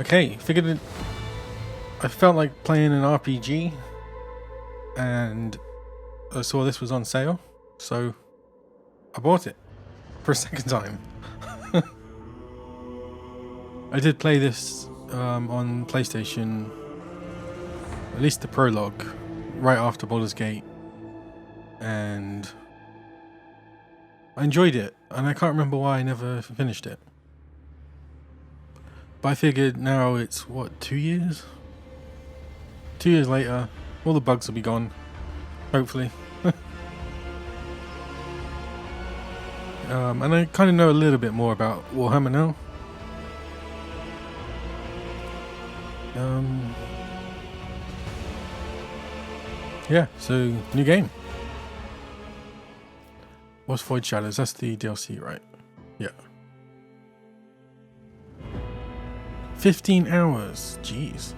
Okay, I felt like playing an RPG, and I saw this was on sale, so I bought it for a second time. I did play this on PlayStation, at least the prologue, right after Baldur's Gate, and I enjoyed it, and I can't remember why I never finished it. But I figured now it's, 2 years? 2 years later, all the bugs will be gone, hopefully. And I kind of know a little bit more about Warhammer now. Yeah, so new game. What's Void Shadows? That's the DLC, right? Yeah. 15 hours. Jeez.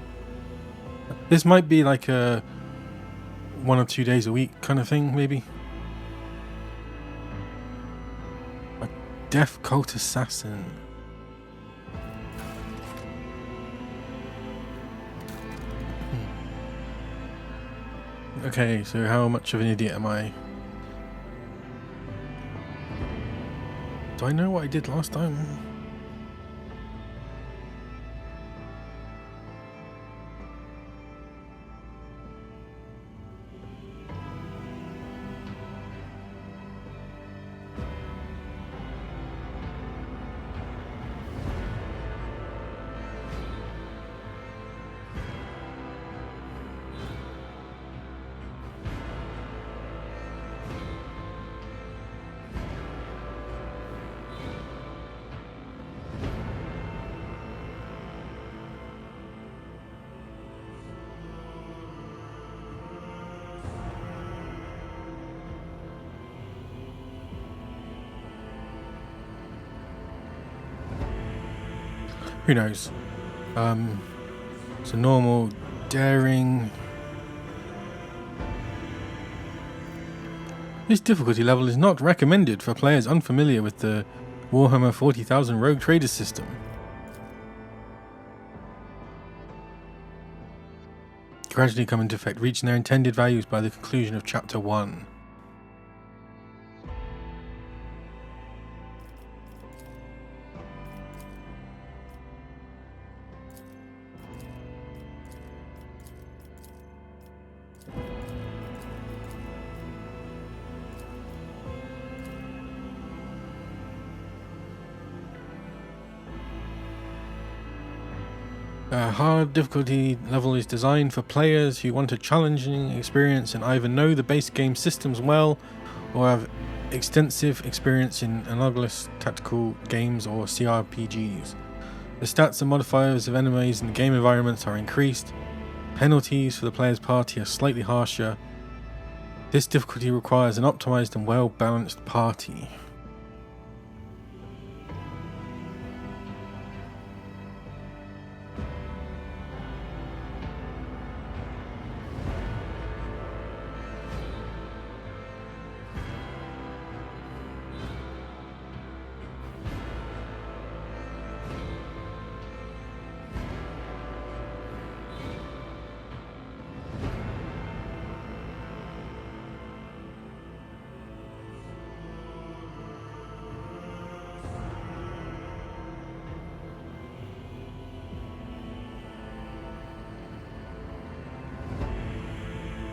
This might be like a 1 or 2 days a week kind of thing, maybe. A Death Cult Assassin. Okay, so how much of an idiot am I? Do I know what I did last time? Who knows? So normal, daring. This difficulty level is not recommended for players unfamiliar with the Warhammer 40,000 Rogue Trader system. Gradually come into effect, reaching their intended values by the conclusion of Chapter 1. A hard difficulty level is designed for players who want a challenging experience and either know the base game systems well or have extensive experience in analogous tactical games or CRPGs. The stats and modifiers of enemies in the game environments are increased. Penalties for the player's party are slightly harsher. This difficulty requires an optimized and well-balanced party.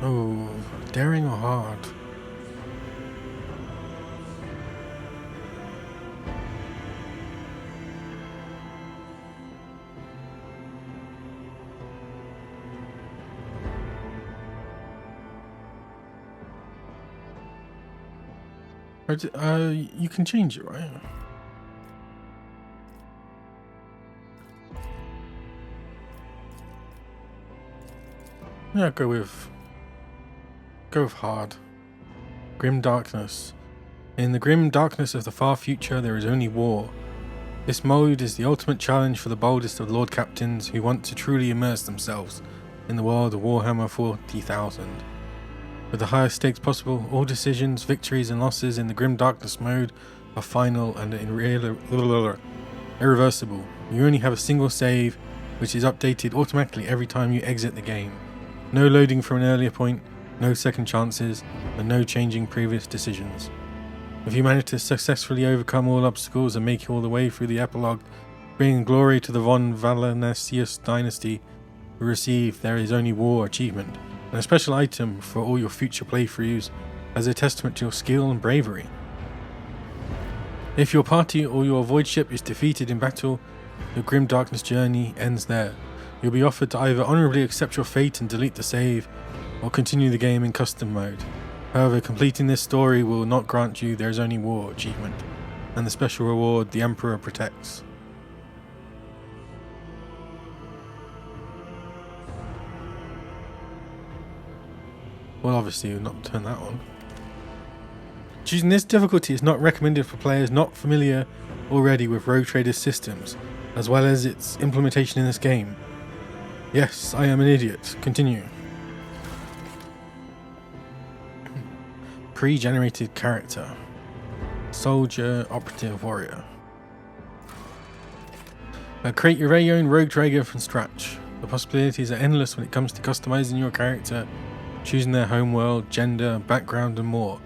Oh, daring or hard? You can change it, right? Yeah, go with hard. Grim darkness. In the grim darkness of the far future, there is only war. This mode is the ultimate challenge for the boldest of Lord Captains who want to truly immerse themselves in the world of Warhammer 40,000. With the highest stakes possible, all decisions, victories and losses in the grim darkness mode are final and irreversible. You only have a single save, which is updated automatically every time you exit the game. No loading from an earlier point, no second chances, and no changing previous decisions. If you manage to successfully overcome all obstacles and make it all the way through the epilogue, bringing glory to the von Vallenesius dynasty, you receive There Is Only War achievement, and a special item for all your future playthroughs as a testament to your skill and bravery. If your party or your void ship is defeated in battle, your Grim Darkness journey ends there. You'll be offered to either honourably accept your fate and delete the save, or continue the game in custom mode. However, completing this story will not grant you There Is Only War achievement, and the special reward The Emperor Protects. Well, obviously you'll not turn that on. Choosing this difficulty is not recommended for players not familiar already with Rogue Trader's systems, as well as its implementation in this game. Yes, I am an idiot. Continue. Pre-generated character. Soldier, operative, warrior. Create your very own Rogue Trader from scratch. The possibilities are endless when it comes to customizing your character, choosing their homeworld, gender, background and more.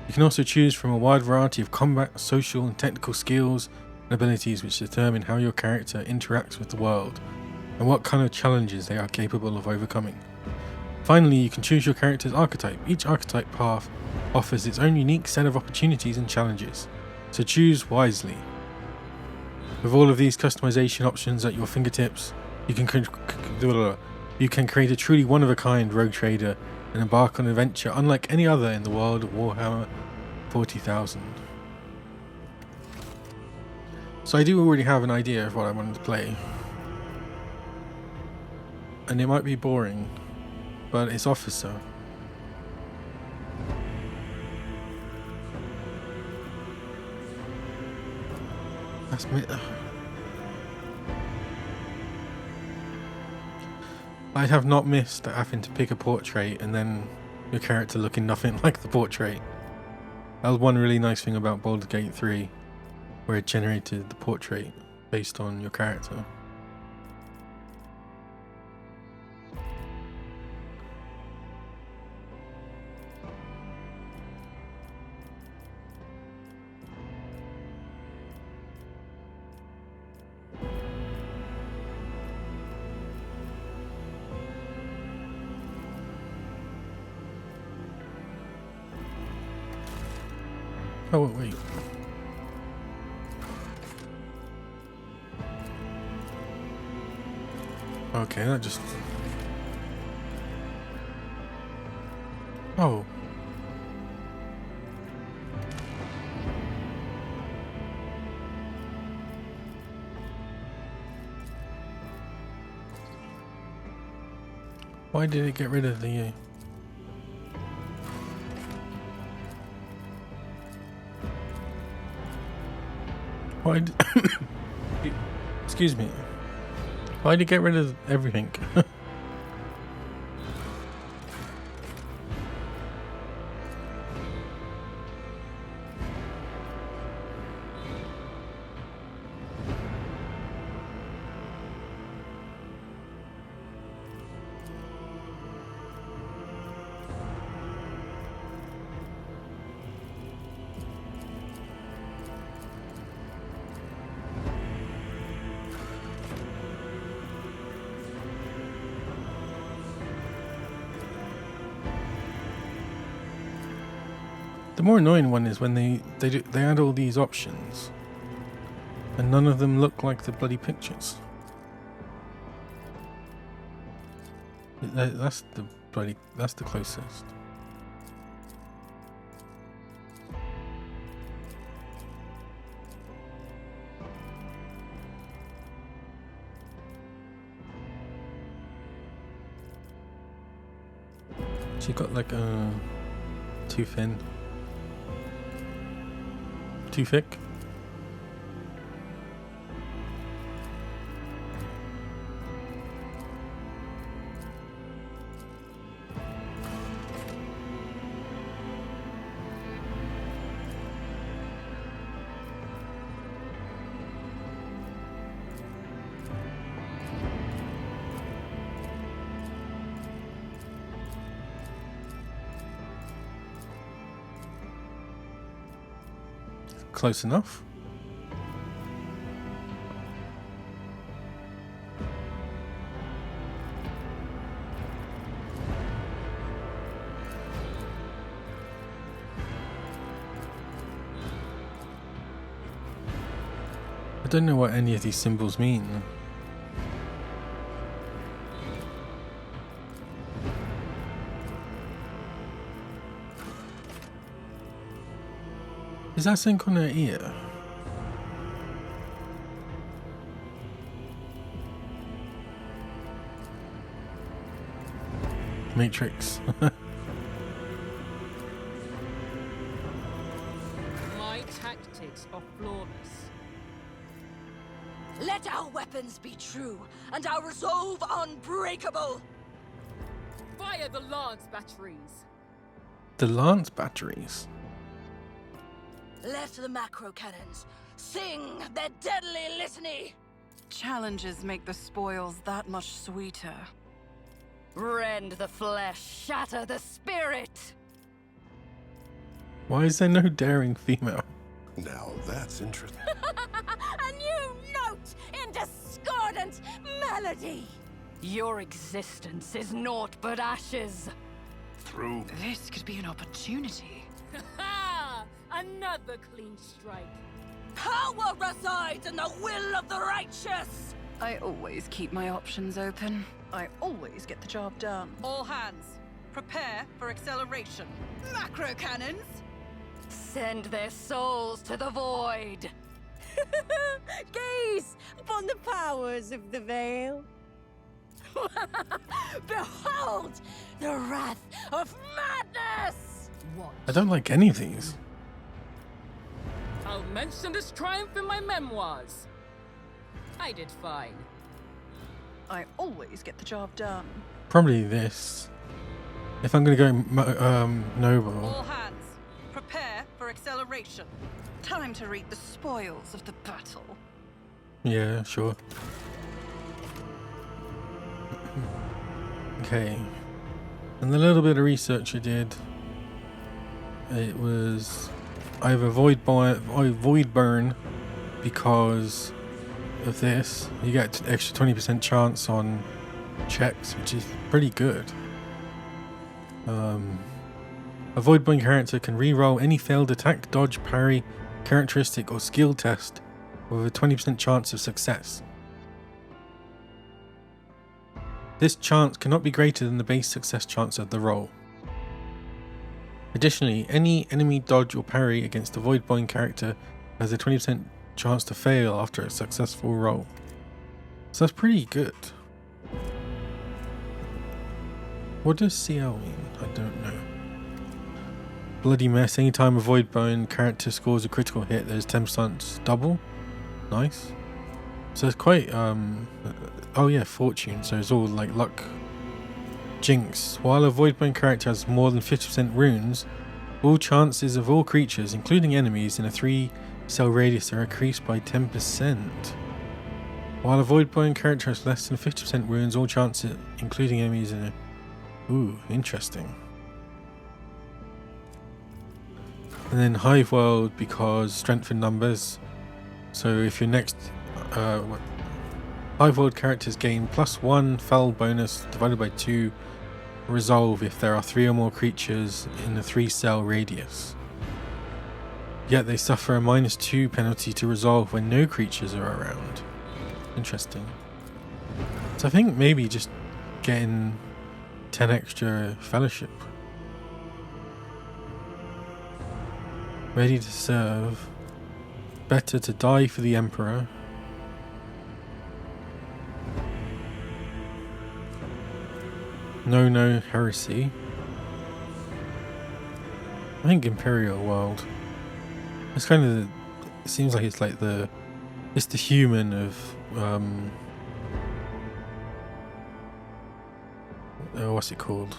You can also choose from a wide variety of combat, social and technical skills and abilities which determine how your character interacts with the world and what kind of challenges they are capable of overcoming. Finally, you can choose your character's archetype. Each archetype path offers its own unique set of opportunities and challenges, so choose wisely. With all of these customization options at your fingertips, you can create a truly one-of-a-kind Rogue Trader and embark on an adventure unlike any other in the world of Warhammer 40,000. So I do already have an idea of what I wanted to play, and it might be boring, but it's Officer. That's me. I have not missed having to pick a portrait and then your character looking nothing like the portrait. That was one really nice thing about Baldur's Gate 3, where it generated the portrait based on your character. Oh, wait. Okay, that just... Oh. Why did it get rid of the... Why did... Excuse me. Why did it get rid of everything? The more annoying one is when they add all these options and none of them look like the bloody pictures. That's the closest. She got like too thin. Too thick. close enough. I don't know what any of these symbols mean. Is that something on her ear? Matrix. My tactics are flawless. Let our weapons be true, and our resolve unbreakable! Fire the lance batteries! The lance batteries. Let the macro cannons sing their deadly litany! Challenges make the spoils that much sweeter. Rend the flesh, shatter the spirit! Why is there no daring female? Now that's interesting. A new note in discordant melody! Your existence is naught but ashes. Through This could be an opportunity. Ha! Another clean strike. Power resides in the will of the righteous! I always keep my options open. I always get the job done. All hands, prepare for acceleration. Macro cannons! Send their souls to the void! Gaze upon the powers of the veil. Behold the wrath of madness! What? I don't like any of these. I'll mention this triumph in my memoirs. I did fine. I always get the job done. Probably this. If I'm gonna go noble. All hands, prepare for acceleration. Time to reap the spoils of the battle. Yeah, sure. Okay. And the little bit of research I did, it was either void burn because of this. You get extra 20% chance on checks, which is pretty good. A void burn character can re-roll any failed attack, dodge, parry, characteristic, or skill test with a 20% chance of success. This chance cannot be greater than the base success chance of the roll. Additionally, any enemy dodge or parry against a void bind character has a 20% chance to fail after a successful roll. So that's pretty good. What does CL mean? I don't know. Bloody mess. Anytime a void bind character scores a critical hit, there's 10% double. Nice. So it's quite oh yeah, fortune, so it's all like luck. Jinx. While a voidbind character has more than 50% runes, all chances of all creatures, including enemies, in a 3-cell radius are increased by 10%. While a voidbind character has less than 50% runes, all chances, including enemies, in a... Ooh, interesting. And then Hive World, because strength in numbers. So if your next Hive World characters gain +1 fell bonus divided by 2 resolve if there are 3 or more creatures in a 3-cell radius. Yet they suffer a -2 penalty to resolve when no creatures are around. Interesting. So I think maybe just getting 10 extra fellowship. Ready to serve. Better to die for the Emperor. No heresy. I think Imperial World. It's kind of it seems like it's like it's the human of what's it called?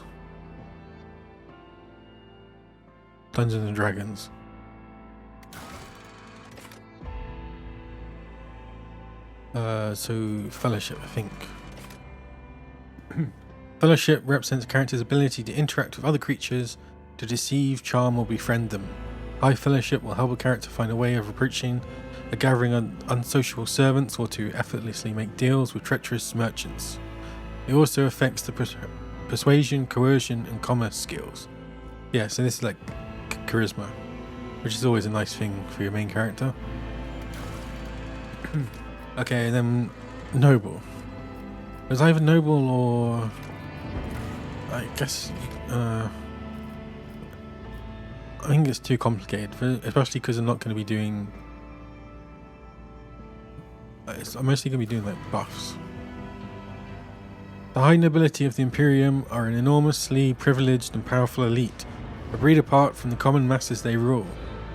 Dungeons and Dragons. So Fellowship, I think. Fellowship represents a character's ability to interact with other creatures, to deceive, charm, or befriend them. High Fellowship will help a character find a way of approaching a gathering of unsociable servants or to effortlessly make deals with treacherous merchants. It also affects the persuasion, coercion, and commerce skills. Yeah, so this is like charisma, which is always a nice thing for your main character. Okay, and then noble. It's either noble or I guess I think it's too complicated, especially because I'm not going to be doing. I'm mostly going to be doing like buffs. The high nobility of the Imperium are an enormously privileged and powerful elite, a breed apart from the common masses they rule.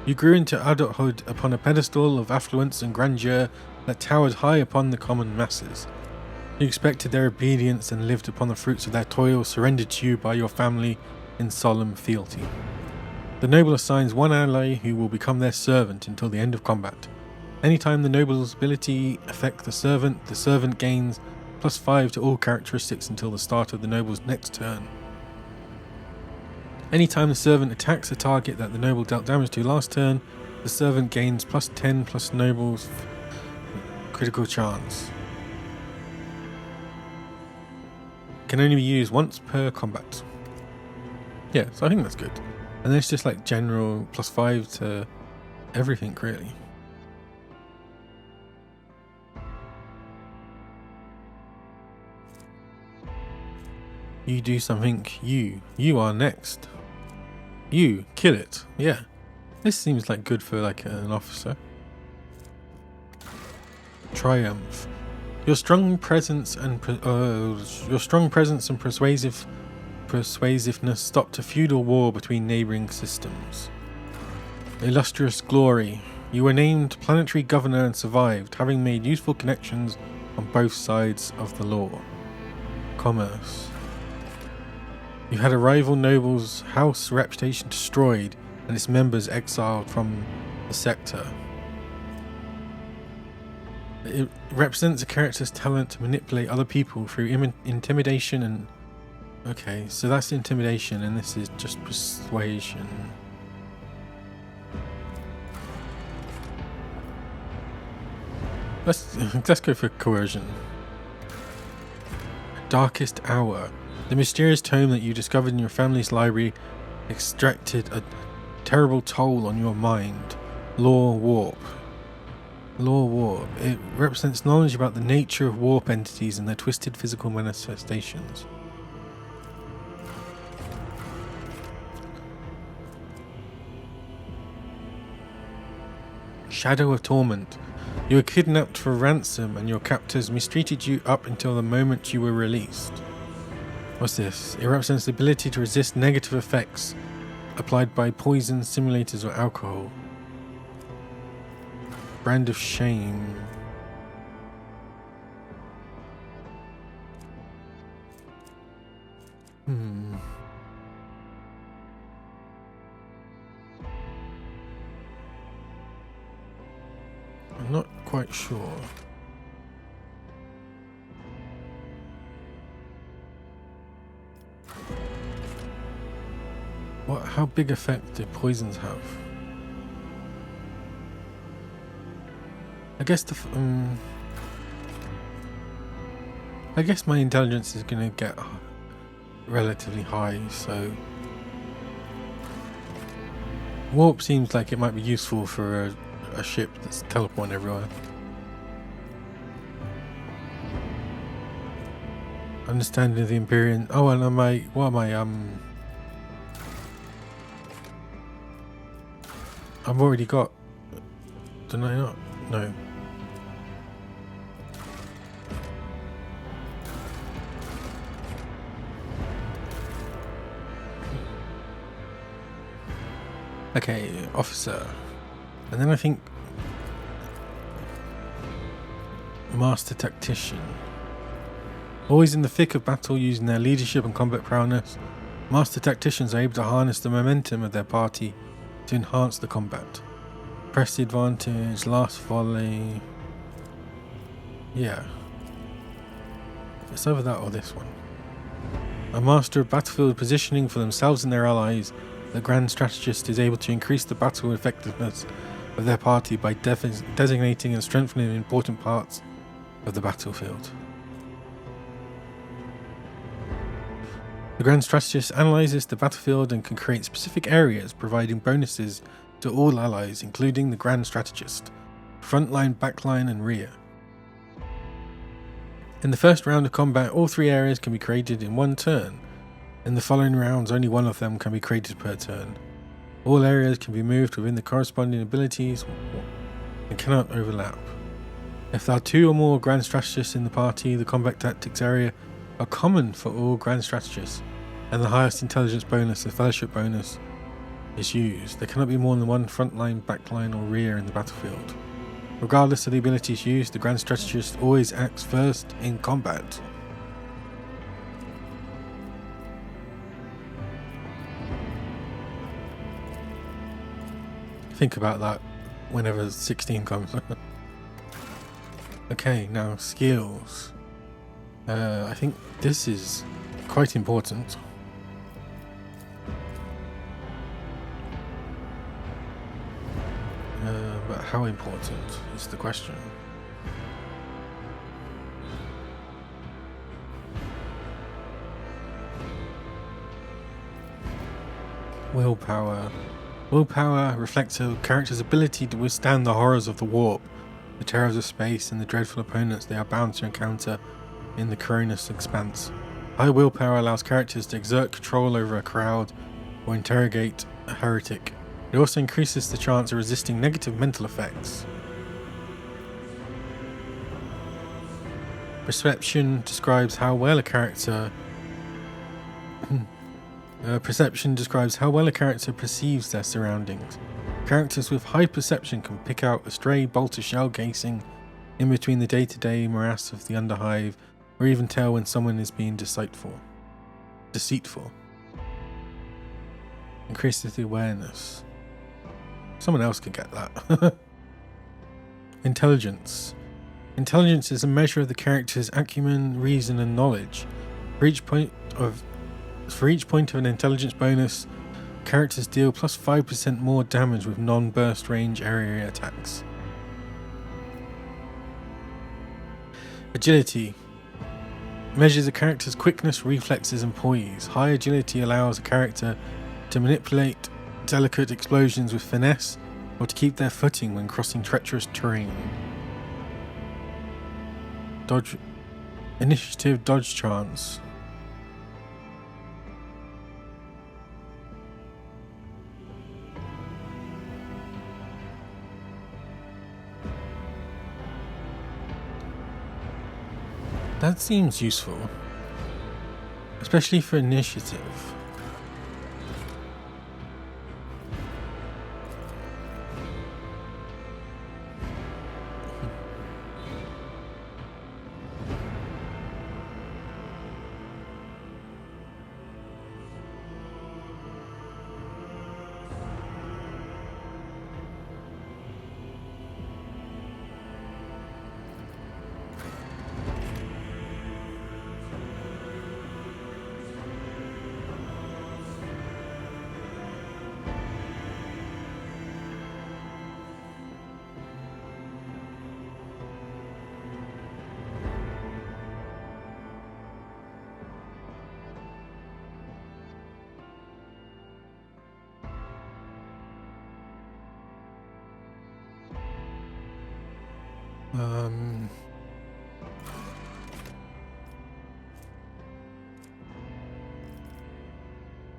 You grew into adulthood upon a pedestal of affluence and grandeur that towered high upon the common masses. You expected their obedience and lived upon the fruits of their toil surrendered to you by your family in solemn fealty. The noble assigns one ally who will become their servant until the end of combat. Anytime the noble's ability affects the servant gains +5 to all characteristics until the start of the noble's next turn. Anytime the servant attacks a target that the noble dealt damage to last turn, the servant gains +10 plus noble's critical chance. Can only be used once per combat. Yeah, so I think that's good. And then it's just like general +5 to everything, really. You do something, you are next. You kill it. Yeah, this seems like good for like an officer. Triumph. Your strong presence and persuasiveness stopped a feudal war between neighboring systems. Illustrious glory. You were named planetary governor and survived, having made useful connections on both sides of the law. Commerce. You had a rival noble's house reputation destroyed and its members exiled from the sector. It represents a character's talent to manipulate other people through intimidation and... Okay, so that's intimidation and this is just persuasion. Let's go for coercion. Darkest Hour. The mysterious tome that you discovered in your family's library extracted a terrible toll on your mind. Law Warp. Law Warp. It represents knowledge about the nature of warp entities and their twisted physical manifestations. Shadow of Torment. You were kidnapped for ransom and your captors mistreated you up until the moment you were released. What's this? It represents the ability to resist negative effects applied by poison, simulators, or alcohol. Brand of Shame. I'm not quite sure. How big effect do poisons have? I guess I guess my intelligence is gonna get relatively high, so warp seems like it might be useful for a ship that's teleporting everywhere. Understanding of the Imperium. Oh, and I've already got. Did I not? No. Okay, officer. And then I think Master Tactician. Always in the thick of battle, using their leadership and combat prowess, Master Tacticians are able to harness the momentum of their party to enhance the combat. Press the advantage, last volley. Yeah. It's either that or this one. A master of battlefield positioning for themselves and their allies, the Grand Strategist is able to increase the battle effectiveness of their party by designating and strengthening important parts of the battlefield. The Grand Strategist analyzes the battlefield and can create specific areas, providing bonuses to all allies, including the Grand Strategist, frontline, backline, and rear. In the first round of combat, all 3 areas can be created in one turn. In the following rounds, only one of them can be created per turn. All areas can be moved within the corresponding abilities and cannot overlap. If there are 2 or more Grand Strategists in the party, the combat tactics area are common for all Grand Strategists, and the highest intelligence bonus, the fellowship bonus, is used. There cannot be more than one frontline, backline, or rear in the battlefield. Regardless of the abilities used, the Grand Strategist always acts first in combat. Think about that whenever 16 comes. Okay, now skills. I think this is quite important. But how important is the question? Willpower. Willpower reflects a character's ability to withstand the horrors of the warp, the terrors of space, and the dreadful opponents they are bound to encounter in the Coronus expanse. High willpower allows characters to exert control over a crowd or interrogate a heretic. It also increases the chance of resisting negative mental effects. Perception describes how well a character perceives their surroundings. Characters with high perception can pick out a stray bolt of shell casing in between the day-to-day morass of the Underhive, or even tell when someone is being deceitful. Increases the awareness. Someone else could get that. Intelligence. Intelligence is a measure of the character's acumen, reason, and knowledge. For each point of an intelligence bonus, characters deal plus 5% more damage with non-burst range area attacks. Agility measures a character's quickness, reflexes, and poise. High agility allows a character to manipulate delicate explosions with finesse, or to keep their footing when crossing treacherous terrain. Initiative dodge chance. That seems useful, especially for initiative.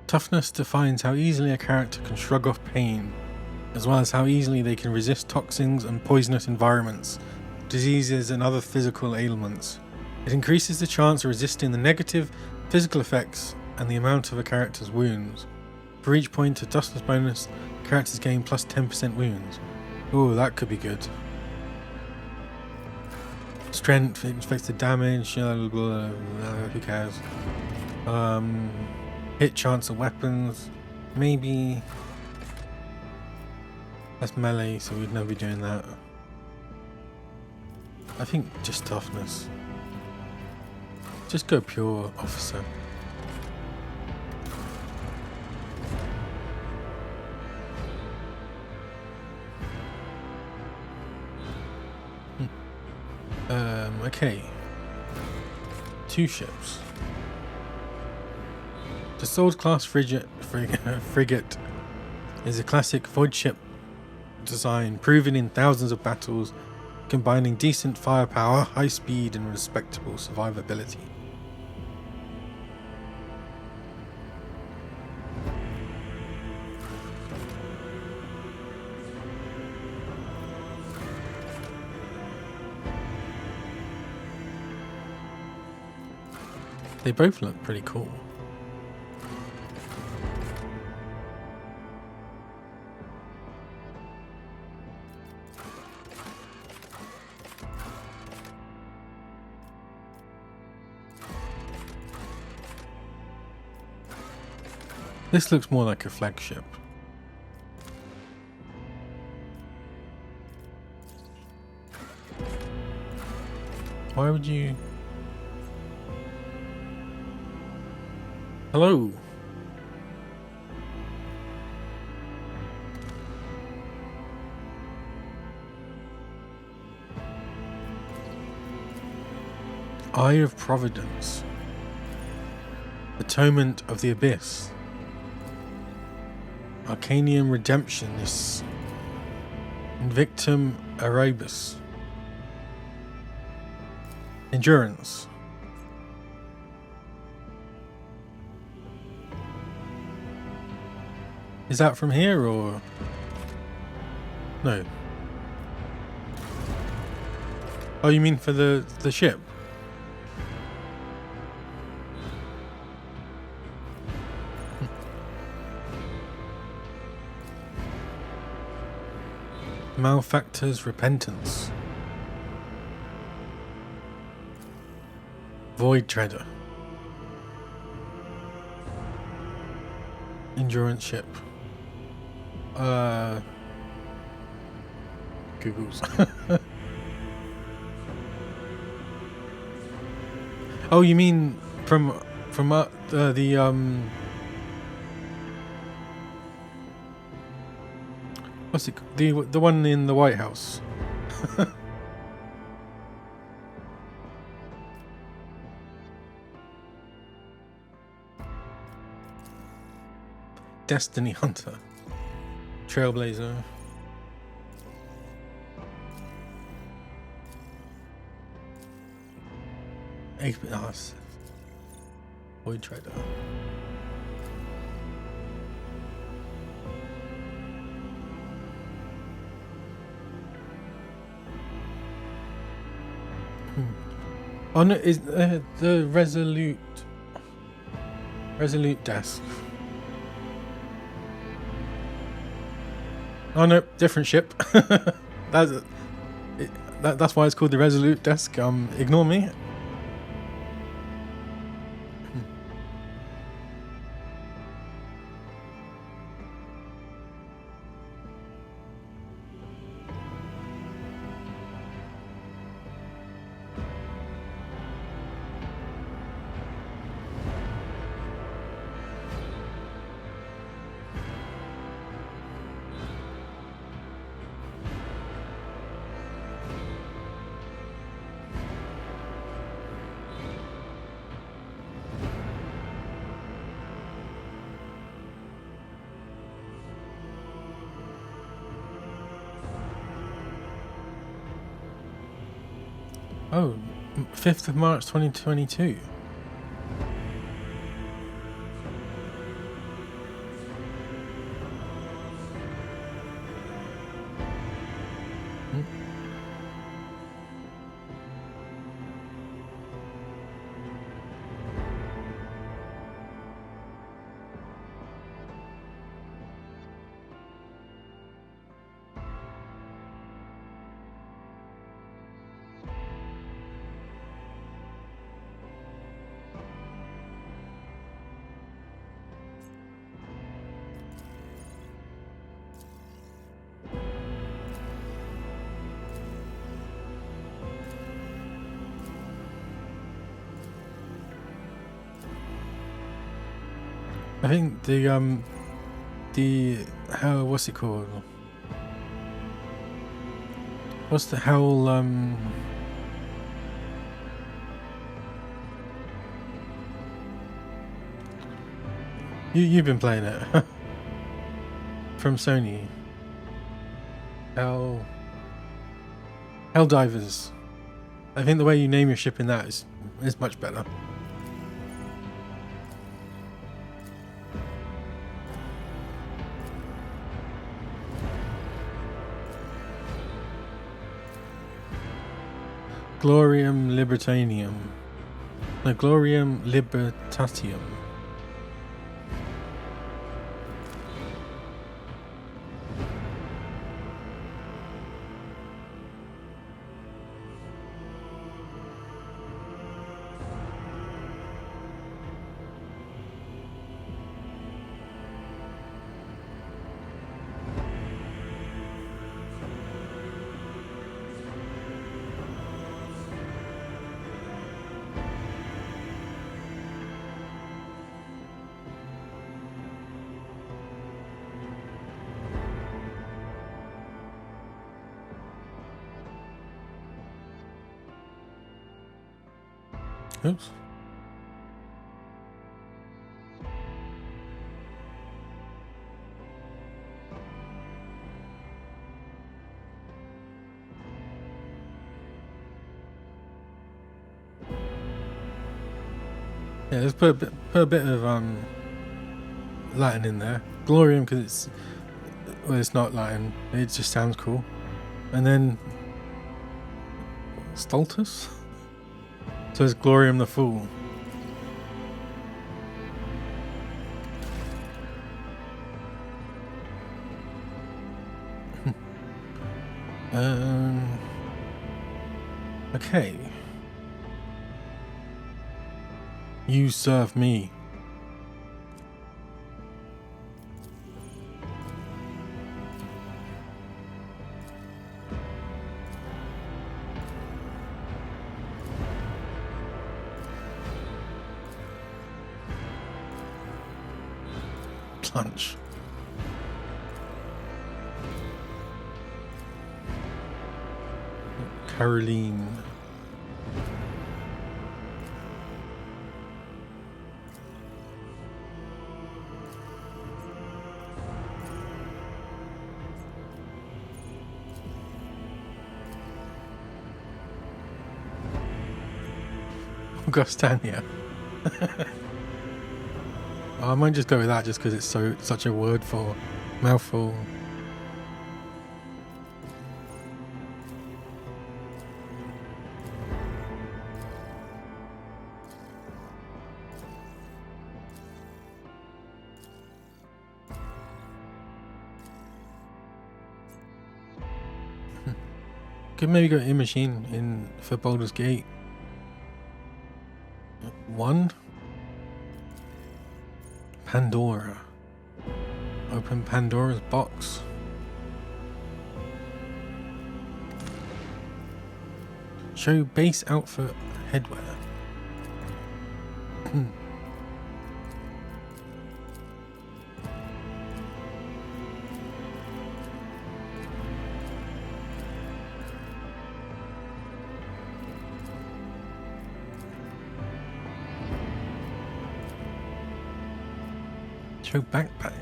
Toughness defines how easily a character can shrug off pain, as well as how easily they can resist toxins and poisonous environments, diseases, and other physical ailments. It increases the chance of resisting the negative physical effects and the amount of a character's wounds. For each point of toughness bonus, characters gain plus 10% wounds. Ooh, that could be good. Strength, it affects the damage, who cares. Hit chance of weapons, maybe. That's melee, so we'd never be doing that. I think just toughness. Just go pure officer. Okay. 2 ships. The Sword class frigate is a classic void ship design proven in thousands of battles, combining decent firepower, high speed and respectable survivability. They both look pretty cool. This looks more like a flagship. Why would you... Hello. Eye of Providence. Atonement of the Abyss. Arcanium Redemptionis. Invictum Erebus. Endurance. Is that from here or no? Oh, you mean for the ship? Malefactor's Repentance. Void Treader. Endurance ship. Googles. Oh, you mean from what's it? The one in the White House. Destiny Hunter. Trailblazer. Void Trader. Oh no, is the Resolute desk. Oh no, different ship. That's why it's called the Resolute desk. Ignore me. Oh, 5th of March 2022. I think what's it called? What's the Howl You've been playing it. From Sony. Helldivers. I think the way you name your ship in that is much better. Glorium Libertanium. No, Glorium Libertatium. Oops. Yeah, let's put a bit of Latin in there. Glorium, because it's not Latin. It just sounds cool. And then Stultus. So it's Glorium the Fool. Okay. You serve me. Punch. Caroline. Augustania. I might just go with that just because it's such a word for mouthful. Could maybe go Imagine in for Baldur's Gate 1. Pandora. Open Pandora's box. Show base outfit headwear. Show backpack.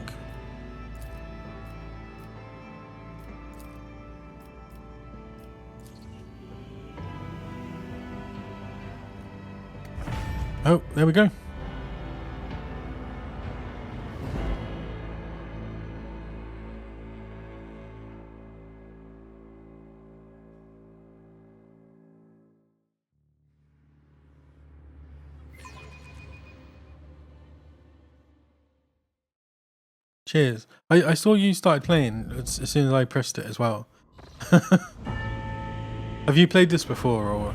Oh, there we go. Cheers. I saw you started playing as soon as I pressed it as well. Have you played this before or?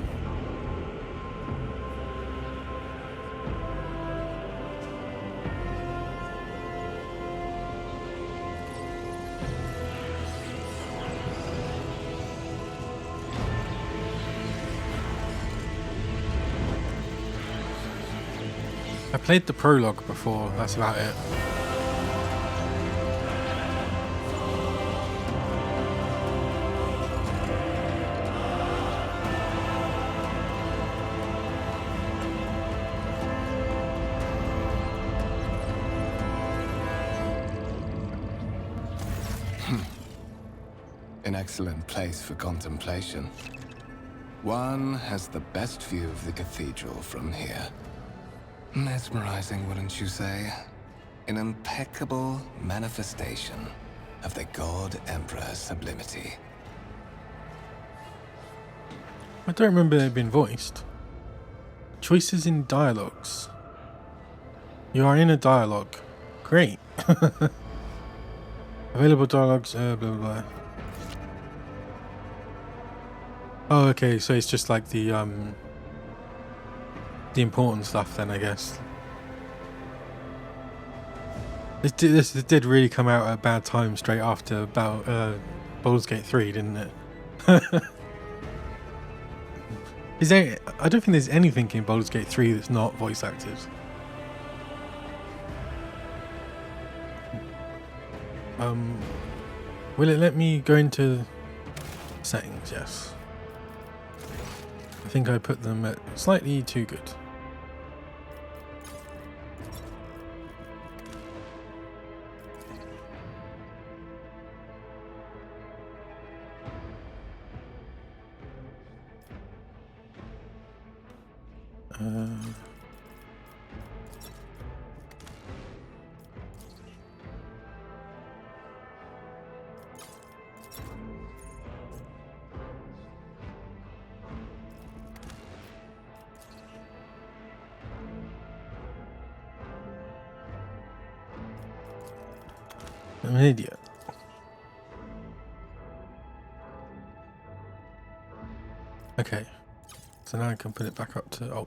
I played the prologue before, that's about it. An excellent place for contemplation. One has the best view of the cathedral from here. Mesmerizing, wouldn't you say? An impeccable manifestation of the God Emperor's sublimity. I don't remember it being voiced. Choices in dialogues. You are in a dialogue. Great. Available dialogues, blah blah blah. Oh, okay, so it's just like the important stuff then, I guess. This did really come out at a bad time straight after about Baldur's Gate 3, didn't it? Is there? I don't think there's anything in Baldur's Gate 3 that's not voice acted. Will it let me go into settings? Yes. I think I put them at slightly too good. I'm an idiot. Okay, so now I can put it back up to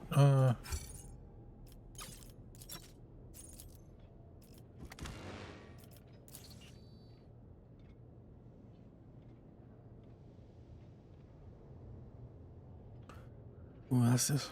Ooh, that's this.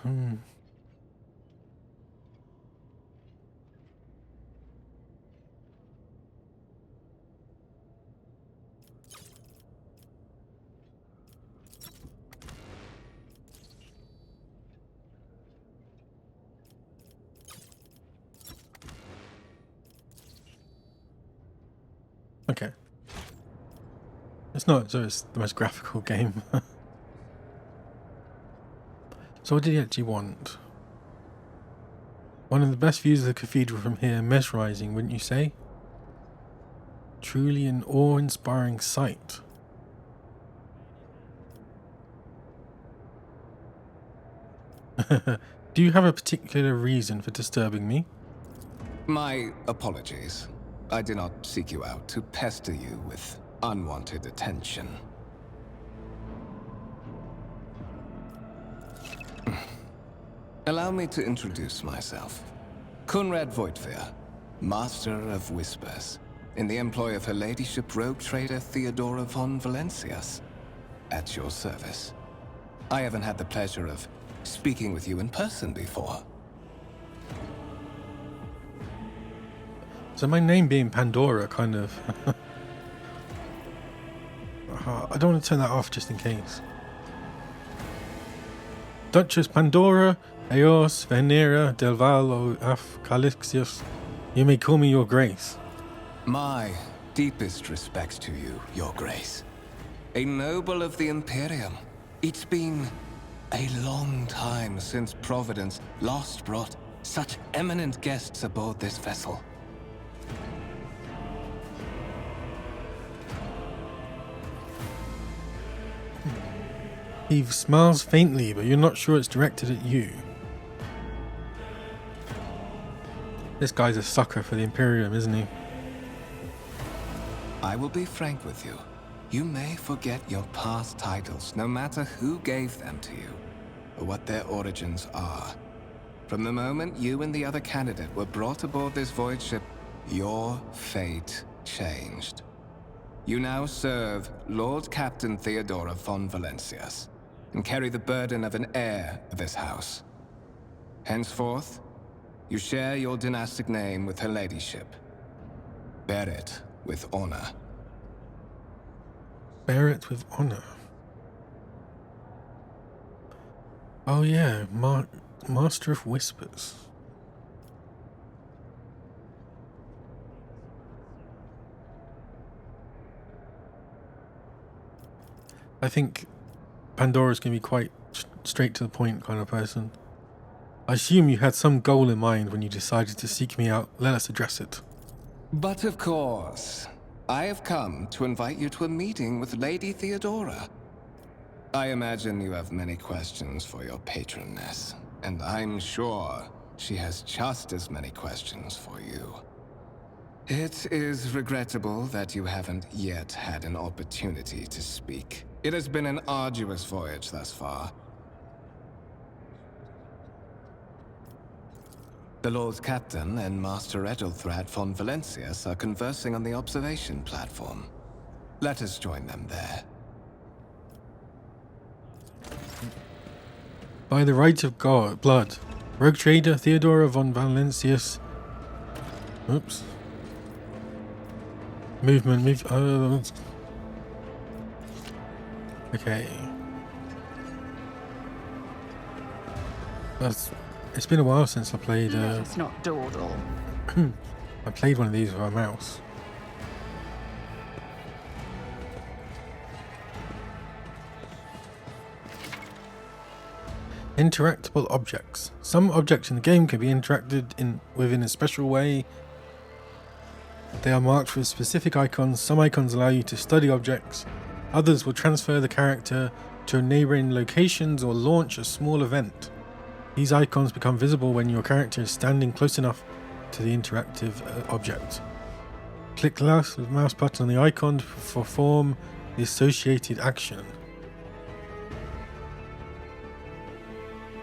Okay. It's not so it's the most graphical game. So what did he actually want? One of the best views of the cathedral from here, mesmerizing, wouldn't you say? Truly an awe-inspiring sight. Do you have a particular reason for disturbing me? My apologies. I did not seek you out to pester you with unwanted attention. Allow me to introduce myself. Conrad Voigtveer, Master of Whispers, in the employ of Her Ladyship Rogue Trader Theodora von Valencias. At your service. I haven't had the pleasure of speaking with you in person before. So my name being Pandora kind of... I don't want to turn that off just in case. Duchess Pandora, Eos, Venera, Del Val, o Af Calixius. You may call me your grace. My deepest respects to you, your grace. A noble of the Imperium. It's been a long time since Providence last brought such eminent guests aboard this vessel. He smiles faintly, but you're not sure it's directed at you. This guy's a sucker for the Imperium, isn't he? I will be frank with you. You may forget your past titles, no matter who gave them to you, or what their origins are. From the moment you and the other candidate were brought aboard this void ship, your fate changed. You now serve Lord Captain Theodora von Valencias, and carry the burden of an heir of this house. Henceforth, you share your dynastic name with Her Ladyship. Bear it with honor. Bear it with honor. Oh yeah, Master of Whispers. I think Pandora's going to be quite straight to the point kind of person. I assume you had some goal in mind when you decided to seek me out. Let us address it. But of course, I have come to invite you to a meeting with Lady Theodora. I imagine you have many questions for your patroness, and I'm sure she has just as many questions for you. It is regrettable that you haven't yet had an opportunity to speak. It has been an arduous voyage thus far. The Lord Captain and Master Edelthrat von Valencius are conversing on the observation platform. Let us join them there. By the rights of God, blood, rogue trader Theodora von Valencius. Oops. Movement. Okay. It's been a while since I played. It's not dawdle. I played one of these with a mouse. Interactable objects. Some objects in the game can be interacted with in a special way. They are marked with specific icons. Some icons allow you to study objects. Others will transfer the character to neighboring locations or launch a small event. These icons become visible when your character is standing close enough to the interactive object. Click the mouse button on the icon to perform the associated action.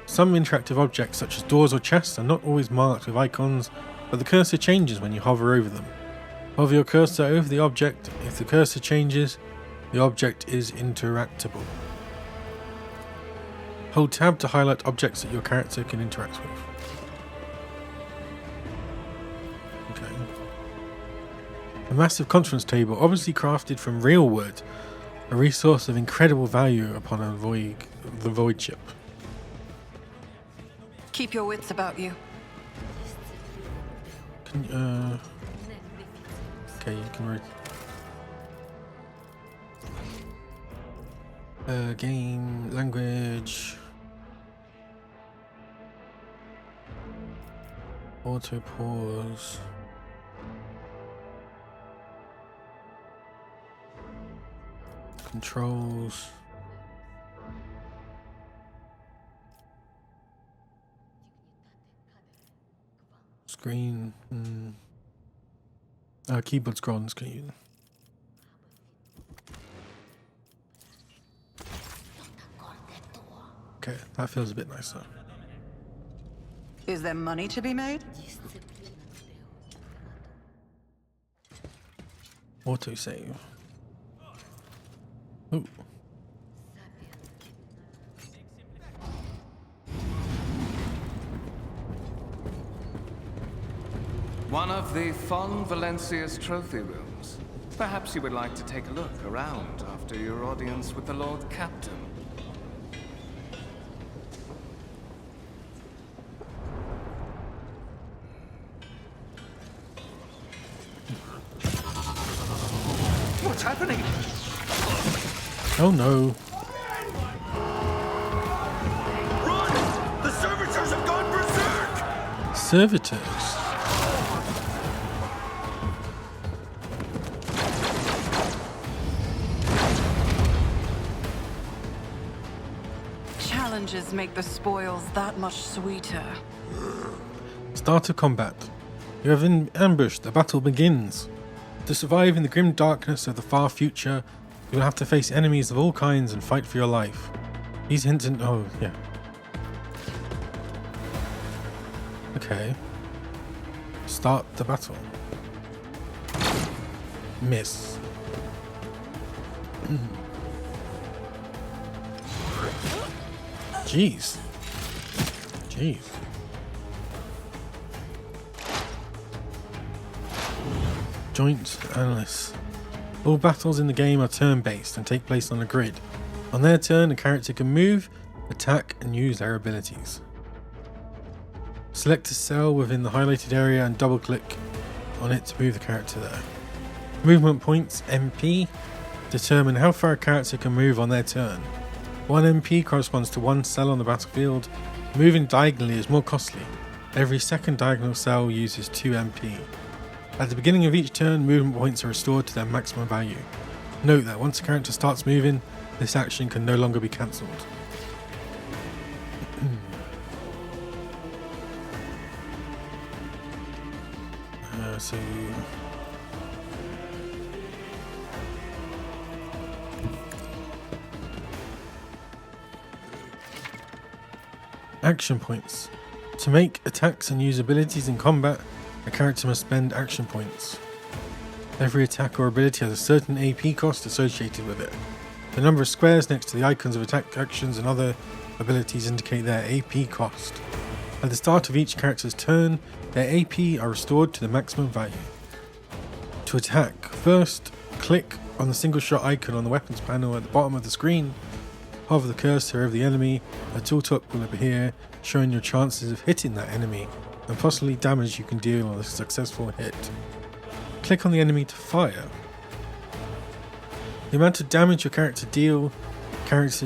Some interactive objects, such as doors or chests, are not always marked with icons, but the cursor changes when you hover over them. Hover your cursor over the object. If the cursor changes, the object is interactable. Hold tab to highlight objects that your character can interact with. Okay. A massive conference table, obviously crafted from real wood, a resource of incredible value upon the void ship. Keep your wits about you. Can okay, you can read. Game language. Auto pause. Controls. Screen. Keyboard scroll on screen. Okay, that feels a bit nicer. Is there money to be made? Autosave. Ooh. One of the von Valencius trophy rooms. Perhaps you would like to take a look around after your audience with the Lord Captain. What's happening? Oh no. Run! The servitors have gone berserk! Servitors. Challenges make the spoils that much sweeter. Start of combat. You have been ambushed. The battle begins. To survive in the grim darkness of the far future, you will have to face enemies of all kinds and fight for your life. These hints and oh yeah. Okay. Start the battle. Miss. Jeez. Jeez. Joint analysts. All battles in the game are turn-based and take place on a grid. On their turn, a character can move, attack, and use their abilities. Select a cell within the highlighted area and double-click on it to move the character there. Movement points, MP. determine how far a character can move on their turn. 1 MP corresponds to 1 cell on the battlefield. Moving diagonally is more costly. Every second diagonal cell uses 2 MP. At the beginning of each turn, movement points are restored to their maximum value. Note that once a character starts moving, this action can no longer be cancelled. So action points. To make attacks and use abilities in combat, a character must spend action points. Every attack or ability has a certain AP cost associated with it. The number of squares next to the icons of attack actions and other abilities indicate their AP cost. At the start of each character's turn, their AP are restored to the maximum value. To attack, first click on the single shot icon on the weapons panel at the bottom of the screen. Hover the cursor over the enemy, a tooltip will appear showing your chances of hitting that enemy and possibly damage you can deal on a successful hit. Click on the enemy to fire. The amount of damage your characters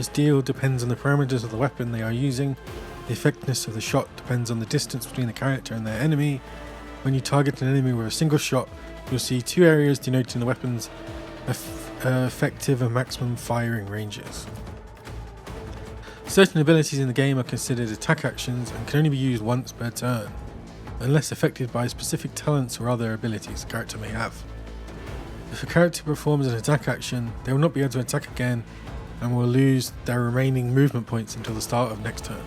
deal depends on the parameters of the weapon they are using. The effectiveness of the shot depends on the distance between the character and their enemy. When you target an enemy with a single shot, you'll see 2 areas denoting the weapon's effective and maximum firing ranges. Certain abilities in the game are considered attack actions and can only be used once per turn, unless affected by specific talents or other abilities the character may have. If a character performs an attack action, they will not be able to attack again and will lose their remaining movement points until the start of next turn.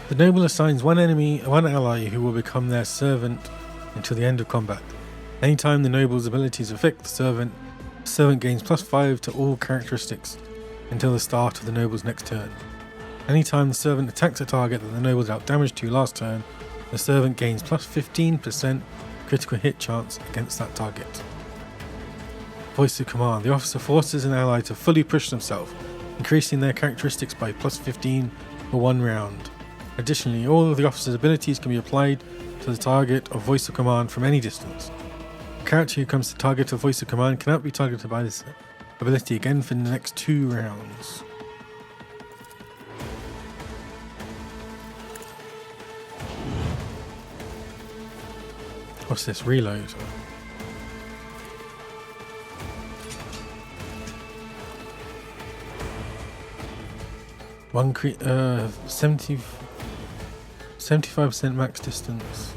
The noble assigns one ally who will become their servant until the end of combat. Anytime the noble's abilities affect the servant gains +5 to all characteristics until the start of the noble's next turn. Anytime the servant attacks a target that the noble dealt damage to last turn, the servant gains +15% critical hit chance against that target. Voice of command. The officer forces an ally to fully push themselves, increasing their characteristics by +15 for 1 round. Additionally, all of the officer's abilities can be applied to the target of voice of command from any distance. A character who comes to target of voice of command cannot be targeted by this ability again for the next 2 rounds. What's this? Reload. One 75% max distance.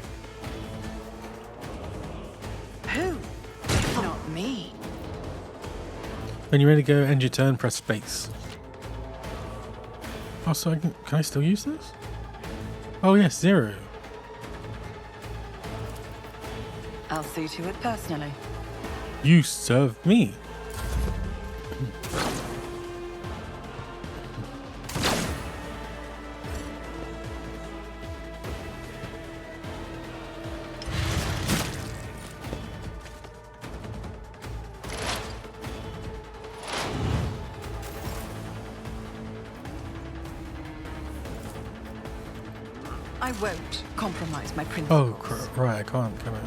Who? Not me. When you're ready to go, end your turn, press space. Oh, so can I still use this? Oh yes, 0. I'll see to it personally. You serve me. I won't compromise my principles. Oh, right, I can't, can I?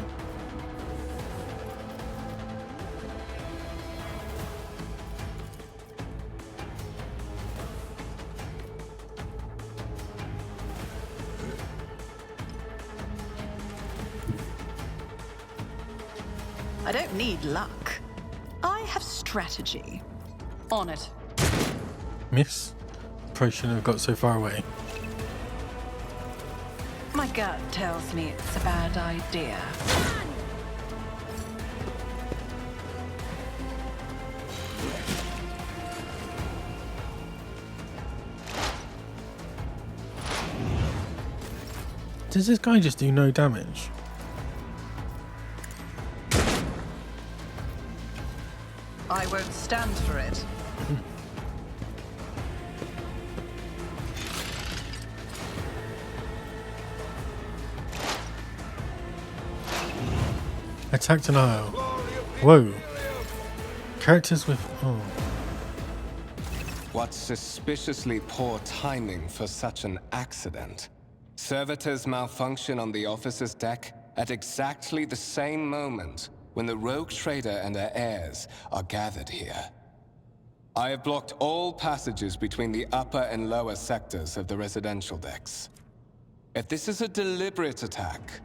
I don't need luck. I have strategy. On it. Miss? Probably shouldn't have got so far away. My gut tells me it's a bad idea. Does this guy just do no damage? I won't stand for it. Attacked an aisle. Whoa. Characters with... Oh. What suspiciously poor timing for such an accident. Servitors malfunction on the officer's deck at exactly the same moment when the rogue trader and her heirs are gathered here. I have blocked all passages between the upper and lower sectors of the residential decks. If this is a deliberate attack,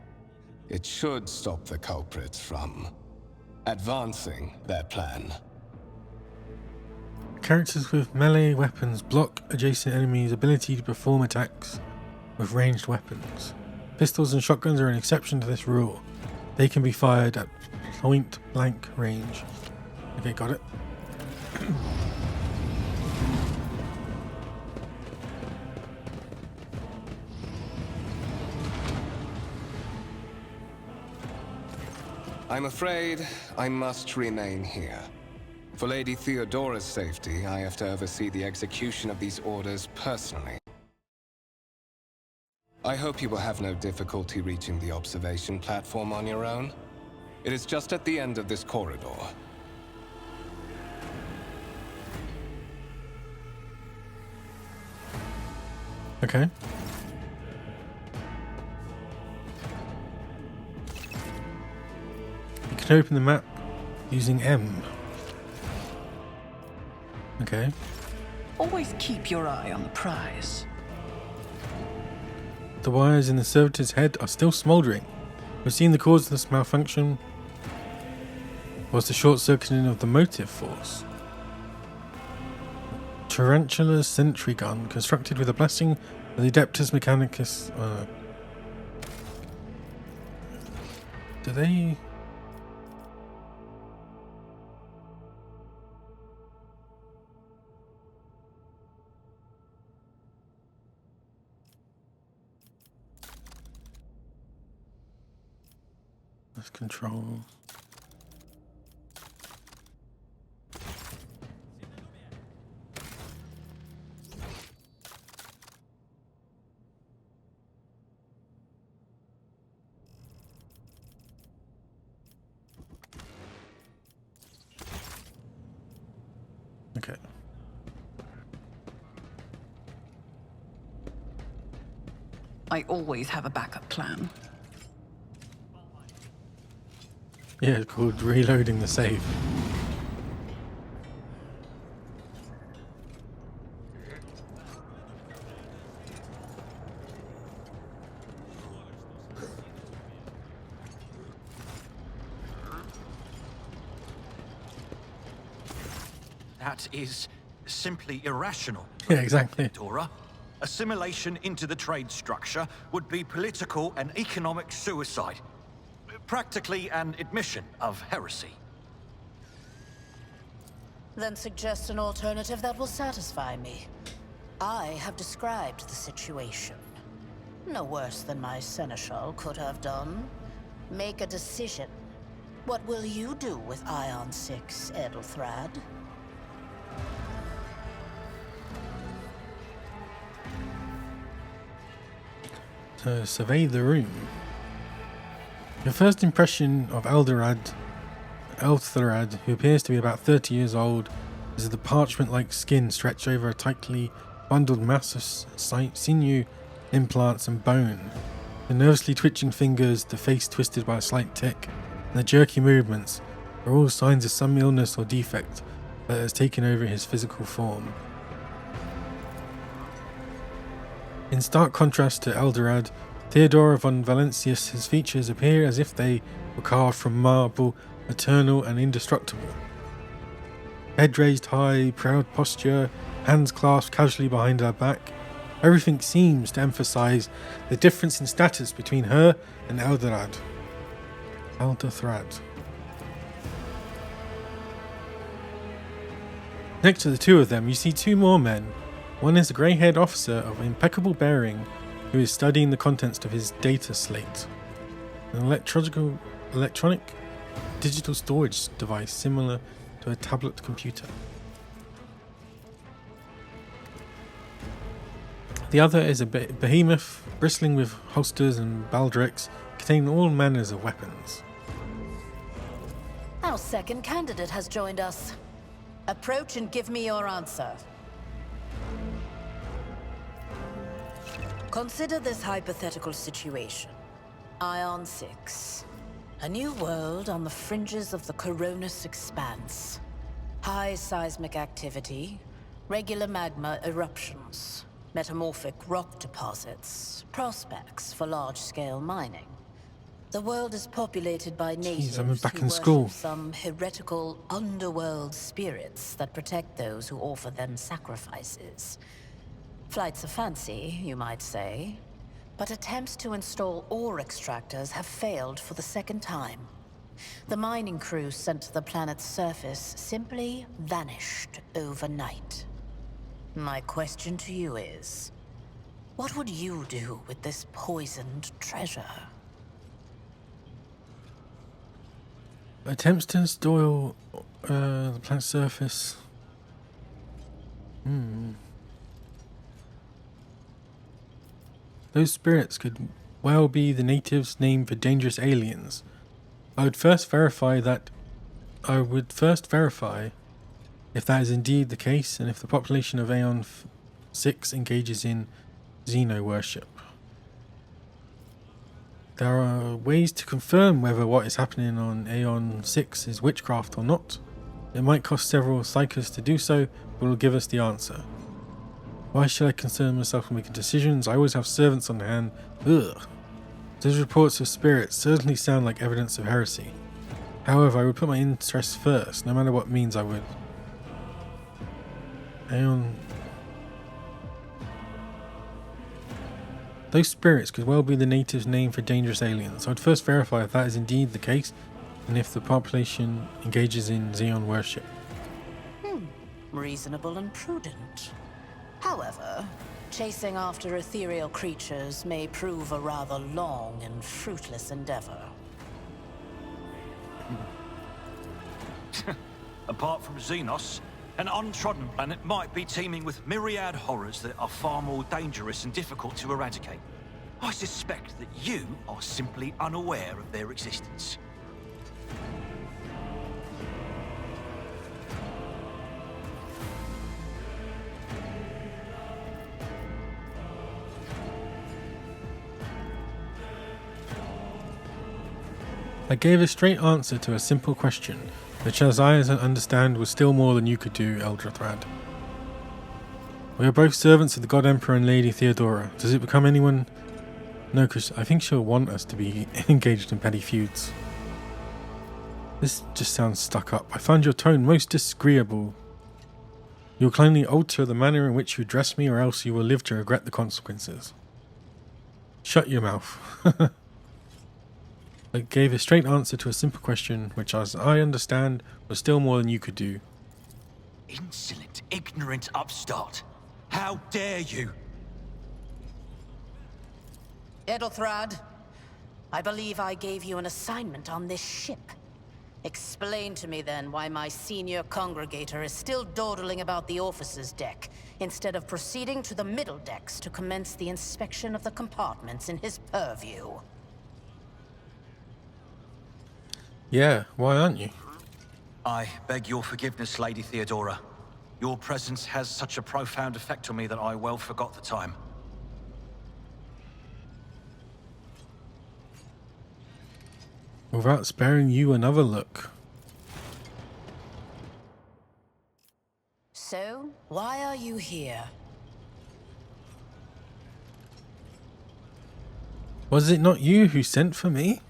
it should stop the culprits from advancing their plan. Characters with melee weapons block adjacent enemies' ability to perform attacks with ranged weapons. Pistols and shotguns are an exception to this rule. They can be fired at point blank range. Okay, got it. I'm afraid I must remain here. For Lady Theodora's safety, I have to oversee the execution of these orders personally. I hope you will have no difficulty reaching the observation platform on your own. It is just at the end of this corridor. Okay. You can open the map using M. Okay. Always keep your eye on the prize. The wires in the servitor's head are still smouldering. We've seen the cause of this malfunction was the short-circuiting of the motive force. Tarantula sentry gun constructed with a blessing of the Adeptus Mechanicus. Do they... Let's control. Okay. I always have a backup plan. Yeah, it's called reloading the save. That is simply irrational. Yeah, exactly. Dora. Assimilation into the trade structure would be political and economic suicide. Practically an admission of heresy. Then suggest an alternative that will satisfy me. I have described the situation. No worse than my seneschal could have done. Make a decision. What will you do with Ion 6, Edelthrad? To survey the room. Your first impression of Eldthrad, who appears to be about 30 years old, is the parchment-like skin stretched over a tightly bundled mass of sinew, implants, and bone. The nervously twitching fingers, the face twisted by a slight tic, and the jerky movements are all signs of some illness or defect that has taken over his physical form. In stark contrast to Eldthrad, Theodora von Valentius's features appear as if they were carved from marble, eternal and indestructible. Head raised high, proud posture, hands clasped casually behind her back. Everything seems to emphasize the difference in status between her and Eldthrad. Next to the two of them, you see two more men. One is a grey-haired officer of impeccable bearing who is studying the contents of his data slate. An electronic digital storage device similar to a tablet computer. The other is a behemoth bristling with holsters and baldrics containing all manners of weapons. Our second candidate has joined us. Approach and give me your answer. Consider this hypothetical situation. Ion 6. A new world on the fringes of the Coronis expanse. High seismic activity, regular magma eruptions, metamorphic rock deposits, prospects for large-scale mining. The world is populated by natives I'm back who in worship school. some heretical underworld spirits that protect those who offer them sacrifices. Flights of fancy, you might say, but attempts to install ore extractors have failed for the second time. The mining crew sent to the planet's surface simply vanished overnight. My question to you is, what would you do with this poisoned treasure? Attempts to install the planet's surface. Those spirits could well be the natives' name for dangerous aliens. I would first verify if that is indeed the case, and if the population of Aeon 6 engages in Xeno worship. There are ways to confirm whether what is happening on Aeon 6 is witchcraft or not. It might cost several psychers to do so, but will give us the answer. Why should I concern myself with making decisions? I always have servants on hand. Ugh. Those reports of spirits certainly sound like evidence of heresy. However, I would put my interests first, no matter what means I would. Aeon. Those spirits could well be the natives' name for dangerous aliens. I would first verify if that is indeed the case, and if the population engages in Xeon worship. Reasonable and prudent. However, chasing after ethereal creatures may prove a rather long and fruitless endeavor. Apart from Xenos, an untrodden planet might be teeming with myriad horrors that are far more dangerous and difficult to eradicate. I suspect that you are simply unaware of their existence. I gave a straight answer to a simple question, which as I understand was still more than you could do, Eldrathad. We are both servants of the God Emperor and Lady Theodora. Does it become anyone? No, because I think she'll want us to be engaged in petty feuds. This just sounds stuck up. I find your tone most disagreeable. You will kindly alter the manner in which you address me, or else you will live to regret the consequences. Shut your mouth. I gave a straight answer to a simple question, which as I understand was still more than you could do. Insolent, ignorant upstart. How dare you? Edelthrad, I believe I gave you an assignment on this ship. Explain to me then why my senior congregator is still dawdling about the officer's deck, instead of proceeding to the middle decks to commence the inspection of the compartments in his purview. Yeah, why aren't you? I beg your forgiveness, Lady Theodora. Your presence has such a profound effect on me that I well forgot the time. Without sparing you another look. So, why are you here? Was it not you who sent for me?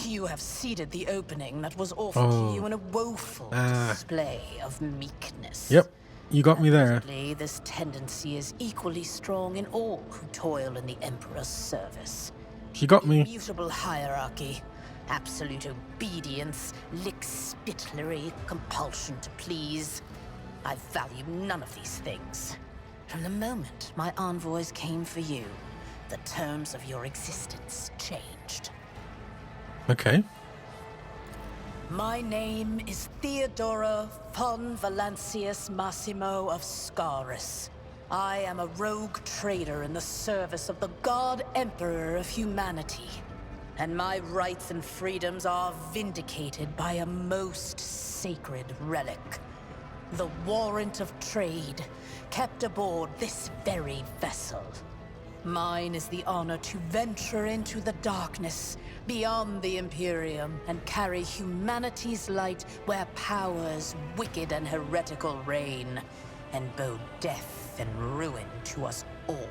You have seeded the opening that was offered to you in a woeful display of meekness. Yep, you got me there. Admittedly, this tendency is equally strong in all who toil in the Emperor's service. You got me. Immutable hierarchy, absolute obedience, lick-spittlery, compulsion to please. I value none of these things. From the moment my envoys came for you, the terms of your existence changed. Okay. My name is Theodora von Valancius Massimo of Scaris. I am a rogue trader in the service of the God Emperor of humanity. and my rights and freedoms are vindicated by a most sacred relic. The warrant of trade, kept aboard this very vessel. Mine is the honor to venture into the darkness, beyond the Imperium, and carry humanity's light where powers wicked and heretical reign, and bow death and ruin to us all.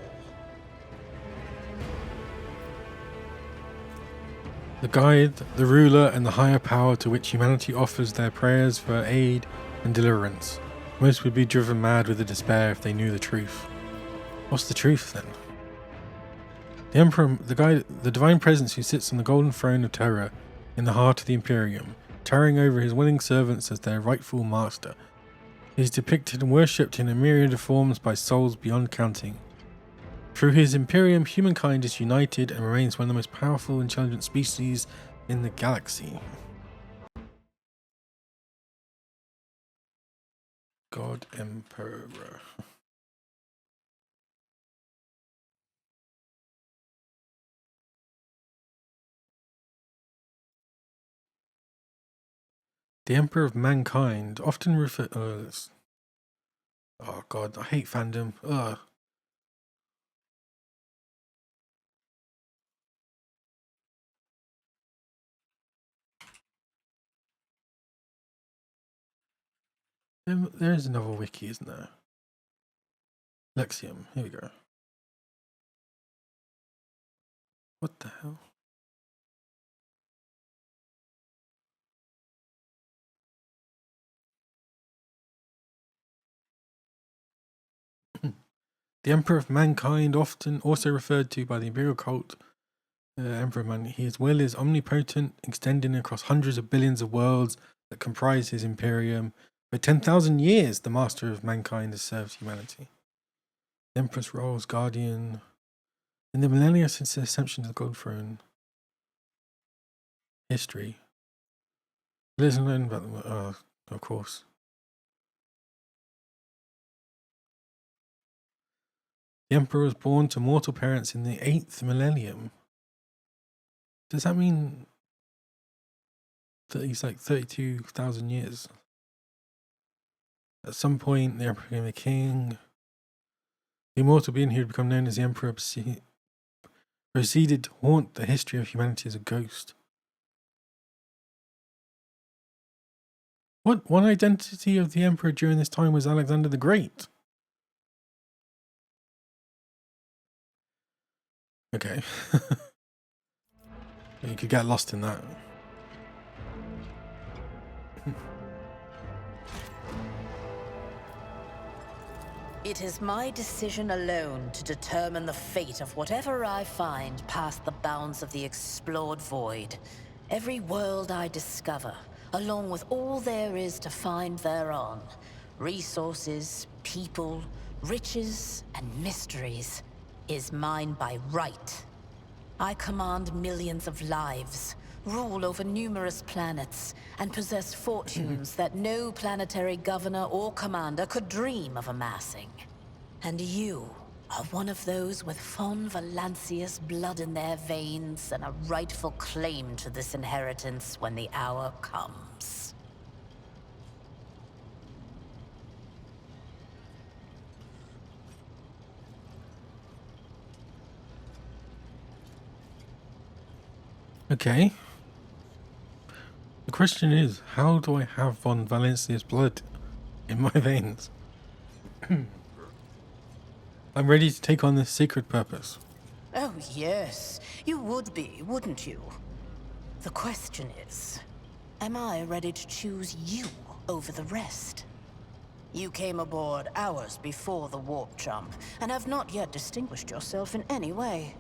The guide, the ruler, and the higher power to which humanity offers their prayers for aid and deliverance. Most would be driven mad with the despair if they knew the truth. What's the truth then? The Emperor, the guide, the divine presence who sits on the golden throne of terror in the heart of the Imperium, towering over his willing servants as their rightful master. He is depicted and worshipped in a myriad of forms by souls beyond counting. Through his Imperium, humankind is united and remains one of the most powerful, intelligent species in the galaxy. God Emperor. The Emperor of Mankind, often referred... oh god, I hate fandom. Ugh. There is another wiki, isn't there? Lexium, here we go. What the hell? The Emperor of Mankind, often also referred to by the Imperial cult, Emperor of Man, his will is omnipotent, extending across hundreds of billions of worlds that comprise his Imperium. For 10,000 years, the Master of Mankind has served humanity. The Empress role as guardian. In the millennia since the ascension to the Gold Throne. History. Little known about them, of course. The Emperor was born to mortal parents in the 8th millennium. Does that mean that he's like 32,000 years? At some point, the Emperor became a king. The immortal being who had become known as the Emperor proceeded to haunt the history of humanity as a ghost. What? One identity of the Emperor during this time was Alexander the Great. Okay. You could get lost in that. It is my decision alone to determine the fate of whatever I find past the bounds of the explored void. Every world I discover, along with all there is to find thereon. Resources, people, riches, and mysteries, is mine by right. I command millions of lives, rule over numerous planets, and possess fortunes that no planetary governor or commander could dream of amassing. And you are one of those with Von Valancius blood in their veins and a rightful claim to this inheritance when the hour comes. Okay. The question is, how do I have Von Valancius blood in my veins? I'm ready to take on this sacred purpose. Oh yes, you would be, wouldn't you? The question is, am I ready to choose you over the rest? You came aboard hours before the warp jump, and have not yet distinguished yourself in any way.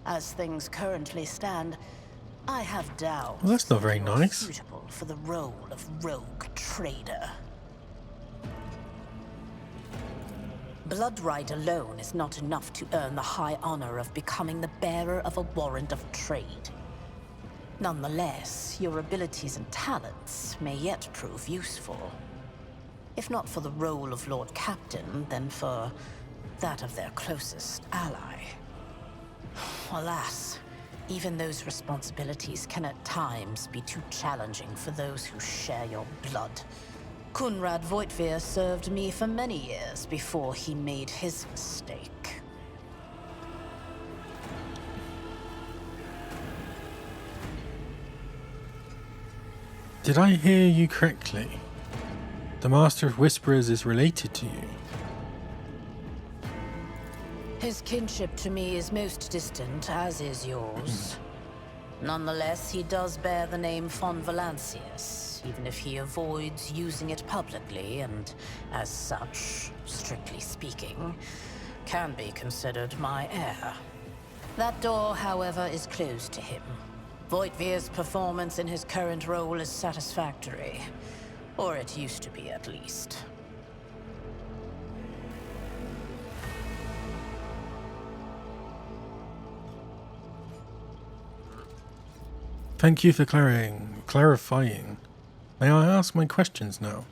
As things currently stand, I have doubts. Well, that's not very nice. Suitable for the role of rogue trader. Bloodright alone is not enough to earn the high honor of becoming the bearer of a warrant of trade. Nonetheless, your abilities and talents may yet prove useful. If not for the role of Lord Captain, then for that of their closest ally. Alas, Even those responsibilities can at times be too challenging for those who share your blood. Kunrad Voitvir served me for many years before he made his mistake. Did I hear you correctly? The Master of Whisperers is related to you. His kinship to me is most distant, as is yours. Nonetheless, he does bear the name von Valancius, even if he avoids using it publicly, and as such, strictly speaking, can be considered my heir. That door, however, is closed to him. Voitvir's performance in his current role is satisfactory. Or it used to be, at least. Thank you for clarifying. May I ask my questions now?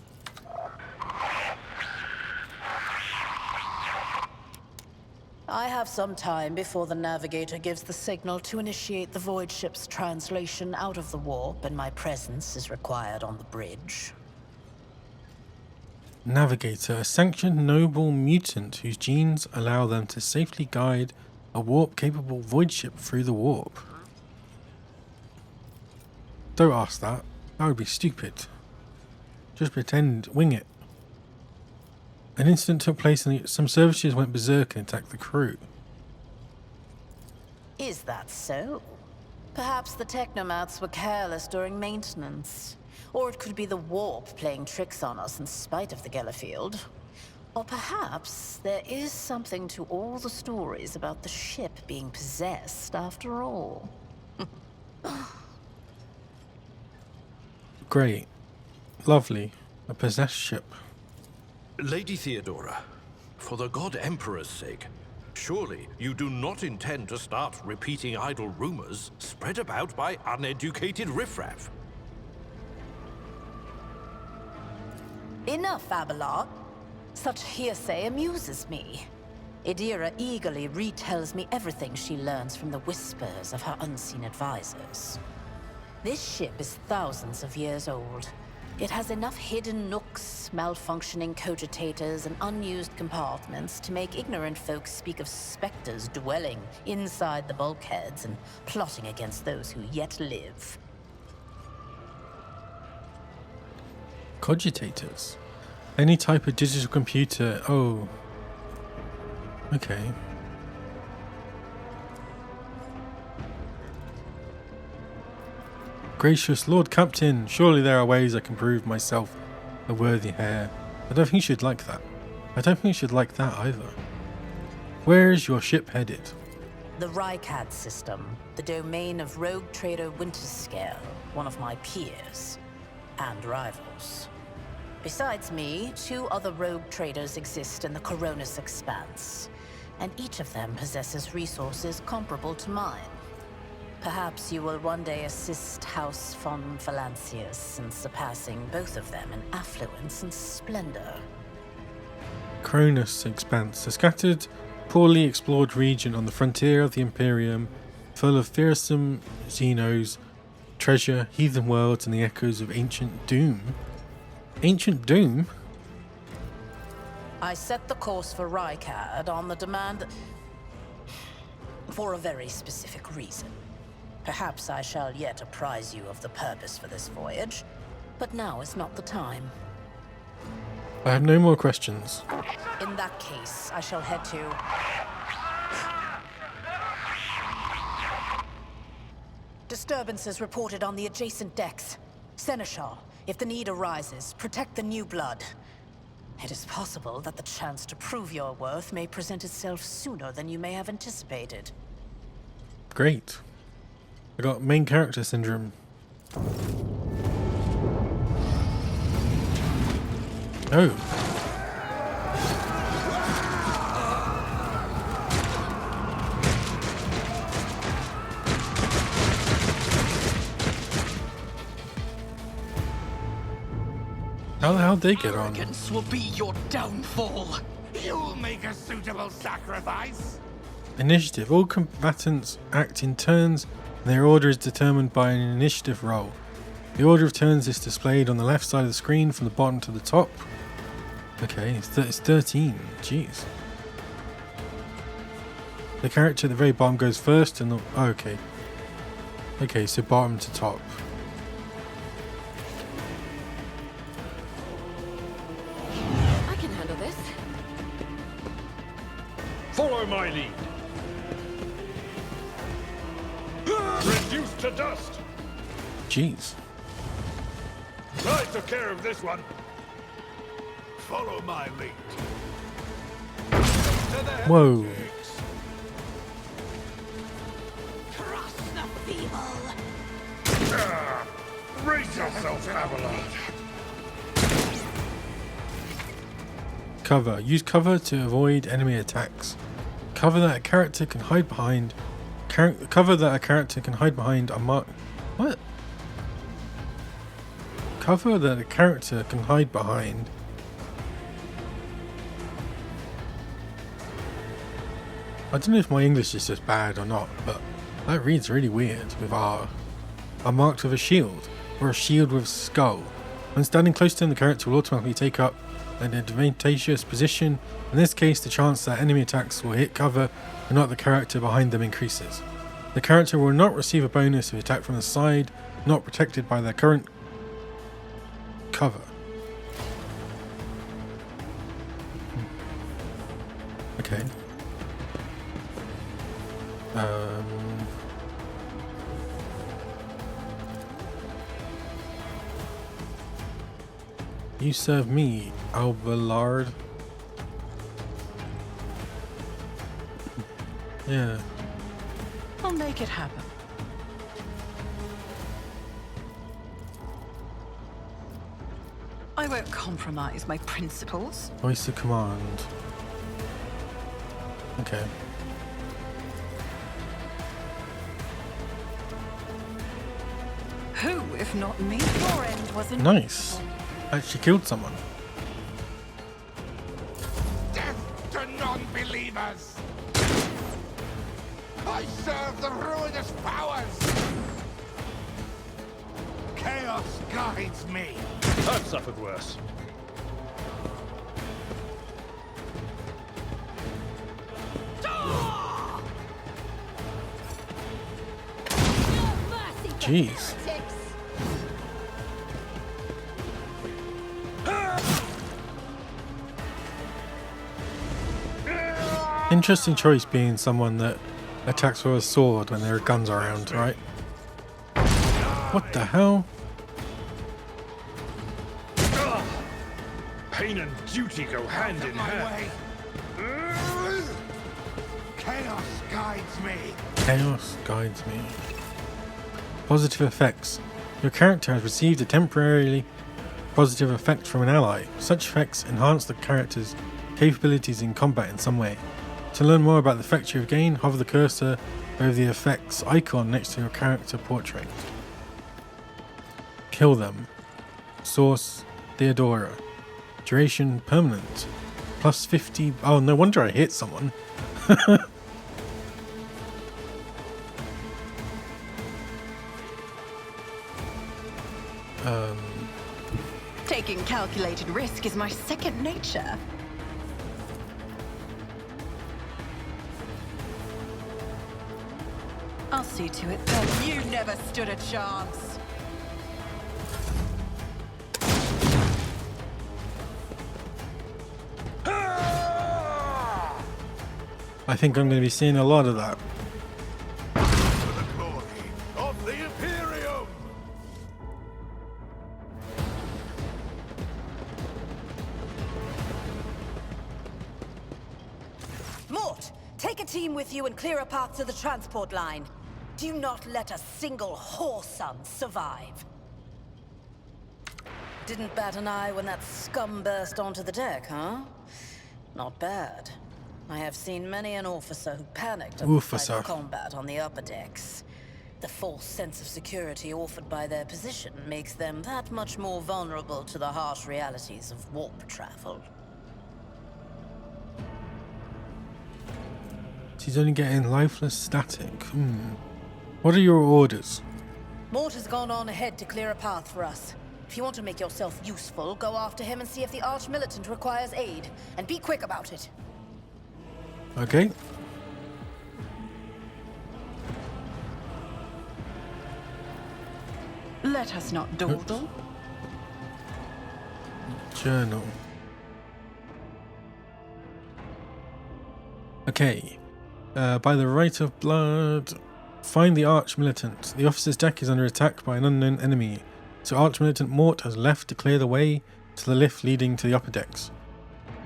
I have some time before the Navigator gives the signal to initiate the Void Ship's translation out of the warp, and my presence is required on the bridge. Navigator, a sanctioned noble mutant whose genes allow them to safely guide a warp-capable void ship through the warp. Don't ask that. That would be stupid. Just pretend, wing it. An incident took place and some services went berserk and attacked the crew. Is that so? Perhaps the technomats were careless during maintenance. Or it could be the warp playing tricks on us in spite of the Gellerfield. Or perhaps there is something to all the stories about the ship being possessed after all. Great. Lovely. A possessed ship. Lady Theodora, for the God Emperor's sake, surely you do not intend to start repeating idle rumors spread about by uneducated riffraff. Enough, Abelard. Such hearsay amuses me. Idira eagerly retells me everything she learns from the whispers of her unseen advisors. This ship is thousands of years old. It has enough hidden nooks, malfunctioning cogitators, and unused compartments to make ignorant folks speak of specters dwelling inside the bulkheads and plotting against those who yet live. Cogitators. Any type of digital computer. Oh. Okay. Gracious Lord Captain, surely there are ways I can prove myself a worthy heir. I don't think she'd like that. I don't think she'd like that either. Where is your ship headed? The Rykad system, the domain of rogue trader Winterscale, one of my peers and rivals. Besides me, 2 other rogue traders exist in the Coronis Expanse, and each of them possesses resources comparable to mine. Perhaps you will one day assist House von Valancius in surpassing both of them in affluence and splendor. Cronus Expanse, a scattered, poorly explored region on the frontier of the Imperium, full of fearsome xenos, treasure, heathen worlds, and the echoes of ancient doom. Ancient doom? I set the course for Rykad on the demand for a very specific reason. Perhaps I shall yet apprise you of the purpose for this voyage, but now is not the time. I have no more questions. In that case, I shall head to... Disturbances reported on the adjacent decks. Seneschal, if the need arises, protect the new blood. It is possible that the chance to prove your worth may present itself sooner than you may have anticipated. Great. I got main character syndrome. Oh. How the hell did they get on? Arrogance will be your downfall. You'll make a suitable sacrifice. Initiative. All combatants act in turns Their order is determined by an initiative roll. The order of turns is displayed on the left side of the screen from the bottom to the top. Okay, it's 13. Jeez. The character at the very bottom goes first and the... Oh, okay. Okay, so bottom to top. I can handle this. Follow my lead. Reduced to dust. Jeez. I took care of this one. Follow my lead. Whoa. Cross the feeble. Raise yourself, Avalon. Cover. Use cover to avoid enemy attacks. Cover that a character can hide behind. Cover that a character can hide behind a mark. What? Cover that a character can hide behind. I don't know if my English is just bad or not, but that reads really weird with R. Are marked with a shield, or a shield with a skull. When standing close to them, the character will automatically take up an advantageous position. In this case, the chance that enemy attacks will hit cover and not the character behind them increases. The character will not receive a bonus if attacked from the side, not protected by their current cover. Okay. You serve me, Alballard. Yeah. I'll make it happen. I won't compromise my principles. Voice of command. Okay. Who, if not me? Your end wasn't Nice. Actually killed someone. Death to non-believers! I serve the ruinous powers! Chaos guides me! I've suffered worse. Jeez. Interesting choice being someone that attacks with a sword when there are guns around, right? What the hell? Pain and duty go hand in hand. Chaos guides me! Chaos guides me. Positive effects. Your character has received a temporarily positive effect from an ally. Such effects enhance the character's capabilities in combat in some way. To learn more about the effects you have gained, hover the cursor over the effects icon next to your character portrait. Kill them. Source Theodora. Duration permanent. Plus 50. Oh, no wonder I hit someone. Taking calculated risk is my second nature. I'll see to it that You never stood a chance. I think I'm going to be seeing a lot of that. For the glory of the Imperium! Mort, take a team with you and clear a path to the transport line. Do not let a single whoreson survive. Didn't bat an eye when that scum burst onto the deck, huh? Not bad. I have seen many an officer who panicked at the sight of combat on the upper decks. The false sense of security offered by their position makes them that much more vulnerable to the harsh realities of warp travel. She's only getting lifeless static. What are your orders? Mort has gone on ahead to clear a path for us. If you want to make yourself useful, go after him and see if the Arch-Militant requires aid. And be quick about it. Okay. Let us not dawdle. Journal. Okay. By the right of blood, find the Arch-Militant. The officer's deck is under attack by an unknown enemy. So Arch-Militant Mort has left to clear the way to the lift leading to the upper decks.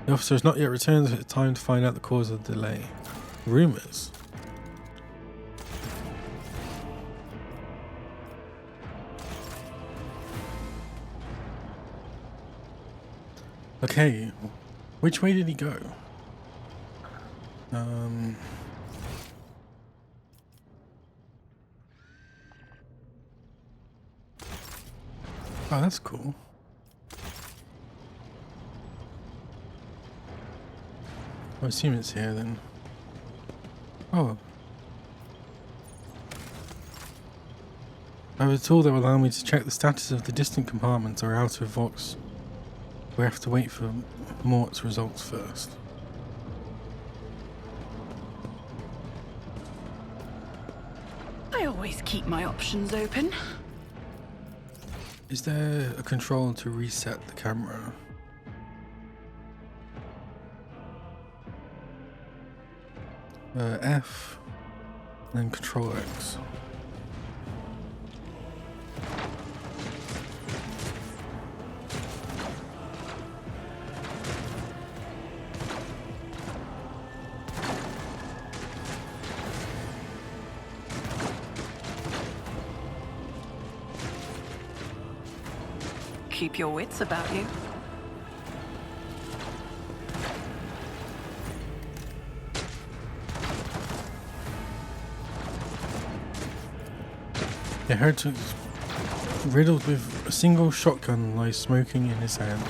The officer has not yet returned, so it's time to find out the cause of the delay. Rumors. Okay, which way did he go? Oh, that's cool. I assume it's here then. Oh. I have a tool that will allow me to check the status of the distant compartments or outer Vox. We have to wait for Mort's results first. I always keep my options open. Is there a control to reset the camera? F and Control X. Keep your wits about you. The heretic is riddled with a single shotgun lies smoking in his hand.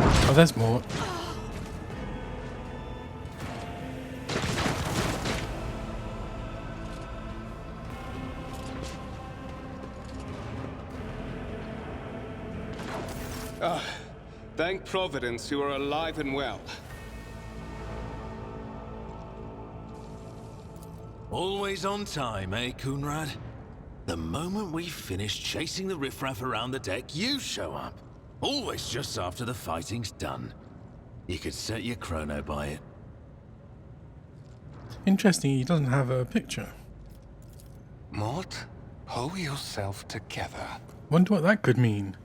Oh, there's more. Thank Providence you are alive and well. Always on time, eh, Coonrad? The moment we finish chasing the riffraff around the deck, you show up. Always just after the fighting's done. You could set your chrono by it. Interesting, he doesn't have a picture. Mort, pull yourself together. Wonder what that could mean.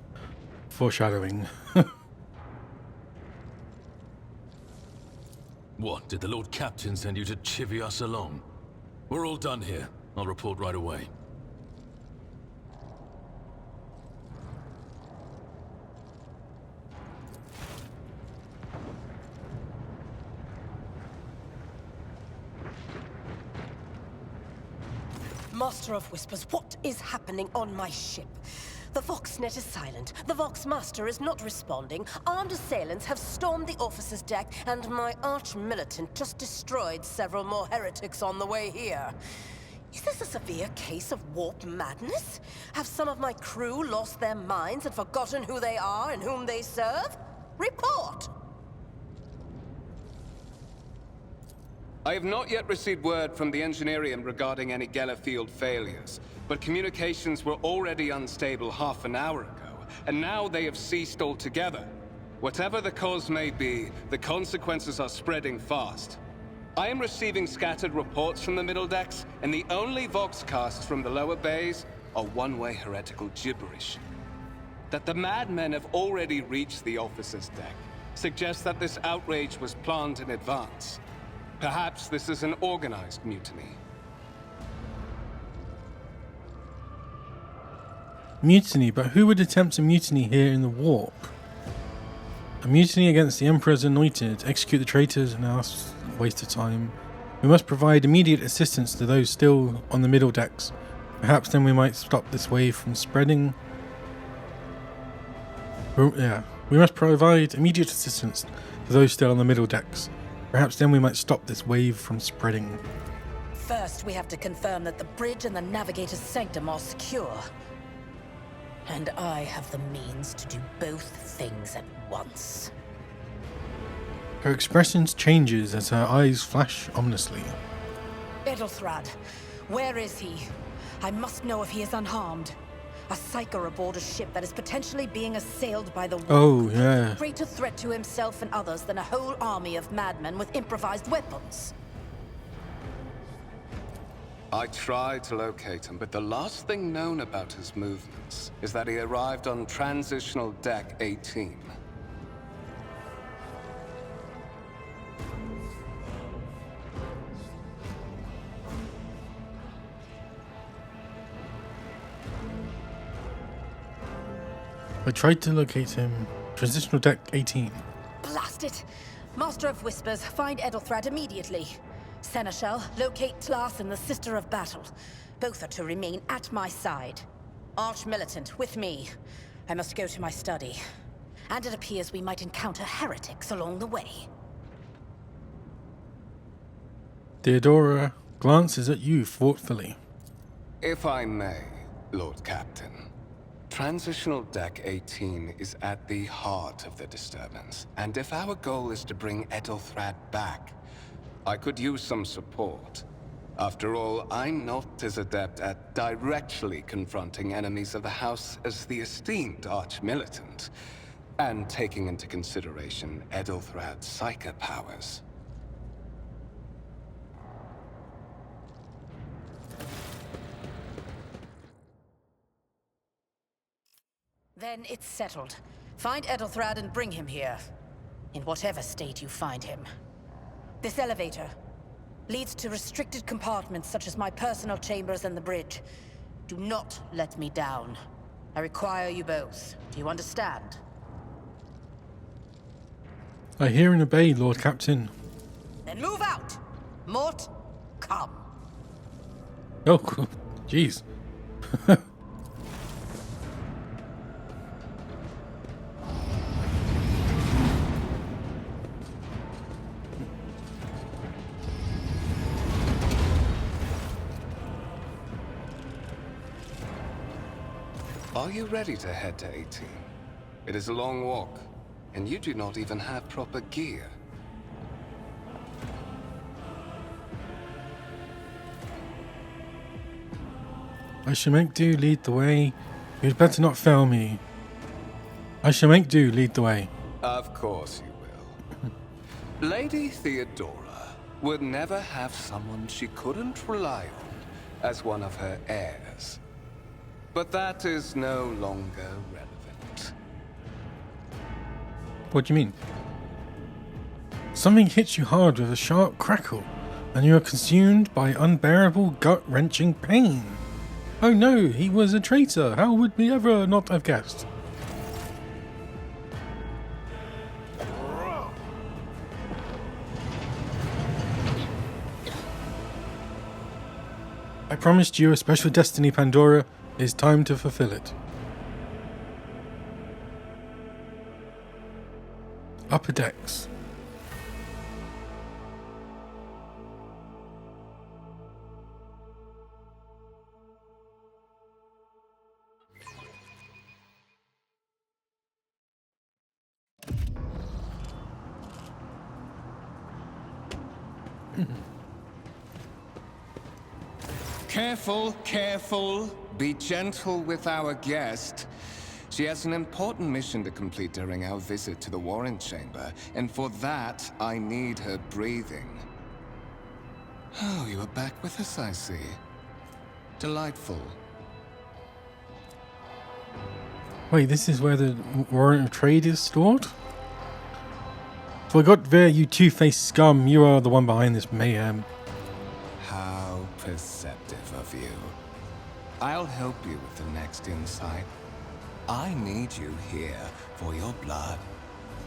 Foreshadowing. What, did the Lord Captain send you to chivvy us along? We're all done here. I'll report right away. Master of Whispers, what is happening on my ship? The Voxnet is silent. The Voxmaster is not responding. Armed assailants have stormed the officer's deck, and my arch-militant just destroyed several more heretics on the way here. Is this a severe case of warp madness? Have some of my crew lost their minds and forgotten who they are and whom they serve? Report! I have not yet received word from the Engineerium regarding any Gellerfield failures, but communications were already unstable half an hour ago, and now they have ceased altogether. Whatever the cause may be, the consequences are spreading fast. I am receiving scattered reports from the middle decks, and the only Voxcasts from the lower bays are one-way heretical gibberish. That the madmen have already reached the officer's deck suggests that this outrage was planned in advance. Perhaps this is an organized mutiny. Mutiny, but who would attempt a mutiny here in the warp? A mutiny against the Emperor's anointed. Execute the traitors. Now, that's a waste of time. We must provide immediate assistance to those still on the middle decks. Perhaps then we might stop this wave from spreading. We must provide immediate assistance to those still on the middle decks. Perhaps then we might stop this wave from spreading. First, we have to confirm that the bridge and the navigator's sanctum are secure. And I have the means to do both things at once. Her expression changes as her eyes flash ominously. Edelthrad, where is he? I must know if he is unharmed. A psyker aboard a ship that is potentially being assailed by the Oh, yeah. greater threat to himself and others than a whole army of madmen with improvised weapons. I tried to locate him, but the last thing known about his movements is that he arrived on Transitional Deck 18. I tried to locate him. Transitional Deck 18. Blast it! Master of Whispers, find Edelthrad immediately. Seneschal, locate Tlas and the Sister of Battle. Both are to remain at my side. Arch-Militant, with me. I must go to my study. And it appears we might encounter heretics along the way. Theodora glances at you thoughtfully. If I may, Lord Captain. Transitional Deck 18 is at the heart of the disturbance, and if our goal is to bring Edelthrad back, I could use some support. After all, I'm not as adept at directly confronting enemies of the House as the esteemed Arch-Militant, and taking into consideration Edelthrad's psychic powers. Then it's settled. Find Edelthrad and bring him here. In whatever state you find him. This elevator leads to restricted compartments such as my personal chambers and the bridge. Do not let me down. I require you both. Do you understand? I hear and obey, Lord Captain. Then move out! Mort, come. Oh, jeez. Are you ready to head to 18? It is a long walk, and you do not even have proper gear. I shall make do lead the way. You'd better not fail me. I shall make do lead the way. Of course you will. Lady Theodora would never have someone she couldn't rely on as one of her heirs. But that is no longer relevant. What do you mean? Something hits you hard with a sharp crackle, and you are consumed by unbearable gut-wrenching pain. Oh no, he was a traitor. How would we ever not have guessed? I promised you a special destiny, Pandora. It is time to fulfill it. Upper decks. Careful, careful. Be gentle with our guest. She has an important mission to complete during our visit to the Warren Chamber, and for that, I need her breathing. Oh, you are back with us, I see. Delightful. Wait, this is where the warrant of trade is stored? Forgot there, you two-faced scum. You are the one behind this mayhem. How perceptive of you. I'll help you with the next insight. I need you here for your blood.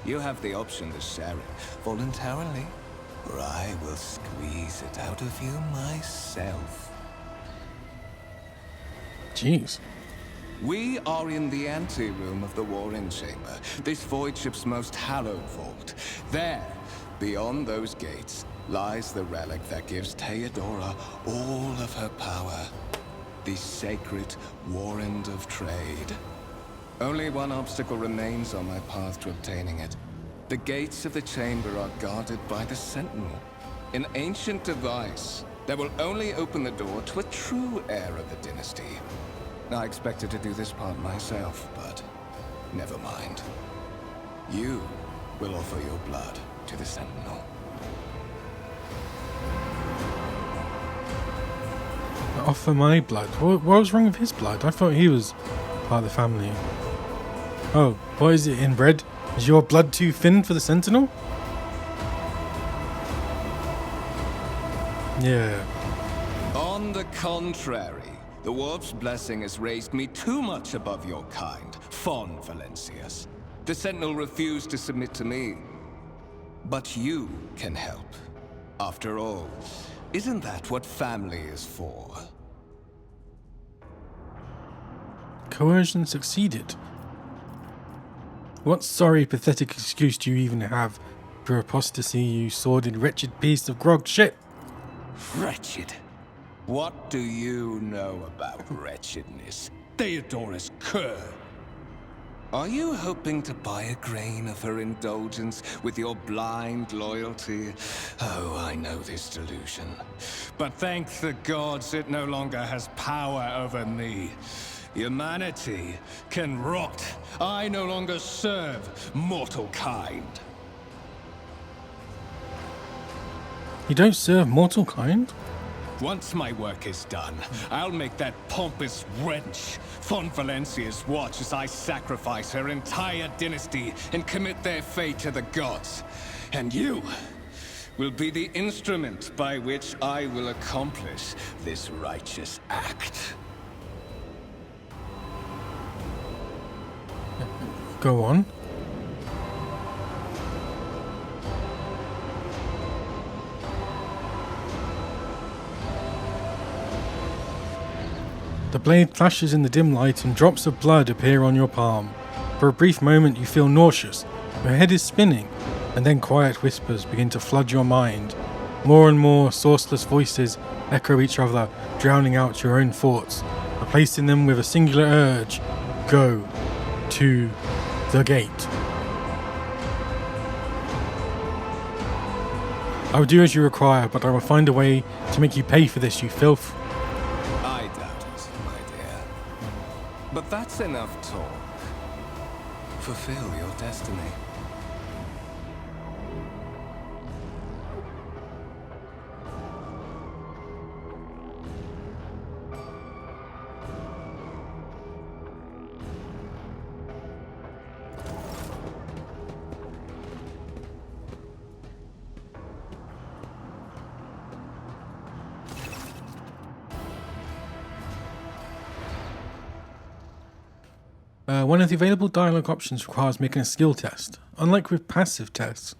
You have the option to share it voluntarily, or I will squeeze it out of you myself. Jeez. We are in the anteroom of the Warring Chamber, this void ship's most hallowed vault. There, beyond those gates, lies the relic that gives Theodora all of her power. The sacred Warrant of Trade. Only one obstacle remains on my path to obtaining it. The gates of the chamber are guarded by the Sentinel, an ancient device that will only open the door to a true heir of the dynasty. I expected to do this part myself, but never mind. You will offer your blood to the Sentinel. Offer my blood? What was wrong with his blood? I thought he was part of the family. Oh, what is it, inbred? Is your blood too thin for the Sentinel? Yeah. On the contrary, the Warp's blessing has raised me too much above your kind, Fon Valencius. The Sentinel refused to submit to me. But you can help. After all, isn't that what family is for? Coercion succeeded. What sorry, pathetic excuse do you even have for apostasy, you sordid, wretched piece of grog shit? Wretched? What do you know about wretchedness? Theodora's cur. Are you hoping to buy a grain of her indulgence with your blind loyalty? Oh, I know this delusion. But thank the gods it no longer has power over me. Humanity can rot. I no longer serve mortal kind. You don't serve mortal kind? Once my work is done, I'll make that pompous wench Fon Valencius watch as I sacrifice her entire dynasty and commit their fate to the gods. And you will be the instrument by which I will accomplish this righteous act. Go on. The blade flashes in the dim light and drops of blood appear on your palm. For a brief moment you feel nauseous, your head is spinning, and then quiet whispers begin to flood your mind. More and more sourceless voices echo each other, drowning out your own thoughts, replacing them with a singular urge: go to the gate. I will do as you require, but I will find a way to make you pay for this, you filth. I doubt it, my dear. But that's enough talk. Fulfill your destiny. One of the available dialogue options requires making a skill test. Unlike with passive tests,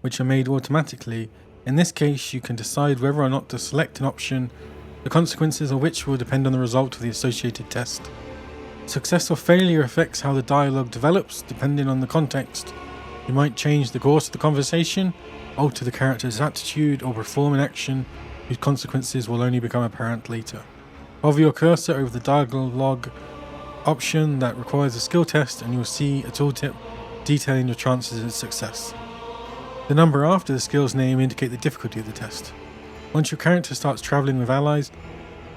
which are made automatically, in this case you can decide whether or not to select an option, the consequences of which will depend on the result of the associated test. Success or failure affects how the dialogue develops, depending on the context. You might change the course of the conversation, alter the character's attitude, or perform an action whose consequences will only become apparent later. Hover your cursor over the dialogue option that requires a skill test and you'll see a tooltip detailing your chances of success. The number after the skill's name indicate the difficulty of the test. Once your character starts travelling with allies,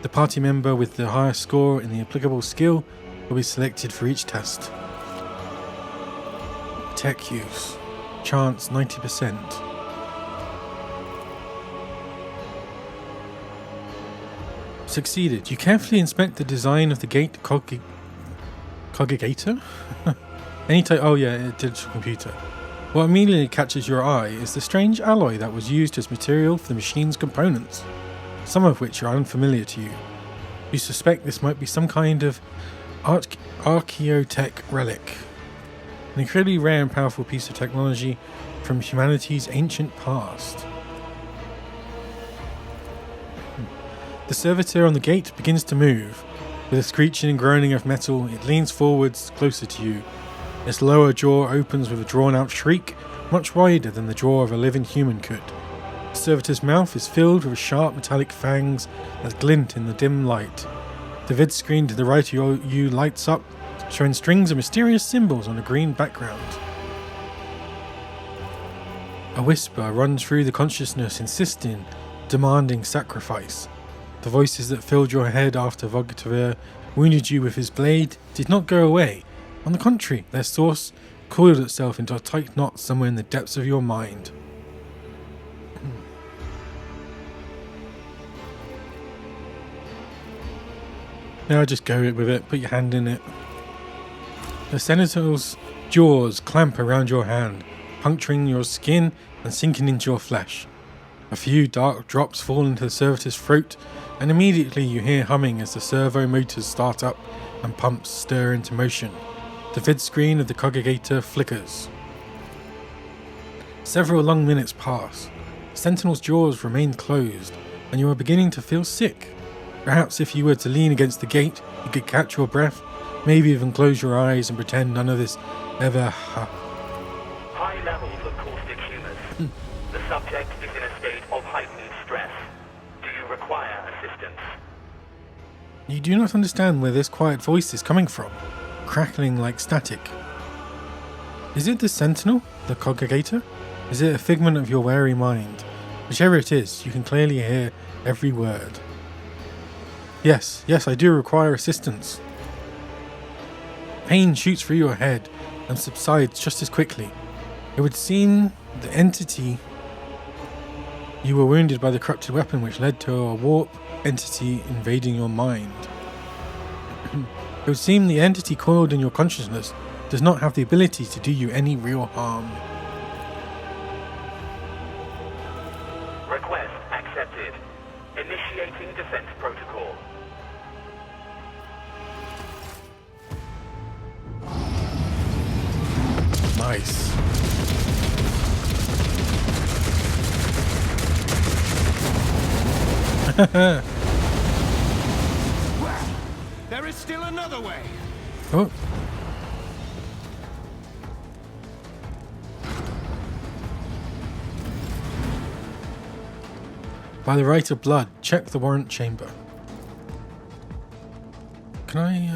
the party member with the highest score in the applicable skill will be selected for each test. Tech use. Chance 90%. Succeeded. You carefully inspect the design of the gate Cogitator? Any type. Oh yeah, a digital computer. What immediately catches your eye is the strange alloy that was used as material for the machine's components, some of which are unfamiliar to you. You suspect this might be some kind of archaeotech relic, an incredibly rare and powerful piece of technology from humanity's ancient past. The servitor on the gate begins to move. With a screeching and groaning of metal, it leans forwards, closer to you. Its lower jaw opens with a drawn-out shriek, much wider than the jaw of a living human could. The servitor's mouth is filled with sharp metallic fangs that glint in the dim light. The vid screen to the right of you lights up, showing strings of mysterious symbols on a green background. A whisper runs through the consciousness, insisting, demanding sacrifice. The voices that filled your head after Vogtavir wounded you with his blade did not go away. On the contrary, their source coiled itself into a tight knot somewhere in the depths of your mind. Now just go with it, put your hand in it. The Senator's jaws clamp around your hand, puncturing your skin and sinking into your flesh. A few dark drops fall into the servitor's throat, and immediately you hear humming as the servo motors start up and pumps stir into motion. The vid screen of the congregator flickers. Several long minutes pass. The Sentinel's jaws remain closed, and you are beginning to feel sick. Perhaps if you were to lean against the gate, you could catch your breath, maybe even close your eyes and pretend none of this ever High levels of caustic humus. The subject is in a state of heightened stress. Do you require assistance? You do not understand where this quiet voice is coming from, crackling like static. Is it the Sentinel, the congregator? Is it a figment of your wary mind? Whichever it is, you can clearly hear every word. Yes, I do require assistance. Pain shoots through your head and subsides just as quickly. It would seem the entity you were wounded by the corrupted weapon which led to a warp entity invading your mind. It would seem the entity coiled in your consciousness does not have the ability to do you any real harm. Request accepted. Initiating defense protocol. Nice. There is still another way. Oh. By the right of blood, check the warrant chamber. Can I,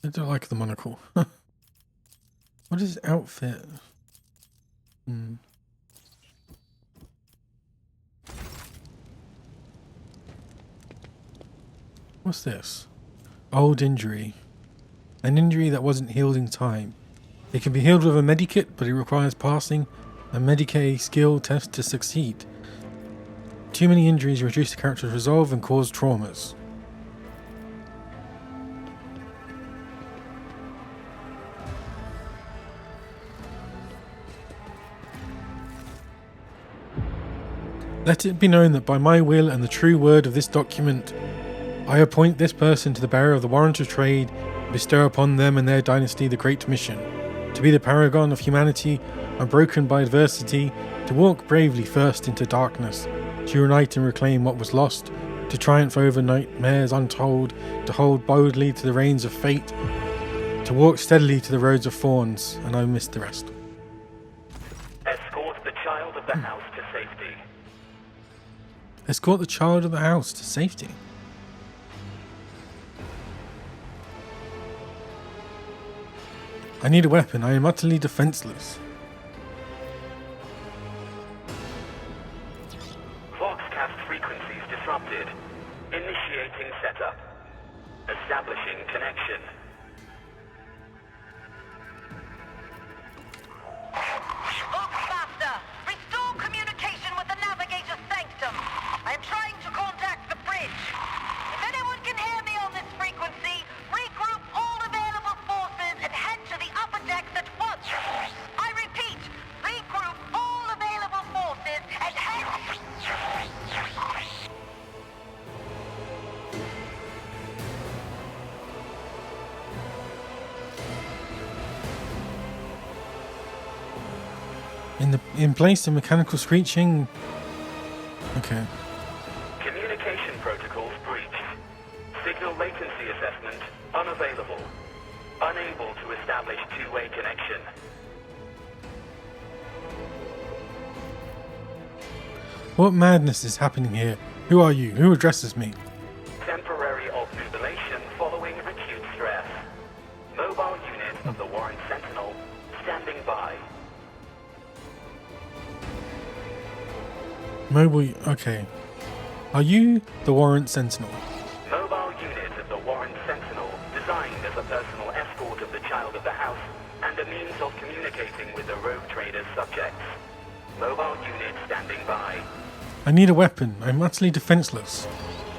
I don't like the monocle. What is outfit? What's this? Old injury. An injury that wasn't healed in time. It can be healed with a medikit, but it requires passing a Medicae skill test to succeed. Too many injuries reduce the character's resolve and cause traumas. Let it be known that by my will and the true word of this document, I appoint this person to the bearer of the warrant of trade, and bestow upon them and their dynasty the great mission, to be the paragon of humanity, unbroken by adversity, to walk bravely first into darkness, to unite and reclaim what was lost, to triumph over nightmares untold, to hold boldly to the reins of fate, to walk steadily to the roads of thorns, and I missed the rest. Escort the child of the house to safety. Escort the child of the house to safety. I need a weapon. I am utterly defenseless. Voxcast frequencies disrupted. Initiating setup. Establishing connection. Voxmaster, restore communication with the navigator's sanctum. I am trying to contact the bridge. If anyone can hear me on this frequency, regroup all available forces and head to the upper decks at once. I repeat, regroup all available forces and head... In place of mechanical screeching. Okay. Communication protocols breached. Signal latency assessment unavailable. Unable to establish two-way connection. What madness is happening here? Who are you? Who addresses me? Temporary obnubilation following acute stress. Mobile unit of the Warren Sentinel standing by. Mobile. Okay. Are you the Warrant Sentinel? Mobile unit of the Warren Sentinel, designed as a personal escort of the child of the house and a means of communicating with the rogue trader's subjects. Mobile unit standing by. I need a weapon. I'm utterly defenseless.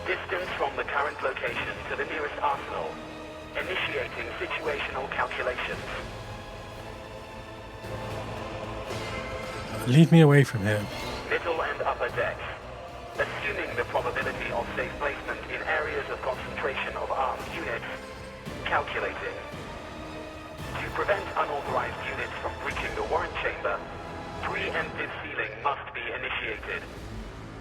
Distance from the current location to the nearest arsenal. Initiating situational calculations. Lead me away from here. Middle and upper decks. Assuming the probability of safe placement in areas of concentration of armed units. Calculating. To prevent unauthorized units from breaching the warrant chamber, preemptive sealing must be initiated.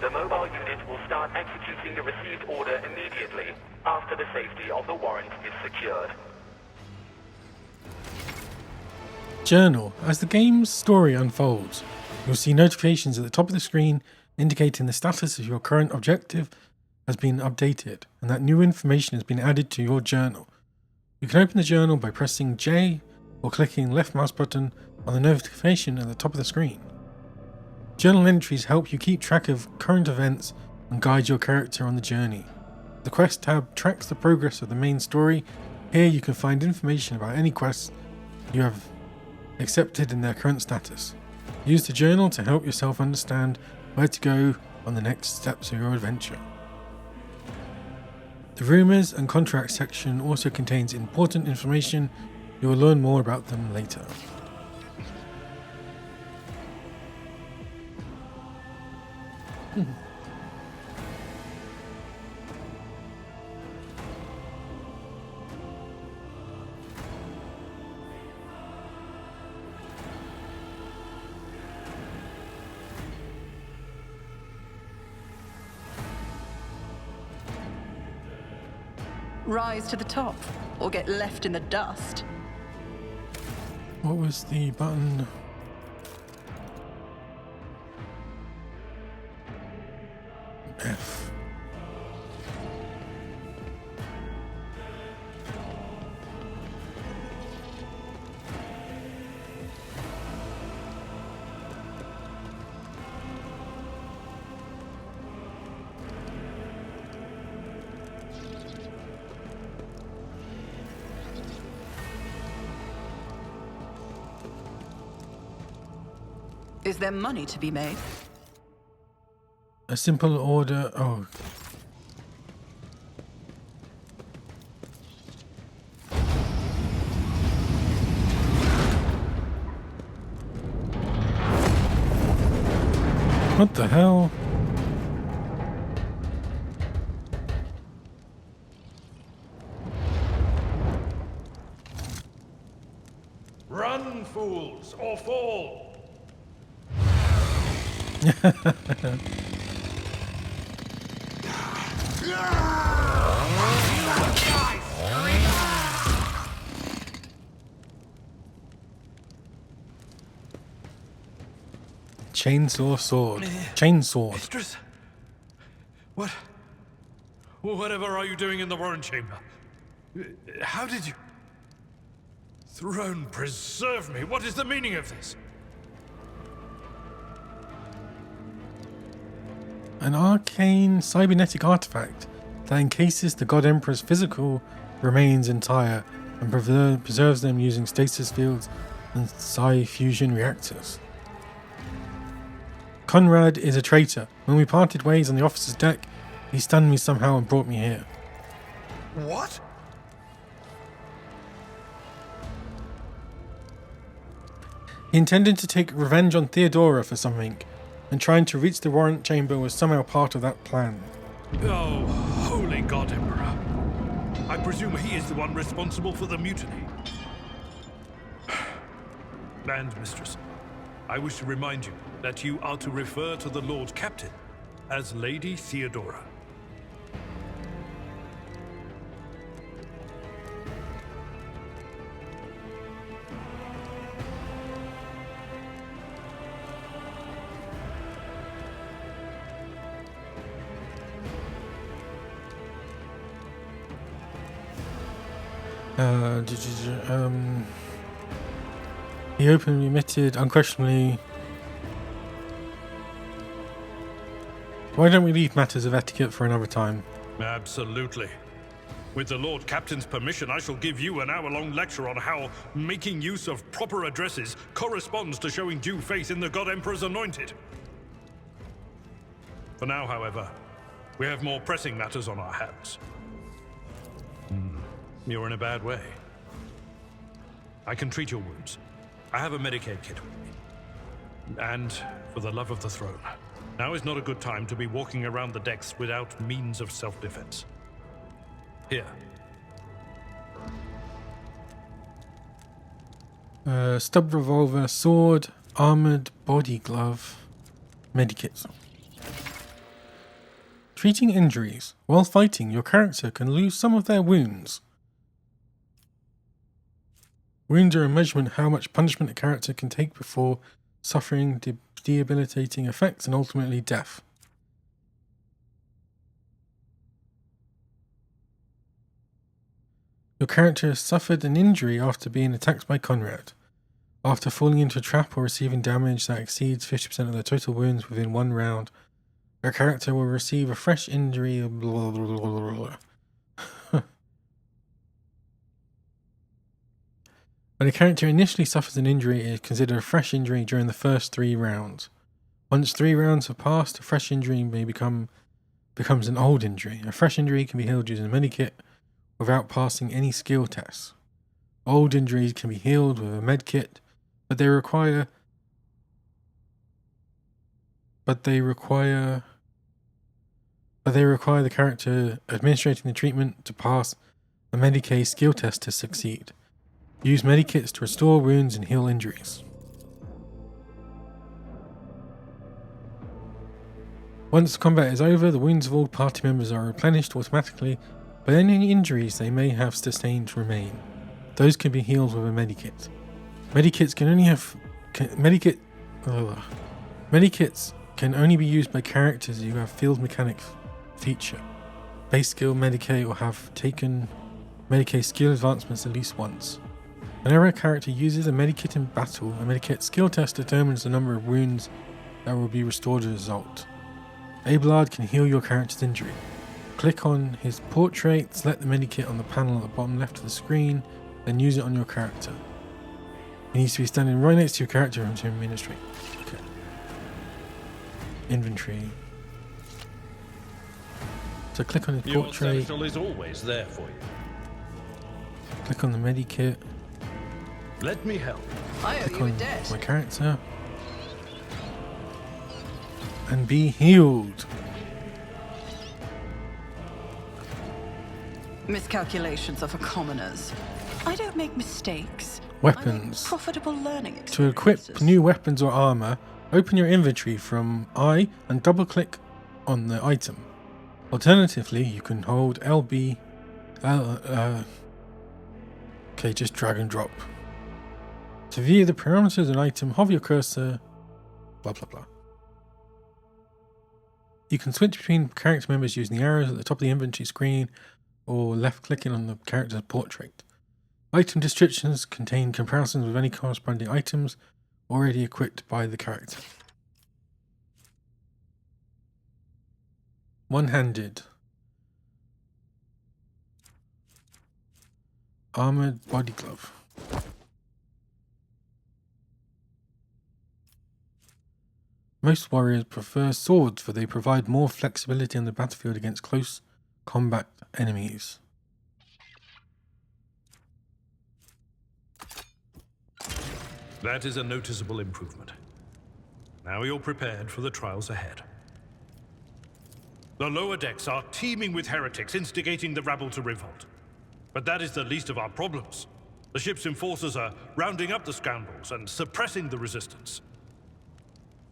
The mobile unit will start executing the received order immediately after the safety of the warrant is secured. Journal. As the game's story unfolds, you'll see notifications at the top of the screen indicating the status of your current objective has been updated and that new information has been added to your journal. You can open the journal by pressing J or clicking left mouse button on the notification at the top of the screen. Journal entries help you keep track of current events and guide your character on the journey. The Quest tab tracks the progress of the main story. Here you can find information about any quests you have accepted and their current status. Use the journal to help yourself understand where to go on the next steps of your adventure. The Rumors and Contracts section also contains important information. You will learn more about them later. Rise to the top, or get left in the dust. What was the button? F. Is there money to be made? A simple order. Oh. What the hell? Run, fools, or fall! Chainsaw sword. Chainsaw. Mistress? Whatever are you doing in the Warren Chamber? How did you... Throne preserve me, what is the meaning of this? An arcane cybernetic artifact that encases the God Emperor's physical remains entire and preserves them using stasis fields and psi-fusion reactors. Conrad is a traitor. When we parted ways on the officer's deck, he stunned me somehow and brought me here. What? He intended to take revenge on Theodora for something, and trying to reach the warrant chamber was somehow part of that plan. Oh, holy God, Emperor. I presume he is the one responsible for the mutiny. And, Mistress, I wish to remind you that you are to refer to the Lord Captain as Lady Theodora. He openly admitted, unquestionably. Why don't we leave matters of etiquette for another time? Absolutely. With the Lord Captain's permission, I shall give you an hour-long lecture on how making use of proper addresses corresponds to showing due faith in the God Emperor's anointed. For now, however, we have more pressing matters on our hands. You're in a bad way. I can treat your wounds. I have a Medicaid kit with me. And for the love of the throne, now is not a good time to be walking around the decks without means of self-defense. Here. Stub revolver, sword, armored body glove, medikits. Treating injuries. While fighting, your character can lose some of their wounds. Wounds are a measurement of how much punishment a character can take before suffering debilitating effects and ultimately death. Your character has suffered an injury after being attacked by Conrad. After falling into a trap or receiving damage that exceeds 50% of their total wounds within one round, your character will receive a fresh injury of blah blah blah blah blah. When a character initially suffers an injury, it is considered a fresh injury during the first 3 rounds. Once 3 rounds have passed, a fresh injury becomes an old injury. A fresh injury can be healed using a medikit without passing any skill tests. Old injuries can be healed with a medkit, but they require the character administrating the treatment to pass a Medicaid skill test to succeed. Use medikits to restore wounds and heal injuries. Once combat is over, the wounds of all party members are replenished automatically, but any injuries they may have sustained remain. Those can be healed with a medikit. Medikits can only be used by characters who have field mechanic feature, base skill Medicaid, or have taken Medicaid skill advancements at least once. Whenever a character uses a medikit in battle, a medikit skill test determines the number of wounds that will be restored as a result. Abelard can heal your character's injury. Click on his portrait, select the medikit on the panel at the bottom left of the screen, then use it on your character. He needs to be standing right next to your character to administrate. Okay. Inventory. So click on his portrait. Your seneschal is always there for you. Click on the medikit. Let me help. I owe Click you a on debt. my character. And be healed. Miscalculations are for commoners. I don't make mistakes. Weapons. Profitable learning experiences. To equip new weapons or armor, open your inventory from I and double click on the item. Alternatively, you can hold LB. Okay, just drag and drop. To view the parameters of an item, hover your cursor. Blah blah blah. You can switch between character members using the arrows at the top of the inventory screen or left clicking on the character's portrait. Item descriptions contain comparisons with any corresponding items already equipped by the character. One-handed. Armored body glove. Most warriors prefer swords, for they provide more flexibility on the battlefield against close combat enemies. That is a noticeable improvement. Now you're prepared for the trials ahead. The lower decks are teeming with heretics instigating the rabble to revolt. But that is the least of our problems. The ship's enforcers are rounding up the scoundrels and suppressing the resistance.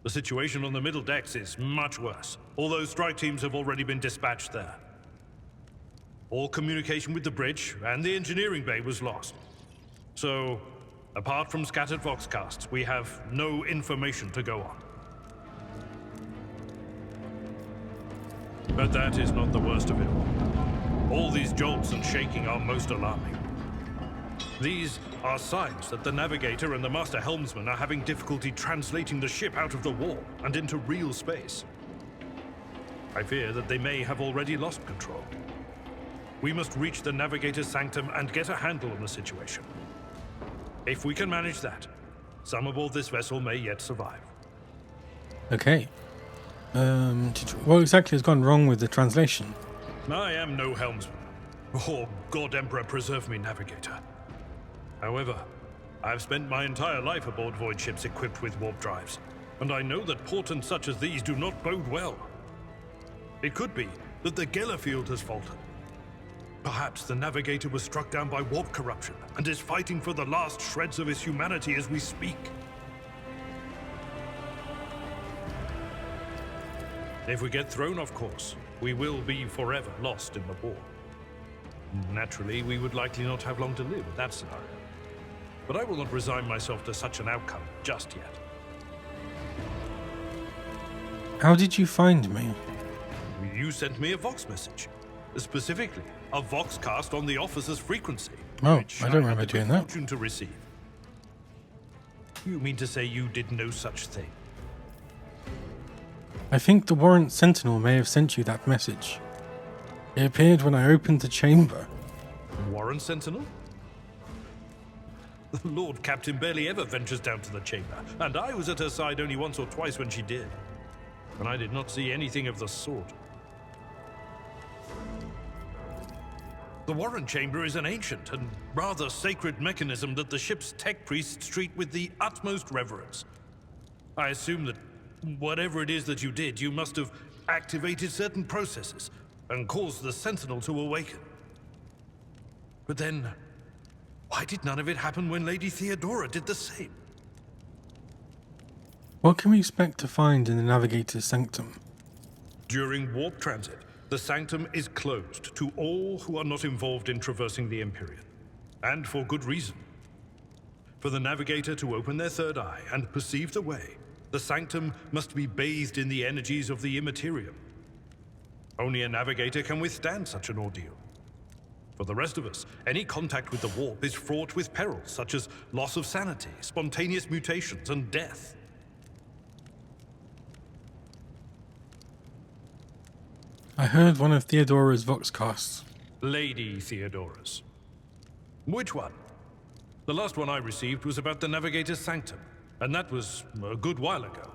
The situation on the middle decks is much worse, although strike teams have already been dispatched there. All communication with the bridge and the engineering bay was lost. So, apart from scattered voxcasts, we have no information to go on. But that is not the worst of it all. All these jolts and shaking are most alarming. These are signs that the navigator and the master helmsman are having difficulty translating the ship out of the warp and into real space. I fear that they may have already lost control. We must reach the navigator's sanctum and get a handle on the situation. If we can manage that, some aboard this vessel may yet survive. Okay. What exactly has gone wrong with the translation? I am no helmsman. Oh, God Emperor preserve me, navigator. However, I have spent my entire life aboard void ships equipped with warp drives, and I know that portents such as these do not bode well. It could be that the Gellerfield has faltered. Perhaps the navigator was struck down by warp corruption and is fighting for the last shreds of his humanity as we speak. If we get thrown off course, we will be forever lost in the war. Naturally, we would likely not have long to live in that scenario. But I will not resign myself to such an outcome just yet. How did you find me? You sent me a Vox message. Specifically, a Voxcast on the officer's frequency. Oh, which I don't remember had the doing good that. fortune to receive. You mean to say you did no such thing? I think the Warrant Sentinel may have sent you that message. It appeared when I opened the chamber. Warrant Sentinel? The Lord Captain barely ever ventures down to the chamber, and I was at her side only once or twice when she did. And I did not see anything of the sort. The Warrant Chamber is an ancient and rather sacred mechanism that the ship's tech priests treat with the utmost reverence. I assume that whatever it is that you did, you must have activated certain processes and caused the Sentinel to awaken. But then, why did none of it happen when Lady Theodora did the same? What can we expect to find in the Navigator's Sanctum? During warp transit, the Sanctum is closed to all who are not involved in traversing the Empyrean. And for good reason. For the Navigator to open their third eye and perceive the way, the Sanctum must be bathed in the energies of the Immaterium. Only a Navigator can withstand such an ordeal. For the rest of us, any contact with the warp is fraught with perils such as loss of sanity, spontaneous mutations, and death. I heard one of Theodora's Voxcasts. Lady Theodora's. Which one? The last one I received was about the Navigator's Sanctum, and that was a good while ago.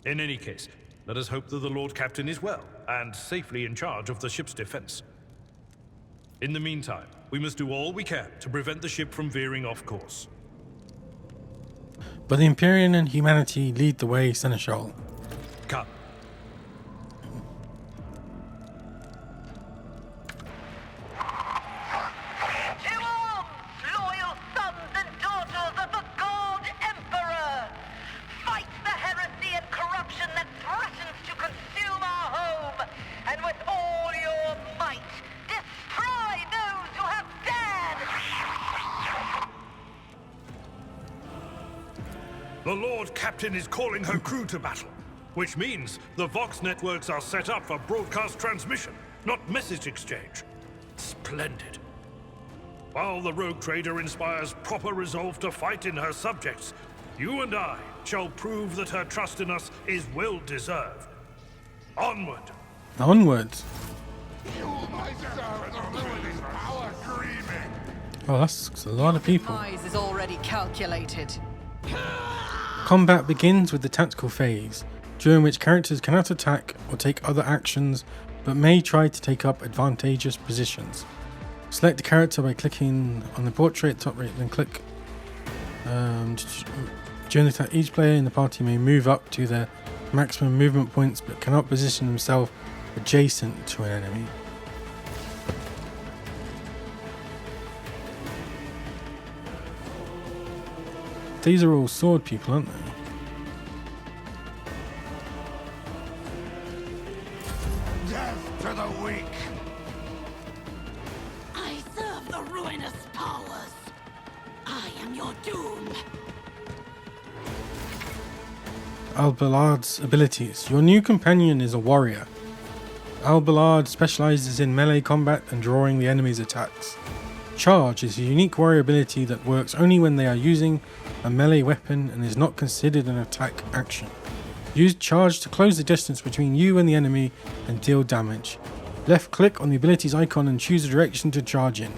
In any case, let us hope that the Lord Captain is well, and safely in charge of the ship's defense. In the meantime, we must do all we can to prevent the ship from veering off course. But the Empyrean and humanity lead the way, Seneschal. Come. The Lord Captain is calling her crew to battle, which means the Vox networks are set up for broadcast transmission, not message exchange. Splendid. While the rogue trader inspires proper resolve to fight in her subjects, you and I shall prove that her trust in us is well deserved. Onward. Onward. Oh, that's a lot of people. Prize is already calculated. Combat begins with the tactical phase, during which characters cannot attack or take other actions, but may try to take up advantageous positions. Select the character by clicking on the portrait top right, then click. During the attack, each player in the party may move up to their maximum movement points, but cannot position himself adjacent to an enemy. These are all sword people, aren't they? heinous powers. I am your doom. Albalard's abilities. Your new companion is a warrior. Alballard specializes in melee combat and drawing the enemy's attacks. Charge is a unique warrior ability that works only when they are using a melee weapon and is not considered an attack action. Use charge to close the distance between you and the enemy and deal damage. Left click on the ability's icon and choose a direction to charge in.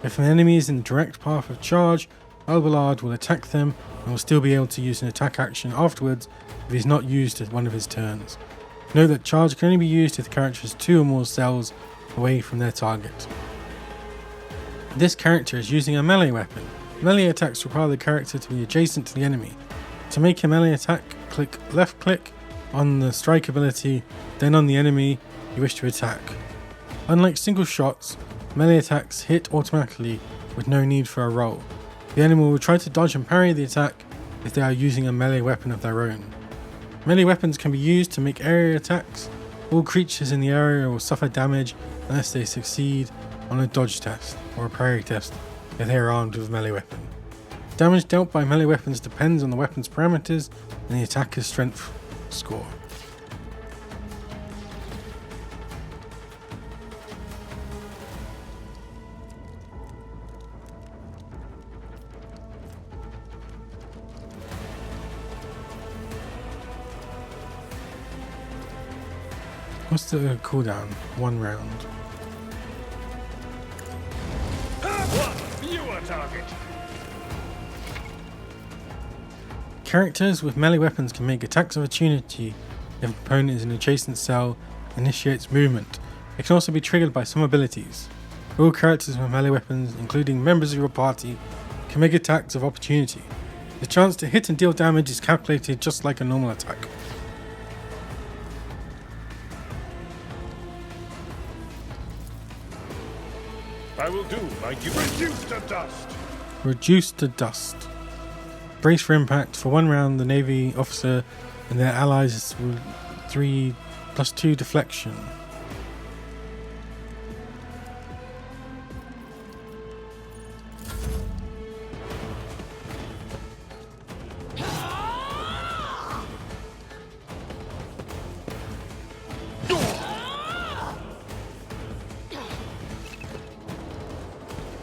If an enemy is in the direct path of charge, Alballard will attack them and will still be able to use an attack action afterwards if he is not used at one of his turns. Note that charge can only be used if the character is 2 or more cells away from their target. This character is using a melee weapon. Melee attacks require the character to be adjacent to the enemy. To make a melee attack, left click on the strike ability, then on the enemy you wish to attack. Unlike single shots, melee attacks hit automatically with no need for a roll. The enemy will try to dodge and parry the attack if they are using a melee weapon of their own. Melee weapons can be used to make area attacks. All creatures in the area will suffer damage unless they succeed on a dodge test or a parry test if they are armed with a melee weapon. Damage dealt by melee weapons depends on the weapon's parameters and the attacker's strength score. What's the cooldown? 1 round. Viewer target. Characters with melee weapons can make attacks of opportunity if an opponent is in an adjacent cell and initiates movement. It can also be triggered by some abilities. All characters with melee weapons, including members of your party, can make attacks of opportunity. The chance to hit and deal damage is calculated just like a normal attack. I will do like you. Reduced to dust. Reduced to dust. Brace for impact. For 1 round, the Navy officer and their allies will 3+2 deflection.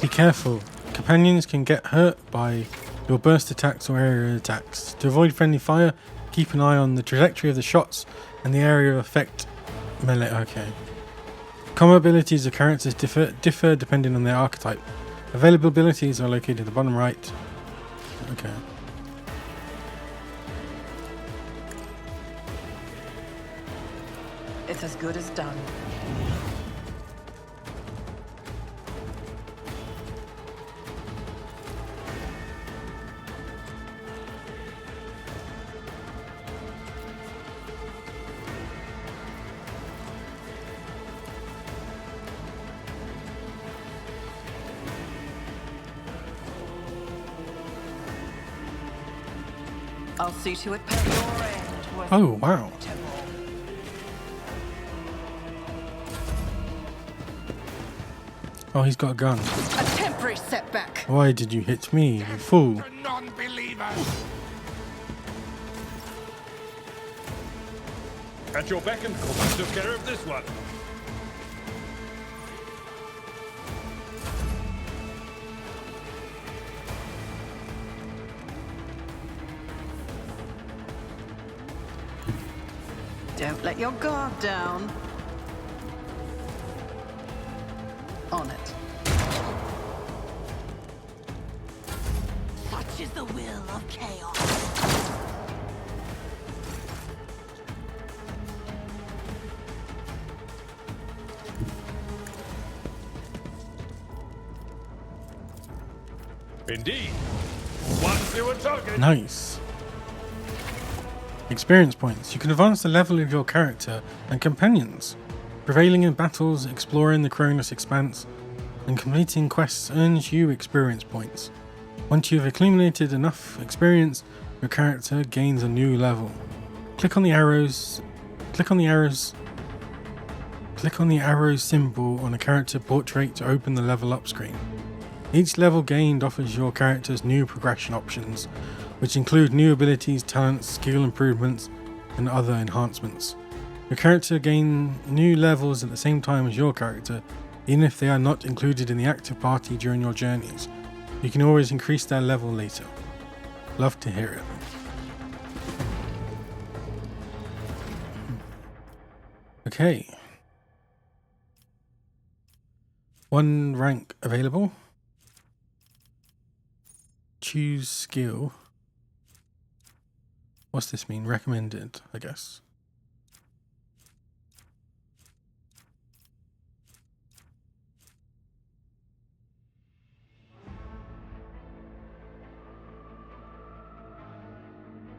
Be careful, companions can get hurt by your burst attacks or area attacks. To avoid friendly fire, keep an eye on the trajectory of the shots and the area of effect. Melee, okay. Common abilities of characters differ depending on their archetype. Available abilities are located at the bottom right. Okay. It's as good as done. I'll see to it per your end. Oh, wow. Oh, he's got a gun. A temporary setback. Why did you hit me, you fool? Non-believers. At your beck and call, I took care of this one. Don't let your guard down. On it. Such is the will of chaos. Indeed. Once you were talking. Nice. Experience points. You can advance the level of your character and companions. Prevailing in battles, exploring the Cronus Expanse, and completing quests earns you experience points. Once you've accumulated enough experience, your character gains a new level. Click on the arrows symbol on a character portrait to open the level up screen. Each level gained offers your characters new progression options, which include new abilities, talents, skill improvements, and other enhancements. Your character gain new levels at the same time as your character, even if they are not included in the active party during your journeys. You can always increase their level later. Love to hear it. Okay. 1 rank available. Choose skill. What's this mean? Recommended, I guess.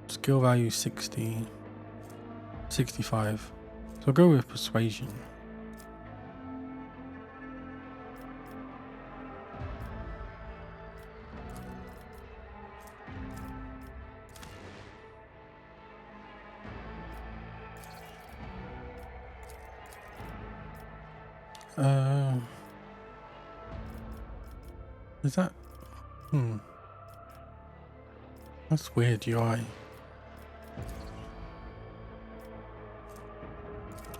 Skill value 60. 65. So I'll go with persuasion. Is that? That's weird UI.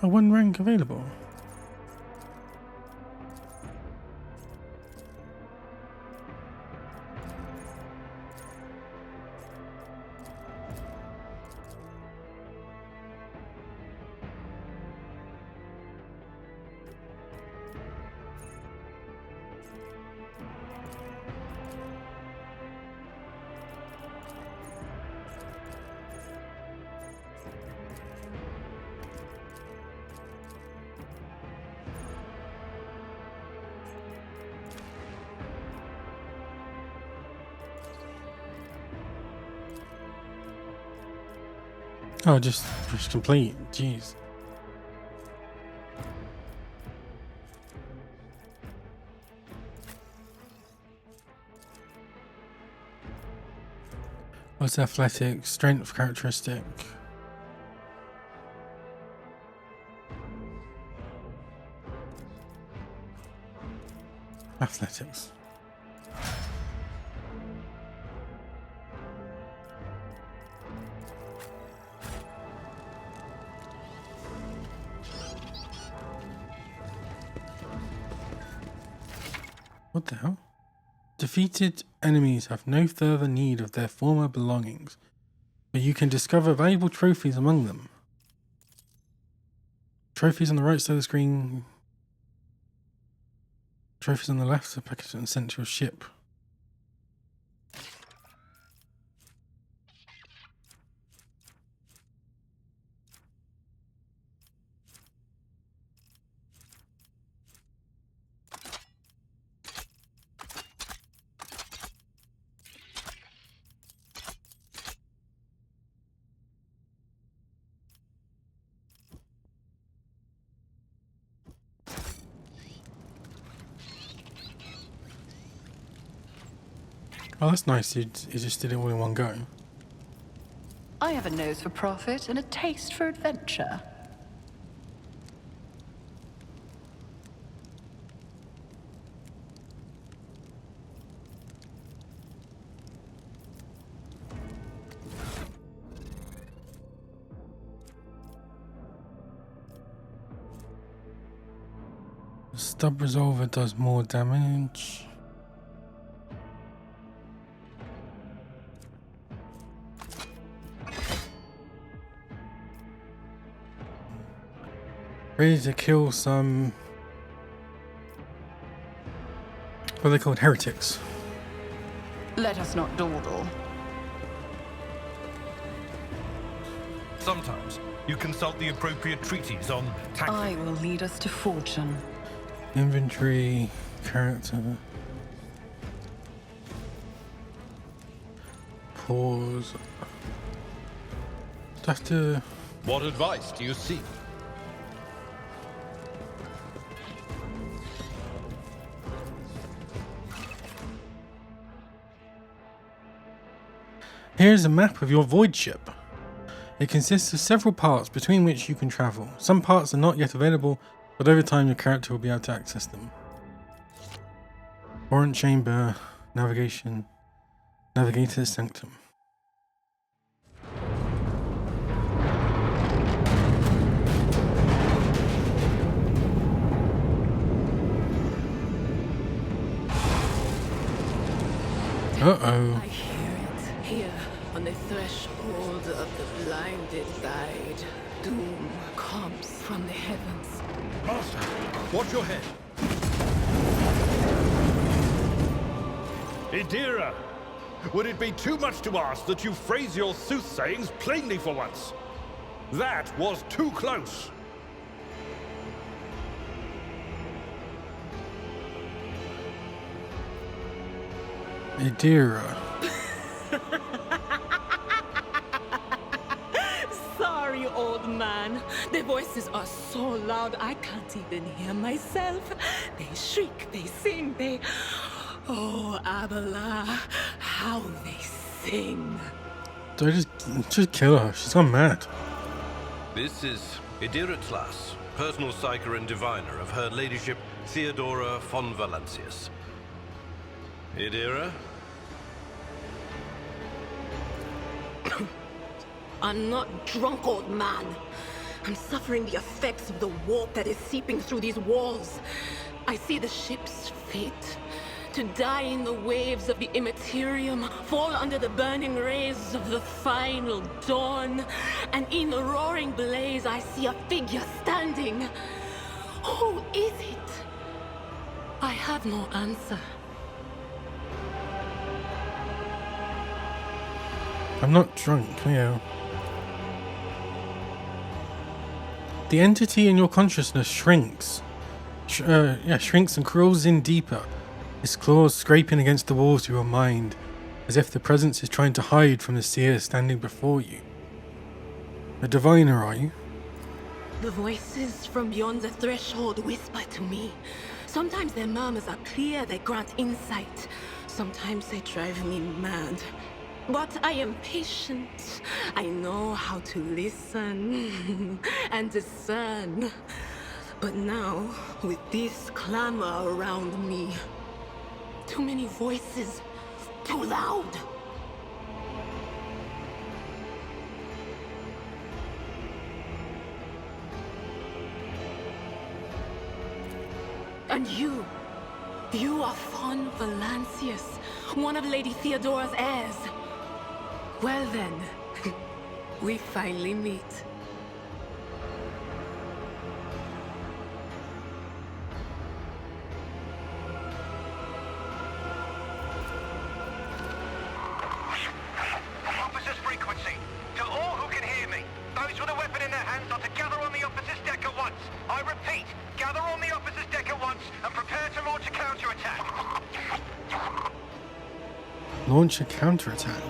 Oh, 1 rank available. Oh, just complete. Jeez. What's athletics? Strength characteristic. Athletics. What the hell? Defeated enemies have no further need of their former belongings, but you can discover valuable trophies among them. Trophies on the right side of the screen. Trophies on the left are packaged and sent to your ship. Oh, that's nice. He just did it all in one go. I have a nose for profit and a taste for adventure. The stub resolver does more damage. Ready to kill some, what are they called, heretics. Let us not dawdle. Sometimes you consult the appropriate treaties on tactics. I will lead us to fortune. Inventory, character. Pause. Do I have to... What advice do you seek? Here's a map of your void ship. It consists of several parts between which you can travel. Some parts are not yet available, but over time your character will be able to access them. Warrant chamber, navigator's sanctum. Uh-oh. I hear it here on the threshold of the blinded guide. Doom comes from the heavens. Master, watch your head. Idira, would it be too much to ask that you phrase your soothsayings plainly for once? That was too close. Idira. Sorry, old man. Their voices are so loud I can't even hear myself. They shriek, they sing, they... Oh, Abala, how they sing. Do I just kill her? She's gone mad. This is Idira Tlas, personal psyker and diviner of Her Ladyship Theodora von Valancius. Idira? I'm not drunk, old man. I'm suffering the effects of the warp that is seeping through these walls. I see the ship's fate. To die in the waves of the immaterium, fall under the burning rays of the final dawn. And in the roaring blaze, I see a figure standing. Who is it? I have no answer. I'm not drunk, Leo. The entity in your consciousness shrinks. Shrinks and crawls in deeper. Its claws scraping against the walls of your mind, as if the presence is trying to hide from the seer standing before you. A diviner, are you? The voices from beyond the threshold whisper to me. Sometimes their murmurs are clear, they grant insight. Sometimes they drive me mad. But I am patient. I know how to listen and discern. But now, with this clamor around me, too many voices, too loud. And you are von Valancius, one of Lady Theodora's heirs. Well then, we finally meet. Officers frequency. To all who can hear me, those with a weapon in their hands are to gather on the officers' deck at once. I repeat, gather on the officers' deck at once and prepare to launch a counterattack. Launch a counterattack?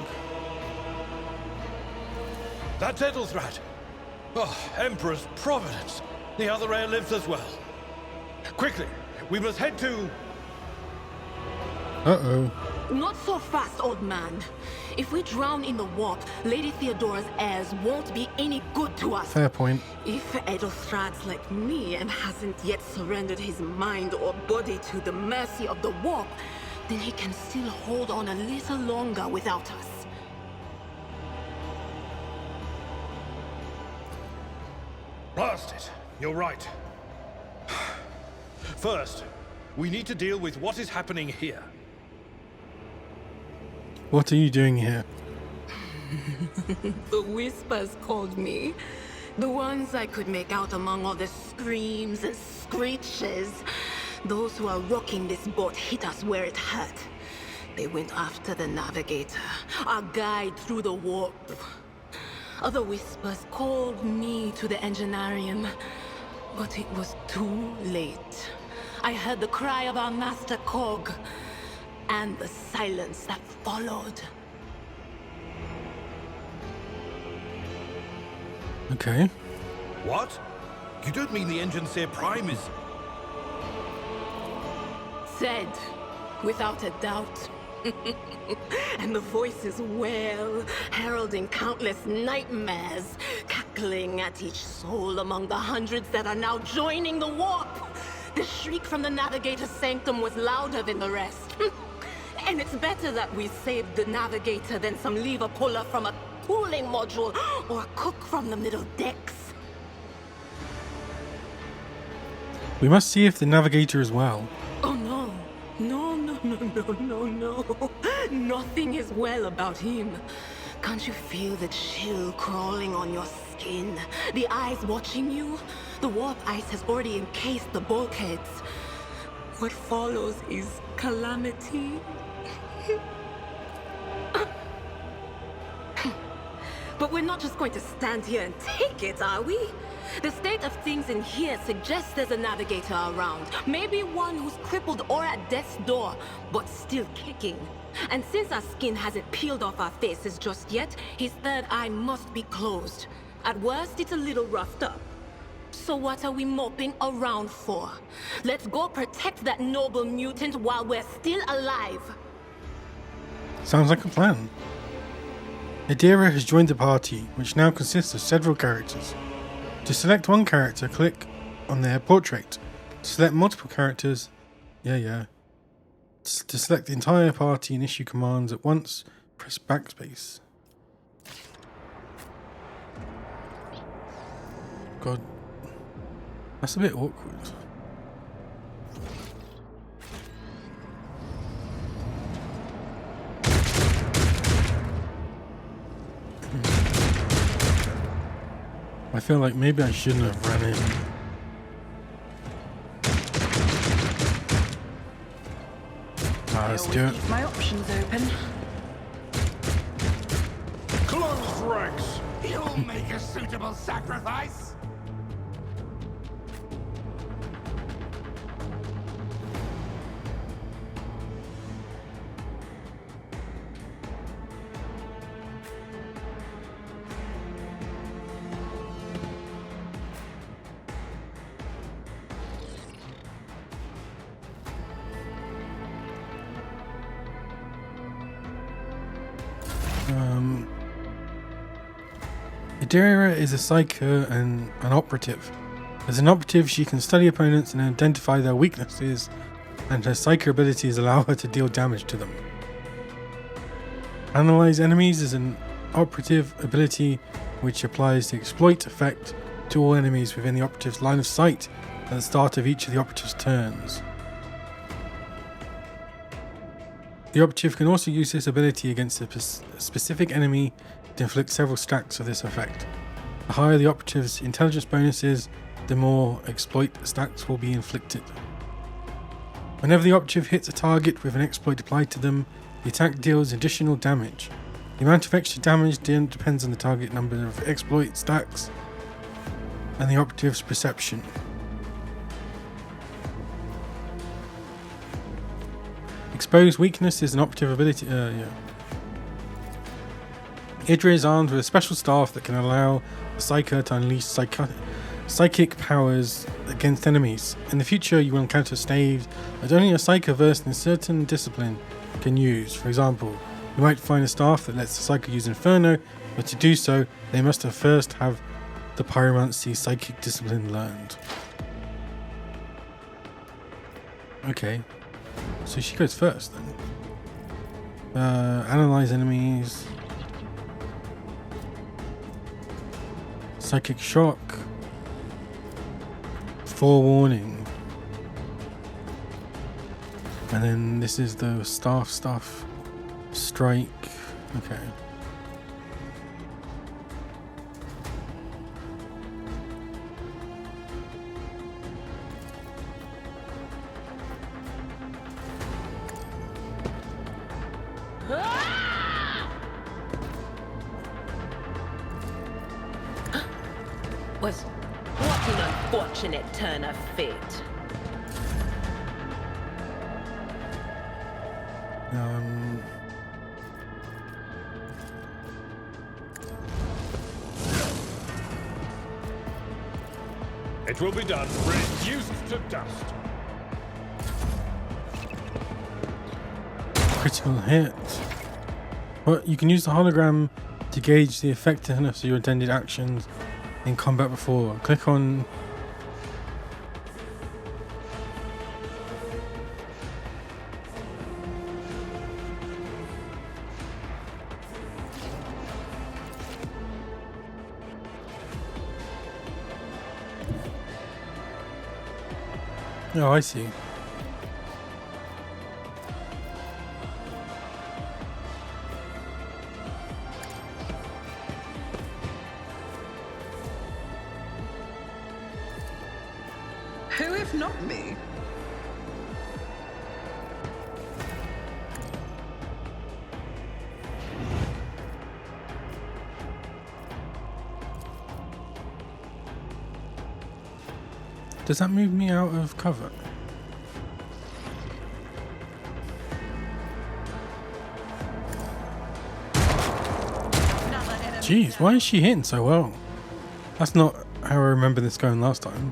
That's Edelthrat. Oh, Emperor's Providence. The other heir lives as well. Quickly, we must head to... Uh-oh. Not so fast, old man. If we drown in the warp, Lady Theodora's heirs won't be any good to us. Fair point. If Edelthrat's like me and hasn't yet surrendered his mind or body to the mercy of the warp, then he can still hold on a little longer without us. Blast it. You're right. First, we need to deal with what is happening here. What are you doing here? The whispers called me. The ones I could make out among all the screams and screeches. Those who are rocking this boat hit us where it hurt. They went after the navigator, our guide through the warp. Other whispers called me to the engineerium, but it was too late. I heard the cry of our master Cog, and the silence that followed. Okay. What? You don't mean the Engineer Prime is... Said, without a doubt. And the voices wail, heralding countless nightmares, cackling at each soul among the hundreds that are now joining the warp. The shriek from the Navigator's sanctum was louder than the rest. And it's better that we saved the Navigator than some lever puller from a cooling module or a cook from the middle decks. We must see if the Navigator is well. Oh no. No. Nothing is well about him. Can't you feel the chill crawling on your skin? The eyes watching you? The warp ice has already encased the bulkheads. What follows is calamity. But we're not just going to stand here and take it, are we? The state of things in here suggests there's a Navigator around. Maybe one who's crippled or at death's door, but still kicking. And since our skin hasn't peeled off our faces just yet, his third eye must be closed. At worst, it's a little roughed up. So what are we moping around for? Let's go protect that noble mutant while we're still alive. Sounds like a plan. Adira has joined the party, which now consists of several characters. To select one character, click on their portrait. To select multiple characters, to select the entire party and issue commands at once, press backspace. God, that's a bit awkward. I feel like maybe I shouldn't have run in. Let's do it. Keep my options open. Close ranks! You'll make a suitable sacrifice? Adira is a psyker and an operative. As an operative, she can study opponents and identify their weaknesses, and her psyker abilities allow her to deal damage to them. Analyze enemies is an operative ability which applies the exploit effect to all enemies within the operative's line of sight at the start of each of the operative's turns. The operative can also use this ability against a specific enemy to inflict several stacks of this effect. The higher the operative's intelligence bonus is, the more exploit stacks will be inflicted. Whenever the operative hits a target with an exploit applied to them, the attack deals additional damage. The amount of extra damage depends on the target number of exploit stacks and the operative's perception. Expose weakness is an operative ability. Idra is armed with a special staff that can allow the Psyker to unleash psychic powers against enemies. In the future, you will encounter staves that only a Psyker versed in a certain discipline can use. For example, you might find a staff that lets the Psyker use Inferno, but to do so, they must first have the Pyromancy psychic discipline learned. Okay, so she goes first then. Analyze enemies. Psychic shock. Forewarning. And then this is the staff stuff. Strike. Okay. What an unfortunate turn of fate. It will be done. Reduced to dust. Critical hit. Well, you can use the hologram to gauge the effectiveness of your intended actions in combat before. Click on Oh, I see. Who if not me? Does that move me out of cover? Jeez, why is she hitting so well? That's not how I remember this going last time.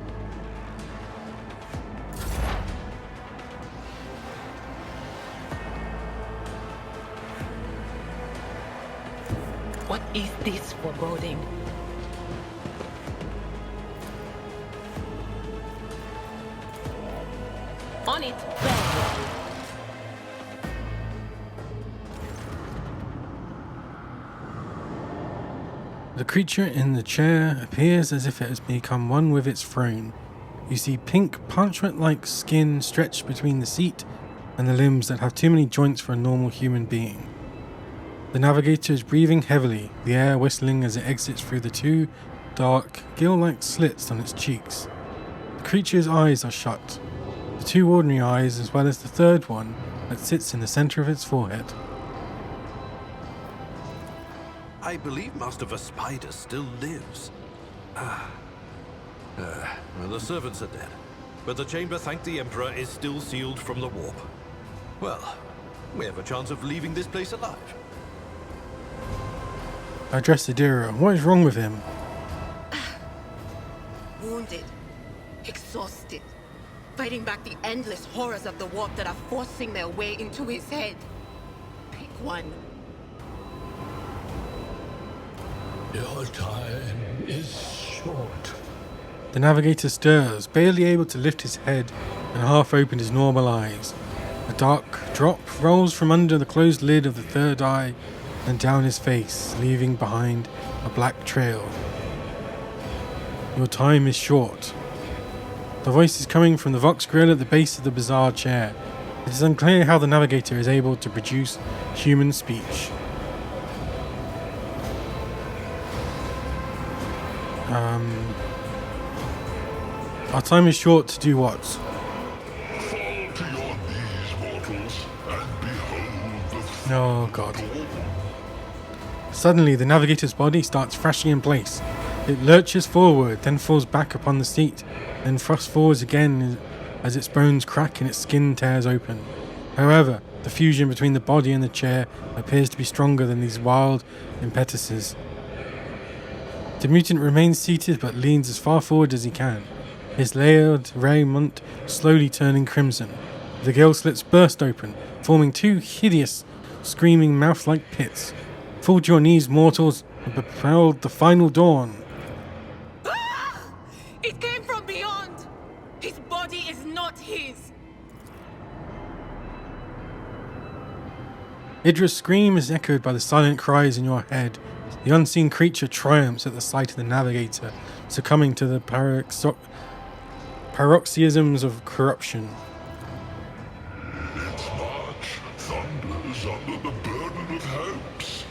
What is this foreboding? On it, go! The creature in the chair appears as if it has become one with its throne. You see pink, parchment-like skin stretched between the seat and the limbs that have too many joints for a normal human being. The navigator is breathing heavily, the air whistling as it exits through the two dark, gill-like slits on its cheeks. The creature's eyes are shut, the two ordinary eyes as well as the third one that sits in the center of its forehead. I believe Master Vespider still lives. Well, the servants are dead, but the chamber, thank the Emperor, is still sealed from the warp. Well, we have a chance of leaving this place alive. I address Adira. What is wrong with him? Wounded, exhausted, fighting back the endless horrors of the warp that are forcing their way into his head. Pick one. Your time is short. The navigator stirs, barely able to lift his head and half open his normal eyes. A dark drop rolls from under the closed lid of the third eye and down his face, leaving behind a black trail. Your time is short. The voice is coming from the Vox grill at the base of the bizarre chair. It is unclear how the navigator is able to produce human speech. Our time is short to do what? Fall to your knees, mortals, and behold the Oh god. Suddenly, the navigator's body starts thrashing in place. It lurches forward, then falls back upon the seat, then thrusts forwards again as its bones crack and its skin tears open. However, the fusion between the body and the chair appears to be stronger than these wild impetuses. The mutant remains seated but leans as far forward as he can, his layered raiment slowly turning crimson. The gill slits burst open, forming two hideous, screaming mouth-like pits. Fall to your knees, mortals, and propelled the final dawn. Ah! It came from beyond! His body is not his! Idra's scream is echoed by the silent cries in your head. The unseen creature triumphs at the sight of the navigator, succumbing to the paroxysms of corruption. Its march thunders under the burden of hopes.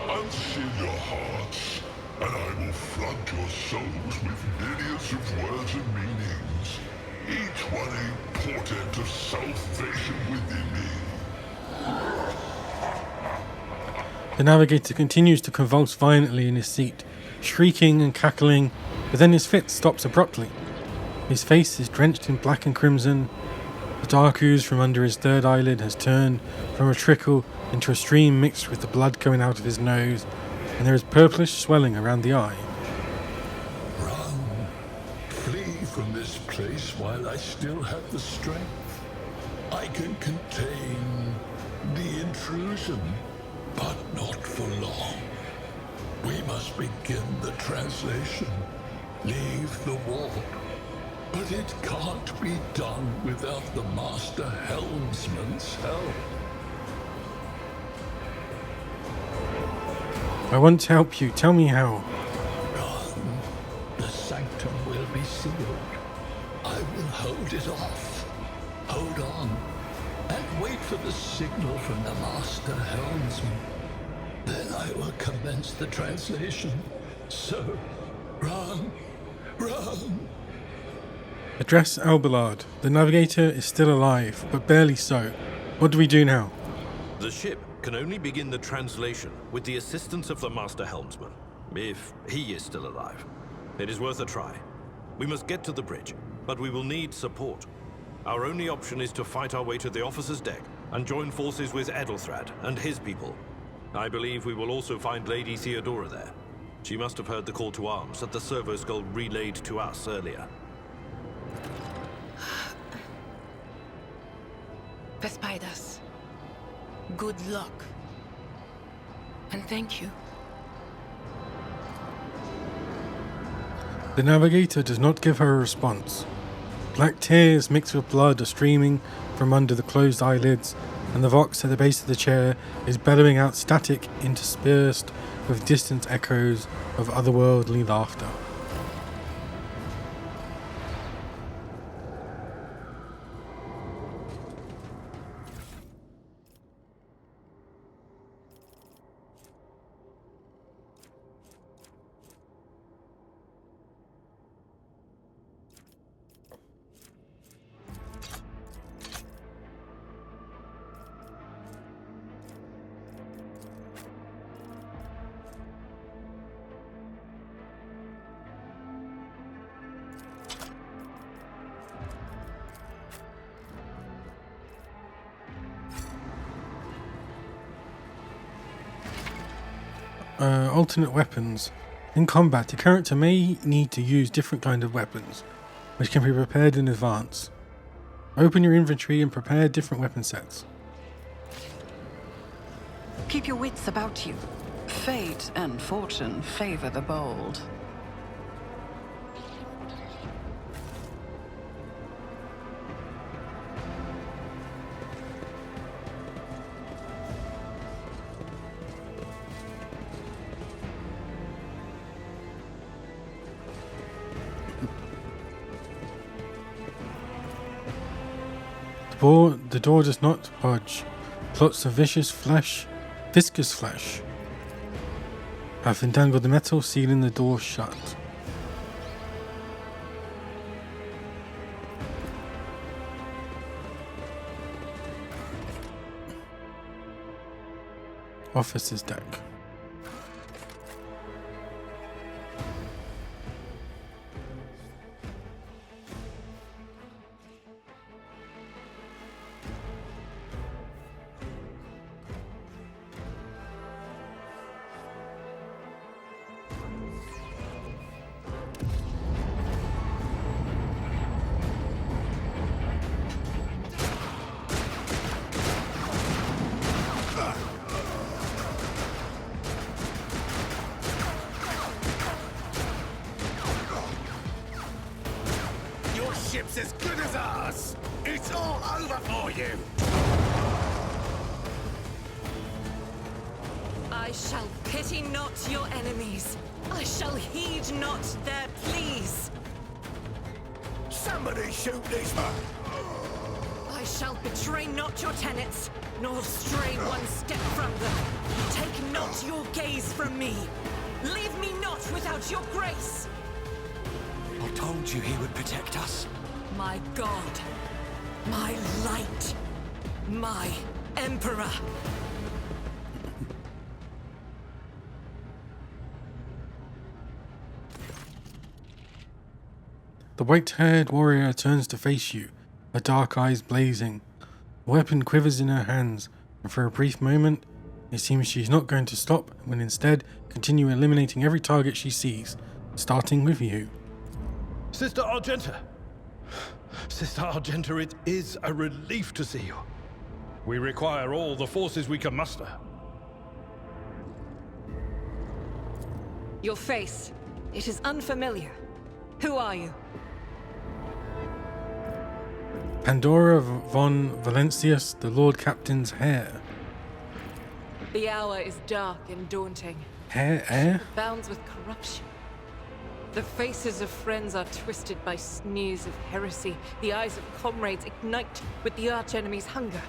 Unseal your hearts, and I will flood your souls with myriads of words and meanings, each one a portent of salvation within me. The navigator continues to convulse violently in his seat, shrieking and cackling, but then his fit stops abruptly. His face is drenched in black and crimson. The dark ooze from under his third eyelid has turned from a trickle into a stream mixed with the blood coming out of his nose, and there is purplish swelling around the eye. Run. Flee from this place while I still have the strength. I can contain the intrusion, but not for long. We must begin the translation. Leave the warp. But it can't be done without the Master Helmsman's help. I want to help you. Tell me how. Run. The sanctum will be sealed. I will hold it off. signal from the Master Helmsman. Then I will commence the translation. So, run! Run! Address Alballard. The navigator is still alive, but barely so. What do we do now? The ship can only begin the translation with the assistance of the Master Helmsman, if he is still alive. It is worth a try. We must get to the bridge, but we will need support. Our only option is to fight our way to the officer's deck and join forces with Edelthrad and his people. I believe we will also find Lady Theodora there. She must have heard the call to arms that the servo skull relayed to us earlier. Vespidas, good luck. And thank you. The navigator does not give her a response. Black tears mixed with blood are streaming from under the closed eyelids, and the Vox at the base of the chair is bellowing out static interspersed with distant echoes of otherworldly laughter. Alternate weapons. In combat, a character may need to use different kinds of weapons, which can be prepared in advance. Open your inventory and prepare different weapon sets. Keep your wits about you. Fate and fortune favor the bold. The door does not budge. Clots of viscous flesh have entangled the metal, sealing the door shut. Officer's deck. Ship's as good as ours! It's all over for you! I shall pity not your enemies. I shall heed not their pleas. Somebody shoot these men! I shall betray not your tenets, nor stray one step from them. Take not your gaze from me. Leave me not without your grace. I told you he would protect us. My God, my light, my Emperor. The white-haired warrior turns to face you, her dark eyes blazing. The weapon quivers in her hands, and for a brief moment, it seems she's not going to stop, and will instead continue eliminating every target she sees, starting with you. Sister Argenta! Sister Argenta, it is a relief to see you. We require all the forces we can muster. Your face, it is unfamiliar. Who are you? Pandora von Valencius, the Lord Captain's heir. The hour is dark and daunting. Heir? Bounds with corruption. The faces of friends are twisted by sneers of heresy. The eyes of comrades ignite with the archenemy's hunger.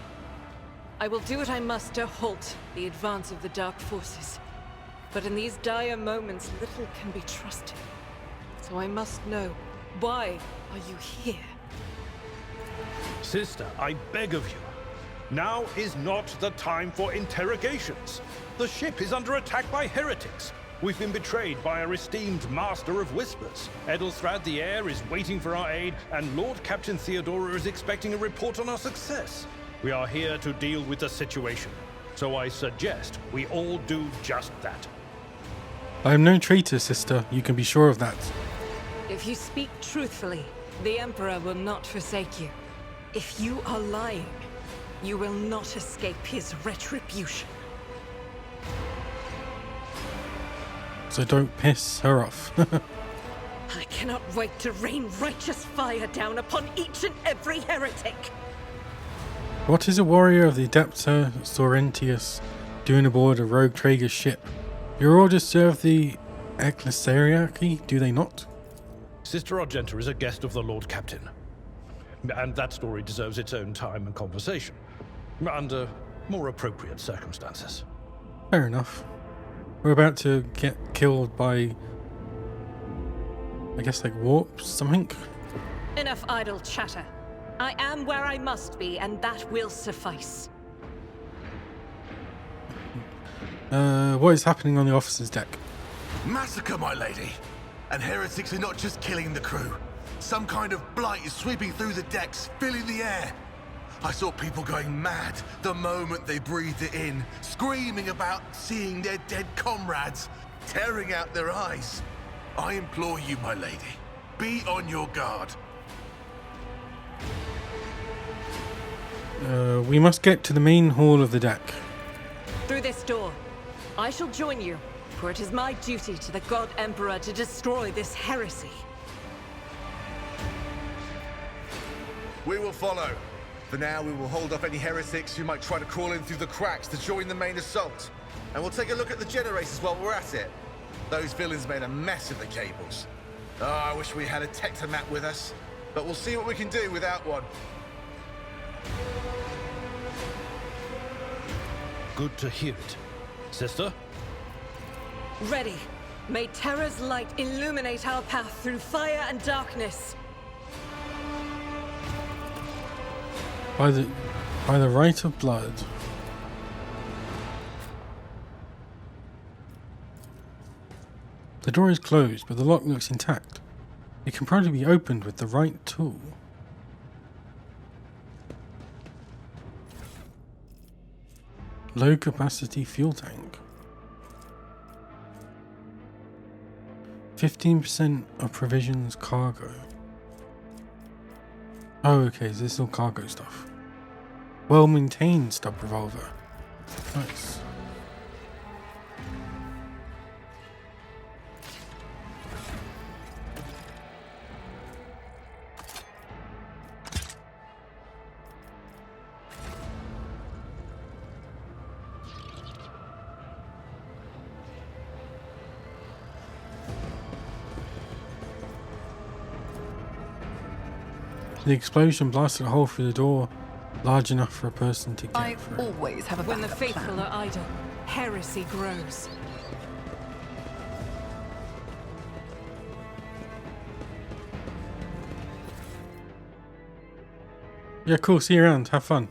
I will do what I must to halt the advance of the Dark Forces. But in these dire moments, little can be trusted. So I must know, why are you here? Sister, I beg of you. Now is not the time for interrogations. The ship is under attack by heretics. We've been betrayed by our esteemed Master of Whispers. Edelstrad the Heir is waiting for our aid, and Lord Captain Theodora is expecting a report on our success. We are here to deal with the situation, so I suggest we all do just that. I am no traitor, sister. You can be sure of that. If you speak truthfully, the Emperor will not forsake you. If you are lying, you will not escape his retribution. So don't piss her off. I cannot wait to rain righteous fire down upon each and every heretic. What is a warrior of the Adepta Sorrentius doing aboard a rogue Traeger ship? Your orders serve the Ecclesiarchy, do they not? Sister Argenta is a guest of the Lord Captain. And that story deserves its own time and conversation. Under more appropriate circumstances. Fair enough. We're about to get killed by, I guess, like warps, something? Enough idle chatter. I am where I must be, and that will suffice. What is happening on the officer's deck? Massacre, my lady! And heretics are not just killing the crew. Some kind of blight is sweeping through the decks, filling the air. I saw people going mad the moment they breathed it in, screaming about seeing their dead comrades, tearing out their eyes. I implore you, my lady, be on your guard. We must get to the main hall of the deck. Through this door. I shall join you, for it is my duty to the God Emperor to destroy this heresy. We will follow. For now, we will hold off any heretics who might try to crawl in through the cracks to join the main assault. And we'll take a look at the generators while we're at it. Those villains made a mess of the cables. Oh, I wish we had a Tectomat with us. But we'll see what we can do without one. Good to hear it. Sister? Ready. May Terra's light illuminate our path through fire and darkness. By the right of blood. The door is closed, but the lock looks intact. It can probably be opened with the right tool. Low capacity fuel tank. 15% of provisions cargo. Oh, okay, so this is all cargo stuff. Well maintained stub revolver. Nice. The explosion blasted a hole through the door, large enough for a person to get through. I always have a When the backup faithful plan. are idle, heresy grows. Yeah, cool. See you around. Have fun.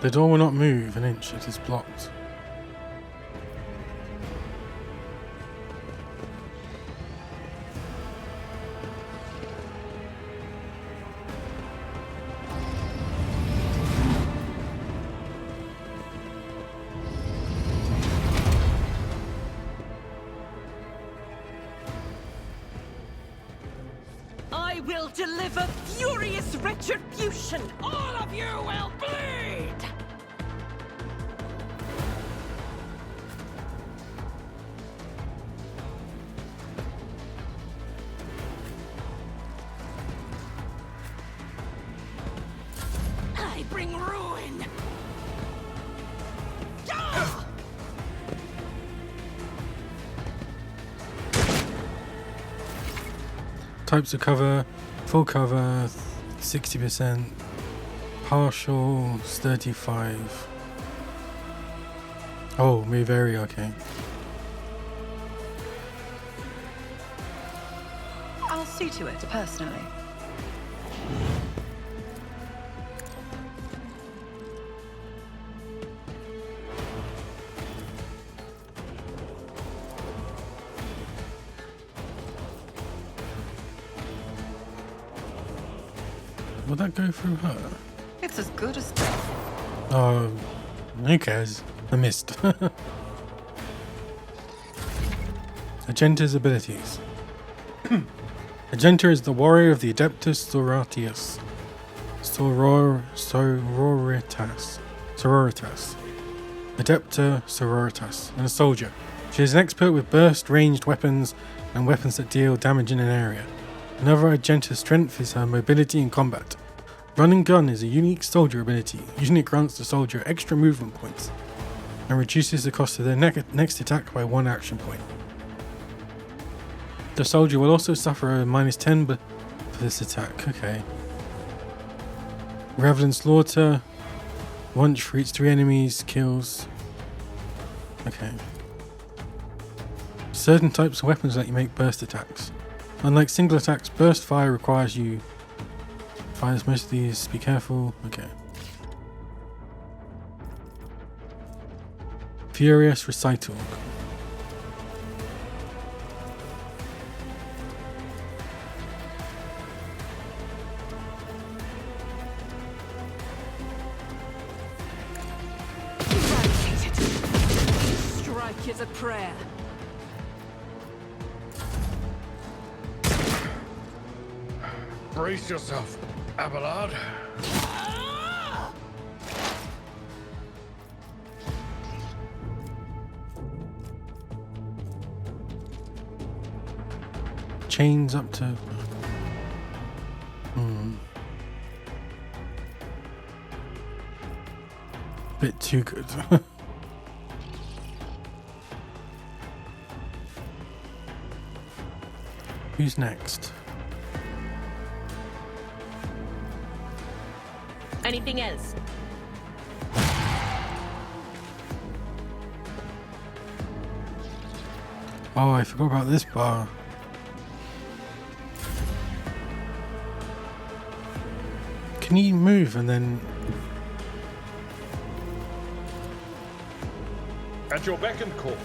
The door will not move an inch. It is blocked. I will deliver furious retribution! All of you will bleed! I bring ruin! Ah! Types of cover, full cover, 60%. Partial 35. Oh, move area, okay. I'll see to it personally. Will that go through her? It's as good as... Oh, who cares? I missed. Agenta's abilities. Agenta is the warrior of the Adeptus Sororitas. Sororitas. Adepta Sororitas. And a soldier. She is an expert with burst ranged weapons and weapons that deal damage in an area. Another Agenta's strength is her mobility in combat. Run and gun is a unique soldier ability. Using it grants the soldier extra movement points and reduces the cost of their next attack by 1 action point. The soldier will also suffer a -10 for this attack. Okay. Revelant Slaughter. Once for each 3 enemies, kills. Okay. Certain types of weapons let you make burst attacks. Unlike single attacks, burst fire requires you fires most of these. Be careful. Okay. Furious Recital. Strike is a prayer. Brace yourself, Abelard. Chains up to... Bit too good. Who's next? Anything else? Oh, I forgot about this bar. Can you move and then... At your beck and call.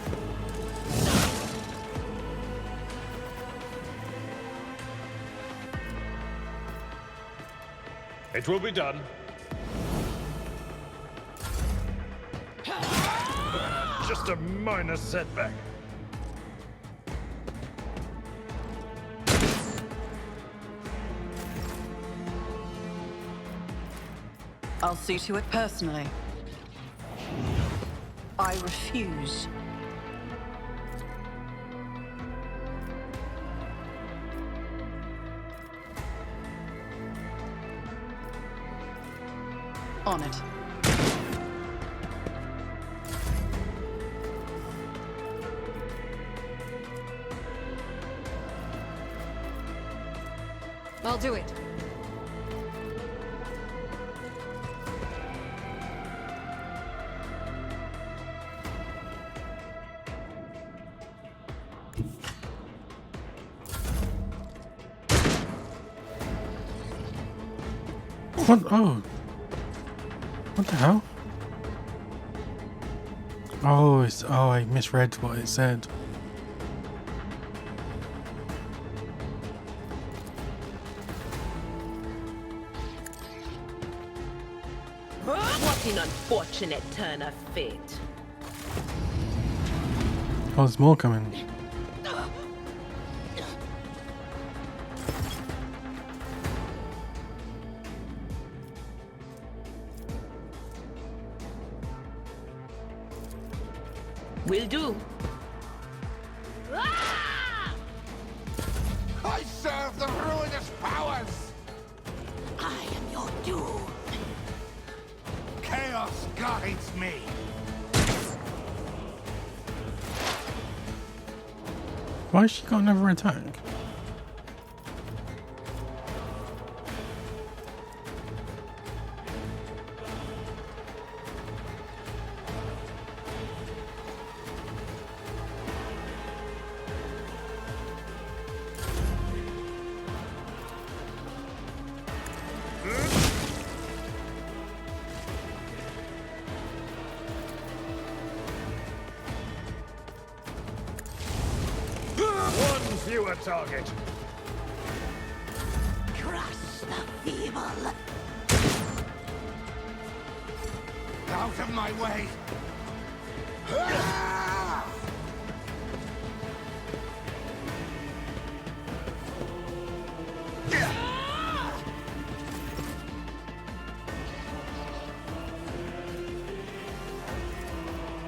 It will be done. Just a minor setback. I'll see to it personally. I refuse. On it. I'll do it. What? Oh. What the hell? Oh, I misread what it said. What an unfortunate turn of fate. Oh, there's more coming. Will do. I serve the ruinous powers! I am your doom. Chaos guides me! Why has she got another attack? fewer target. Crush the feeble. Out of my way!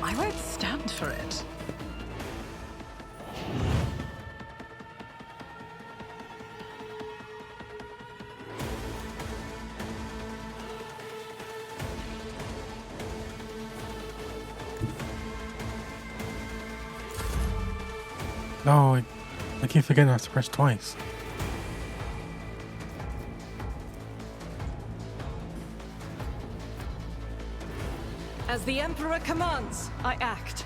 I won't stand for it. No, I keep forgetting I have to press twice. As the Emperor commands, I act.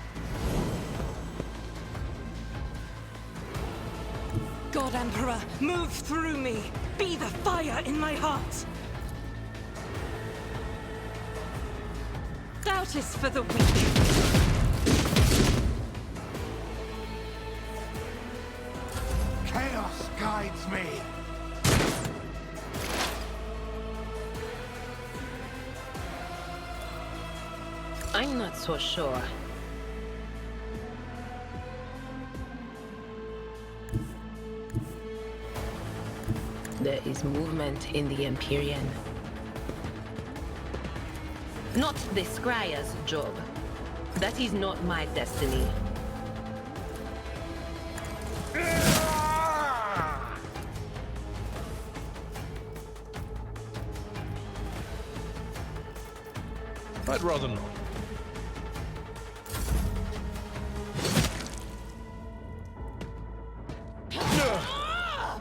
God Emperor, move through me. Be the fire in my heart. Doubt is for the weak. Chaos guides me. I'm not so sure. There is movement in the Empyrean. Not the Scryer's job. That is not my destiny. I'd rather not.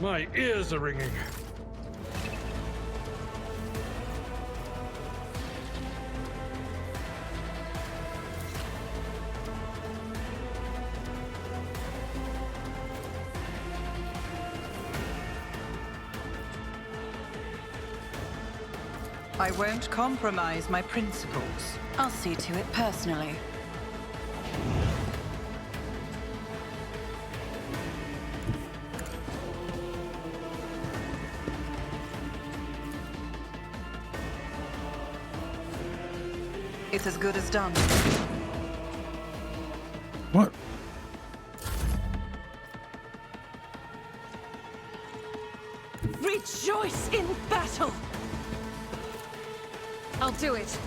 My ears are ringing. I won't compromise my principles. I'll see to it personally. It's as good as done. What? Rejoice in battle! I'll do it.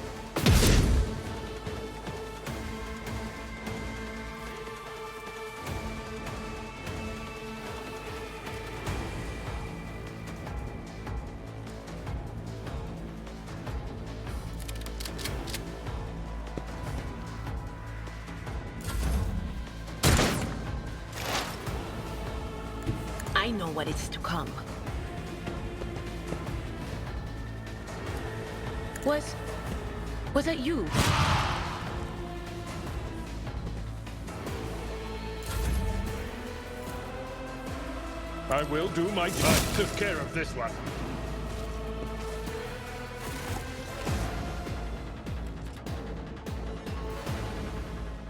I know what is to come. Was that you? I will do my part. Took care of this one.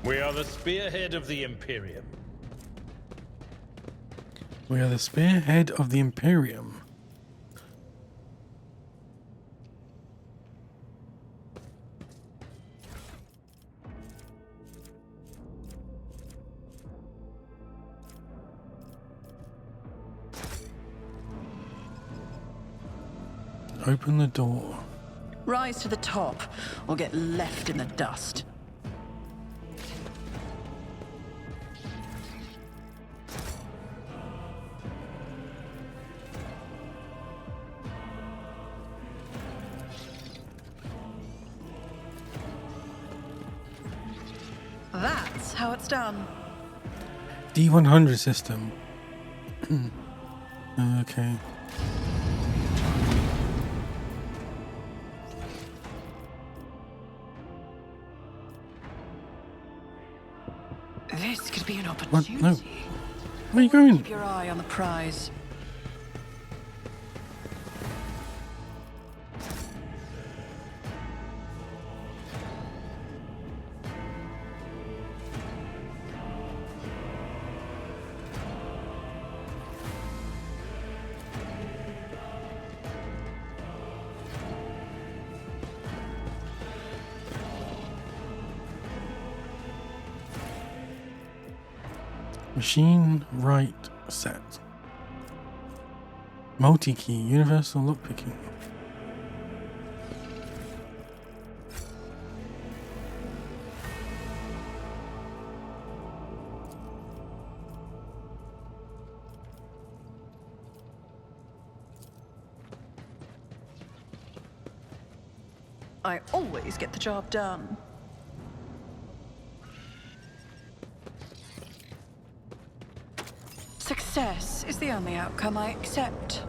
We are the spearhead of the Imperium. We are the spearhead of the Imperium. Open the door. Rise to the top, or get left in the dust. That's how it's done. D100 system. Okay. This could be an What? opportunity. No. Where are you going? Keep your eye on the prize. Machine write set. Multi-key, universal lockpicking. I always get the job done. Success is the only outcome I accept.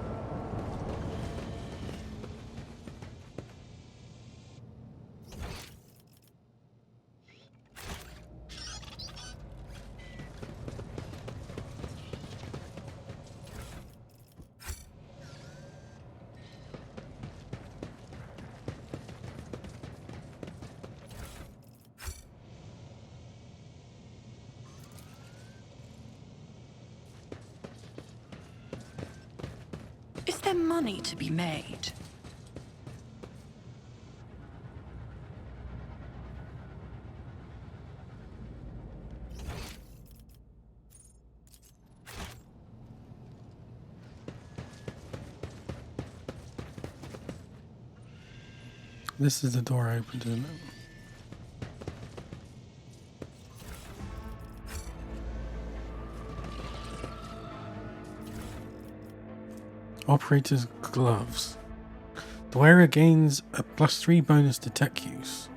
Is there money to be made? This is the door I opened, isn't it? Operator's gloves. The wearer gains a +3 bonus to tech use.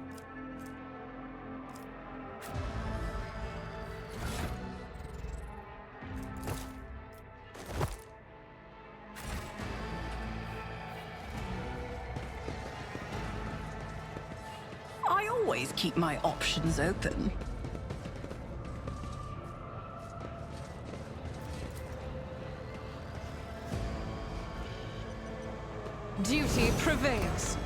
I always keep my options open. Duty prevails.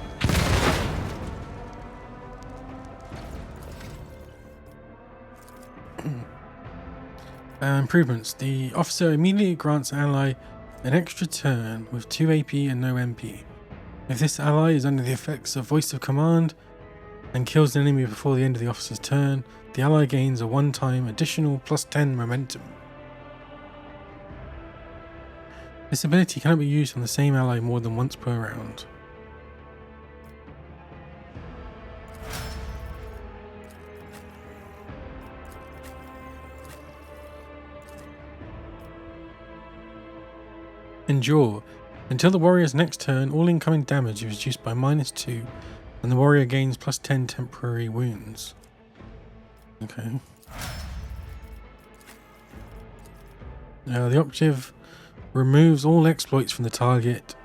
Improvements. The officer immediately grants ally an extra turn with 2 AP and no MP. If this ally is under the effects of voice of command and kills an enemy before the end of the officer's turn, the ally gains a one-time additional +10 momentum. This ability cannot be used on the same ally more than once per round. Endure. Until the warrior's next turn, all incoming damage is reduced by -2, and the warrior gains +10 temporary wounds. Okay. The operative removes all exploits from the target,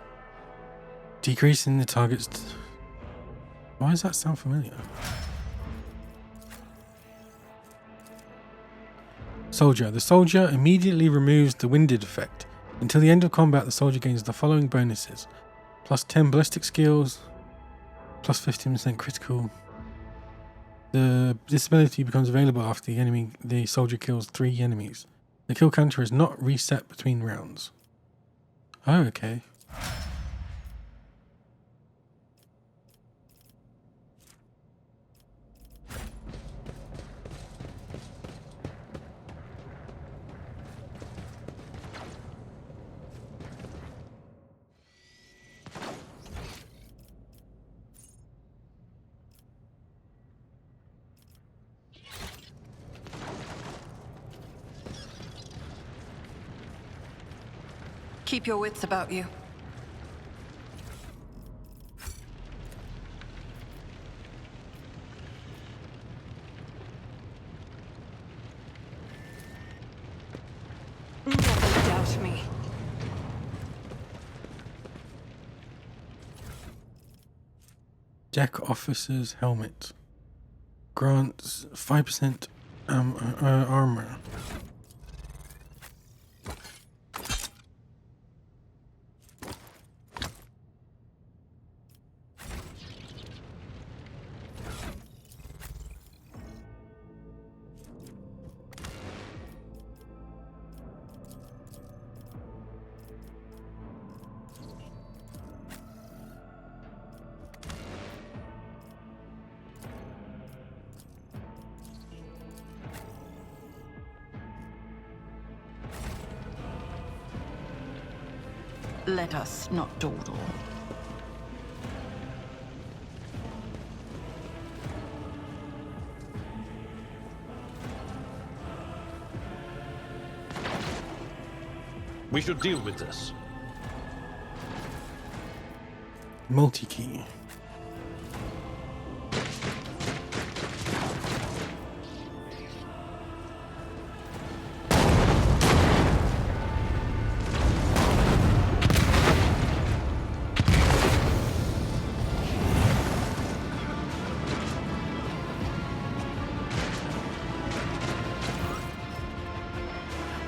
decreasing the target's... Why does that sound familiar? Soldier. The soldier immediately removes the winded effect. Until the end of combat, the soldier gains the following bonuses: +10 ballistic skills, +15% critical. This ability becomes available after the soldier kills 3 enemies. The kill counter is not reset between rounds. Oh, okay. Keep your wits about you. Never doubt me. Deck officer's helmet. Grants 5% armor. Let us not dawdle. We should deal with this. Multi-key.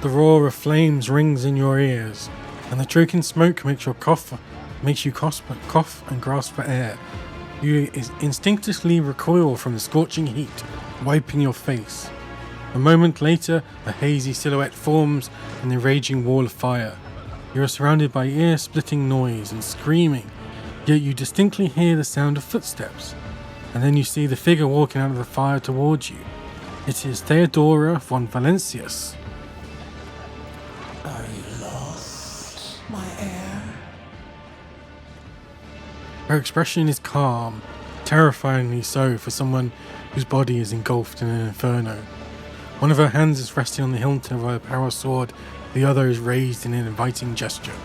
The roar of flames rings in your ears, and the choking smoke makes you cough and grasp for air. You instinctively recoil from the scorching heat, wiping your face. A moment later, a hazy silhouette forms in the raging wall of fire. You are surrounded by ear-splitting noise and screaming, yet you distinctly hear the sound of footsteps. And then you see the figure walking out of the fire towards you. It is Theodora von Valencius. Are you lost, my heir? Her expression is calm, terrifyingly so for someone whose body is engulfed in an inferno. One of her hands is resting on the hilt of her power sword, the other is raised in an inviting gesture.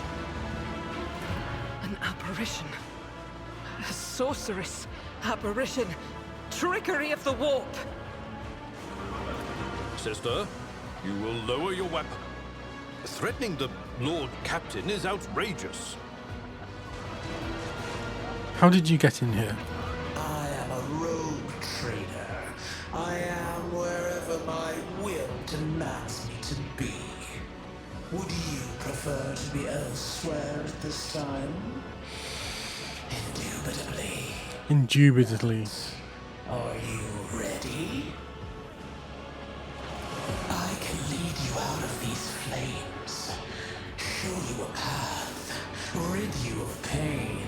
An apparition. A sorceress. Apparition. Trickery of the warp. Sister, you will lower your weapon. Threatening the Lord Captain is outrageous. How did you get in here? I am a rogue trader. I am wherever my will demands me to be. Would you prefer to be elsewhere at this time? Indubitably. Indubitably. Are you ready? I can lead you out of these flames, show you a path, rid you of pain,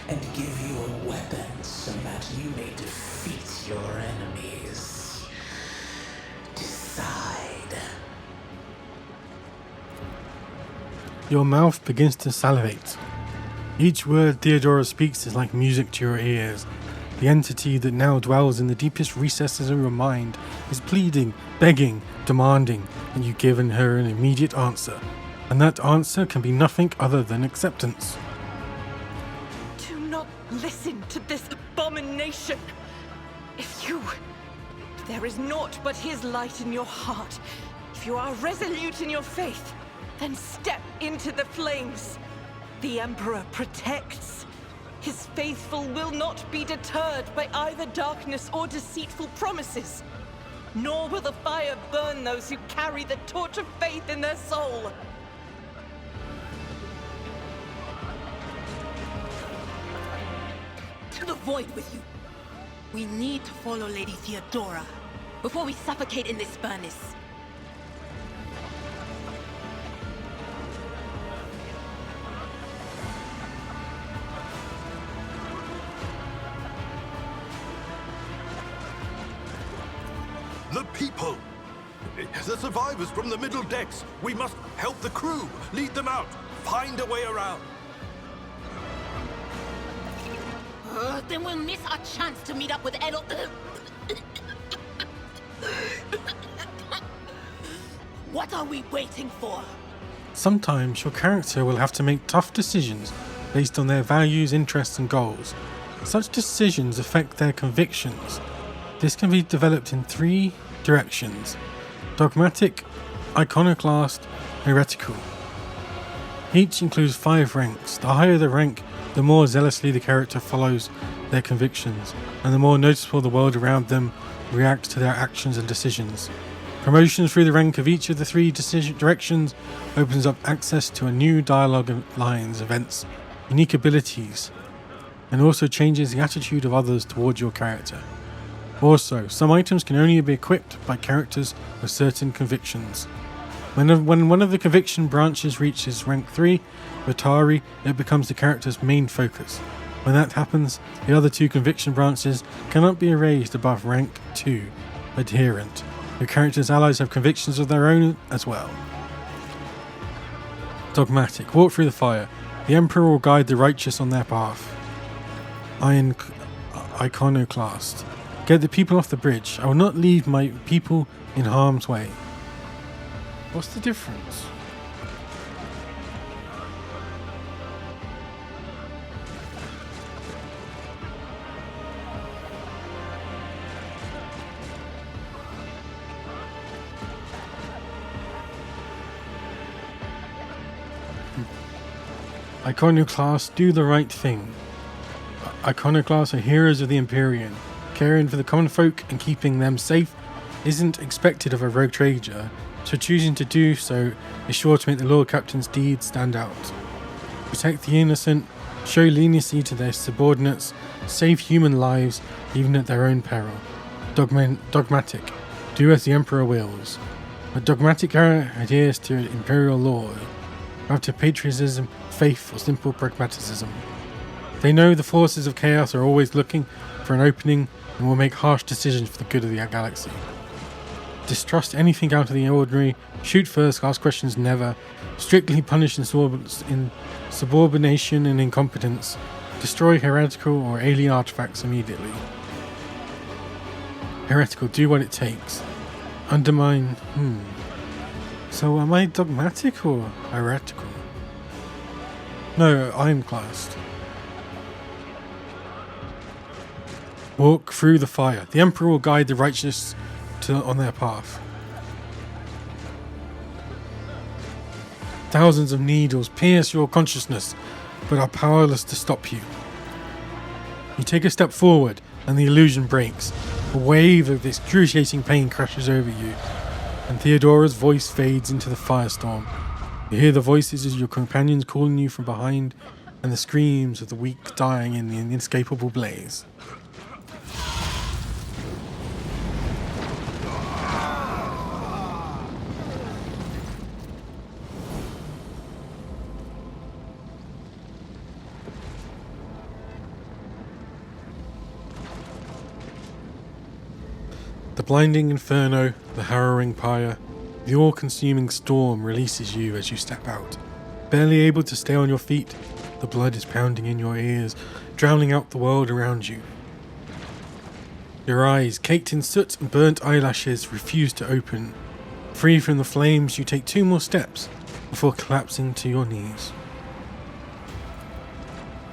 and give you a weapon so that you may defeat your enemies. Decide. Your mouth begins to salivate. Each word Theodora speaks is like music to your ears. The entity that now dwells in the deepest recesses of your mind is pleading, begging, demanding, and you give her an immediate answer. And that answer can be nothing other than acceptance. Do not listen to this abomination. If there is naught but his light in your heart, if you are resolute in your faith, then step into the flames. The Emperor protects. His faithful will not be deterred by either darkness or deceitful promises. Nor will the fire burn those who carry the torch of faith in their soul. To the void with you. We need to follow Lady Theodora before we suffocate in this furnace. The people! The survivors from the middle decks! We must help the crew! Lead them out! Find a way around! Then we'll miss our chance to meet up with Edel. What are we waiting for? Sometimes your character will have to make tough decisions based on their values, interests, and goals. Such decisions affect their convictions. This can be developed in 3 directions: dogmatic, iconoclast, heretical. Each includes 5 ranks. The higher the rank, the more zealously the character follows their convictions, and the more noticeable the world around them reacts to their actions and decisions. Promotions through the rank of each of the 3 directions opens up access to a new dialogue lines, events, unique abilities, and also changes the attitude of others towards your character. Also, some items can only be equipped by characters with certain convictions. When one of the conviction branches reaches rank 3, Vitari, it becomes the character's main focus. When that happens, the other 2 conviction branches cannot be raised above rank 2, Adherent. Your character's allies have convictions of their own as well. Dogmatic. Walk through the fire. The Emperor will guide the righteous on their path. Iconoclast. Get the people off the bridge. I will not leave my people in harm's way. What's the difference? Iconoclasts do the right thing. Iconoclasts are heroes of the Imperium. Caring for the common folk and keeping them safe isn't expected of a rogue trader, so choosing to do so is sure to make the Lord Captain's deeds stand out. Protect the innocent, show leniency to their subordinates, save human lives even at their own peril. Dogmatic. Do as the Emperor wills. A dogmatic adheres to imperial law, rather patriotism, faith, or simple pragmatism. They know the forces of chaos are always looking for an opening and will make harsh decisions for the good of the galaxy. Distrust anything out of the ordinary, shoot first, ask questions never, strictly punish insubordination and incompetence, destroy heretical or alien artifacts immediately. Heretical, do what it takes. Undermine, So am I dogmatic or heretical? No, ironclast. Walk through the fire. The Emperor will guide the righteous on their path. Thousands of needles pierce your consciousness, but are powerless to stop you. You take a step forward, and the illusion breaks. A wave of excruciating pain crashes over you, and Theodora's voice fades into the firestorm. You hear the voices of your companions calling you from behind, and the screams of the weak dying in the inescapable blaze. The blinding inferno, the harrowing pyre, the all-consuming storm releases you as you step out. Barely able to stay on your feet, the blood is pounding in your ears, drowning out the world around you. Your eyes, caked in soot and burnt eyelashes, refuse to open. Free from the flames, you take 2 more steps before collapsing to your knees.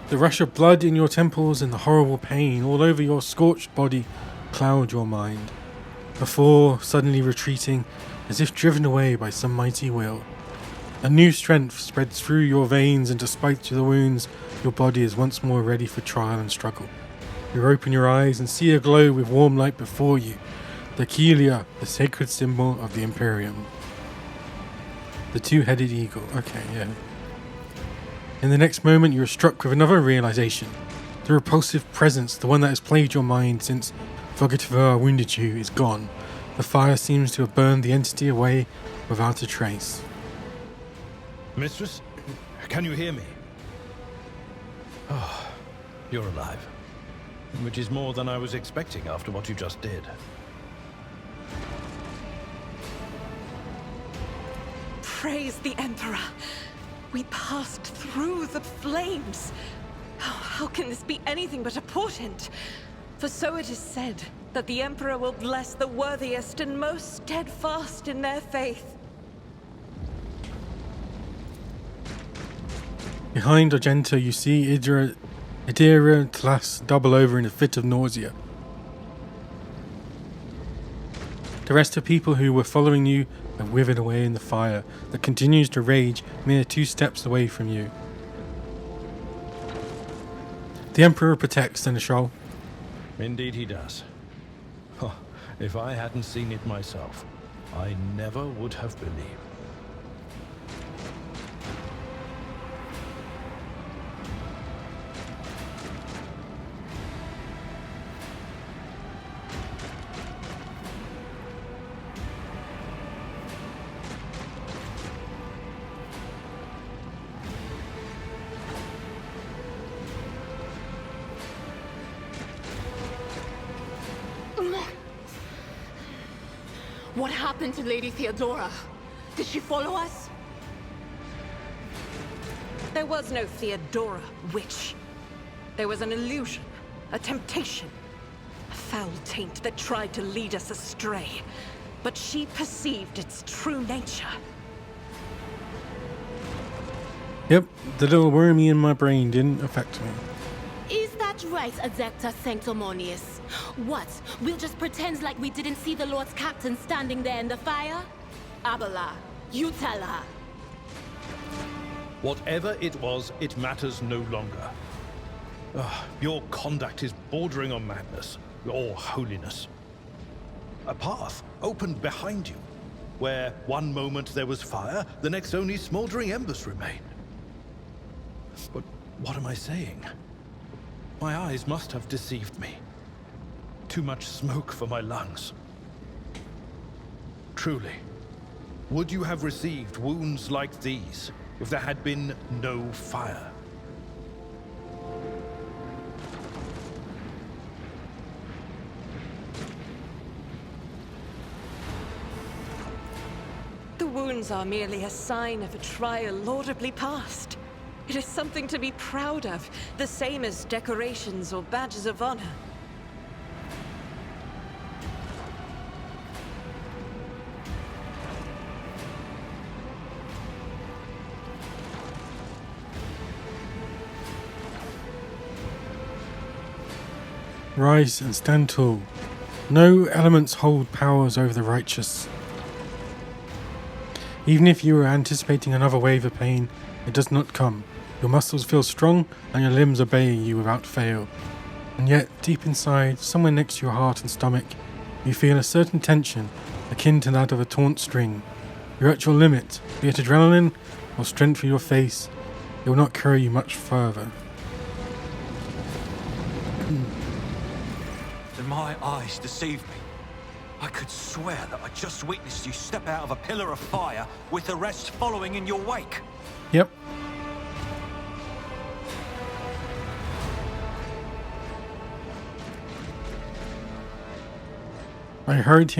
The rush of blood in your temples and the horrible pain all over your scorched body cloud your mind, before suddenly retreating as if driven away by some mighty will. A new strength spreads through your veins, and despite the wounds, your body is once more ready for trial and struggle. You open your eyes and see a glow with warm light before you, the Kelia, the sacred symbol of the Imperium. The 2-headed eagle. Okay, yeah. In the next moment, you are struck with another realization. The repulsive presence, the one that has plagued your mind since Vogatvar wounded you, is gone. The fire seems to have burned the entity away without a trace. Mistress, can you hear me? Oh, you're alive. Which is more than I was expecting after what you just did. Praise the Emperor! We passed through the flames! How can this be anything but a portent? For so it is said, that the Emperor will bless the worthiest and most steadfast in their faith. Behind Argento, you see Idira Tlas double over in a fit of nausea. The rest of people who were following you have withered away in the fire that continues to rage mere 2 steps away from you. The Emperor protects Seneschal. Indeed he does. Oh, if I hadn't seen it myself, I never would have believed. What happened to Lady Theodora? Did she follow us? There was no Theodora, witch. There was an illusion, a temptation, a foul taint that tried to lead us astray. But she perceived its true nature. Yep, the little wormy in my brain didn't affect me. Is that right, Adepta Sanctimonious? What? We'll just pretend like we didn't see the Lord's Captain standing there in the fire? Abala, you tell her. Whatever it was, it matters no longer. Your conduct is bordering on madness, or holiness. A path opened behind you, where one moment there was fire, the next only smoldering embers remain. But what am I saying? My eyes must have deceived me. Too much smoke for my lungs. Truly, would you have received wounds like these if there had been no fire? The wounds are merely a sign of a trial laudably passed. It is something to be proud of, the same as decorations or badges of honor. Rise and stand tall. No elements hold powers over the righteous. Even if you are anticipating another wave of pain, it does not come. Your muscles feel strong and your limbs obey you without fail. And yet, deep inside, somewhere next to your heart and stomach, you feel a certain tension, akin to that of a taut string. You're at your limit, be it adrenaline or strength for your face. It will not carry you much further. Did my eyes deceive me? I could swear that I just witnessed you step out of a pillar of fire with the rest following in your wake. Yep. I hurried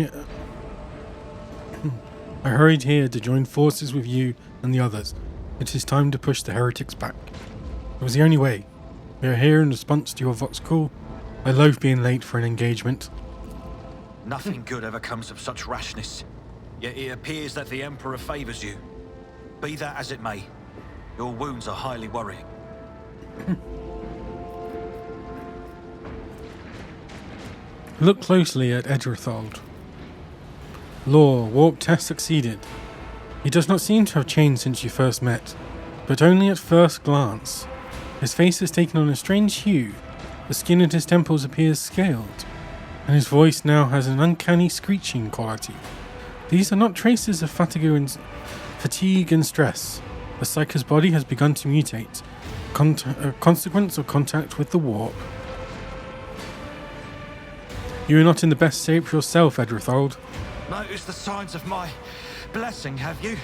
here to join forces with you and the others. It is time to push the heretics back. It was the only way. We are here in response to your Vox call. I loathe being late for an engagement. Nothing good ever comes of such rashness. Yet it appears that the Emperor favors you. Be that as it may, your wounds are highly worrying. Look closely at Edrithold. Law, warp test succeeded. He does not seem to have changed since you first met, but only at first glance. His face has taken on a strange hue. The skin at his temples appears scaled, and his voice now has an uncanny screeching quality. These are not traces of fatigue and stress. The Psyker's body has begun to mutate, a consequence of contact with the warp. You are not in the best shape yourself, Edrithold. Notice the signs of my blessing, have you?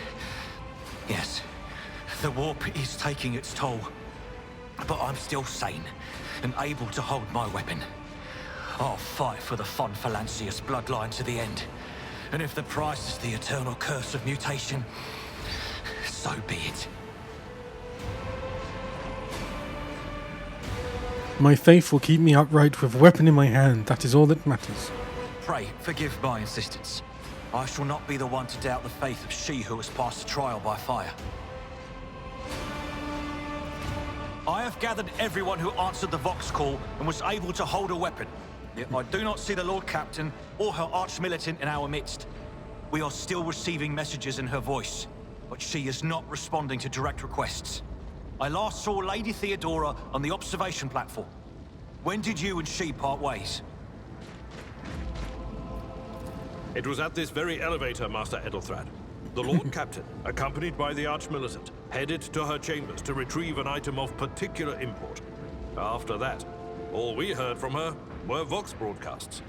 Yes, the warp is taking its toll. But I'm still sane and able to hold my weapon. I'll fight for the Von Phalanxius bloodline to the end. And if the price is the eternal curse of mutation, so be it. My faith will keep me upright with a weapon in my hand. That is all that matters. Pray, forgive my insistence. I shall not be the one to doubt the faith of she who has passed the trial by fire. I have gathered everyone who answered the Vox call and was able to hold a weapon. Yet I do not see the Lord Captain or her arch-militant in our midst. We are still receiving messages in her voice, but she is not responding to direct requests. I last saw Lady Theodora on the observation platform. When did you and she part ways? It was at this very elevator, Master Edelthrad. The Lord Captain, accompanied by the Arch-Militant, headed to her chambers to retrieve an item of particular import. After that, all we heard from her were Vox broadcasts.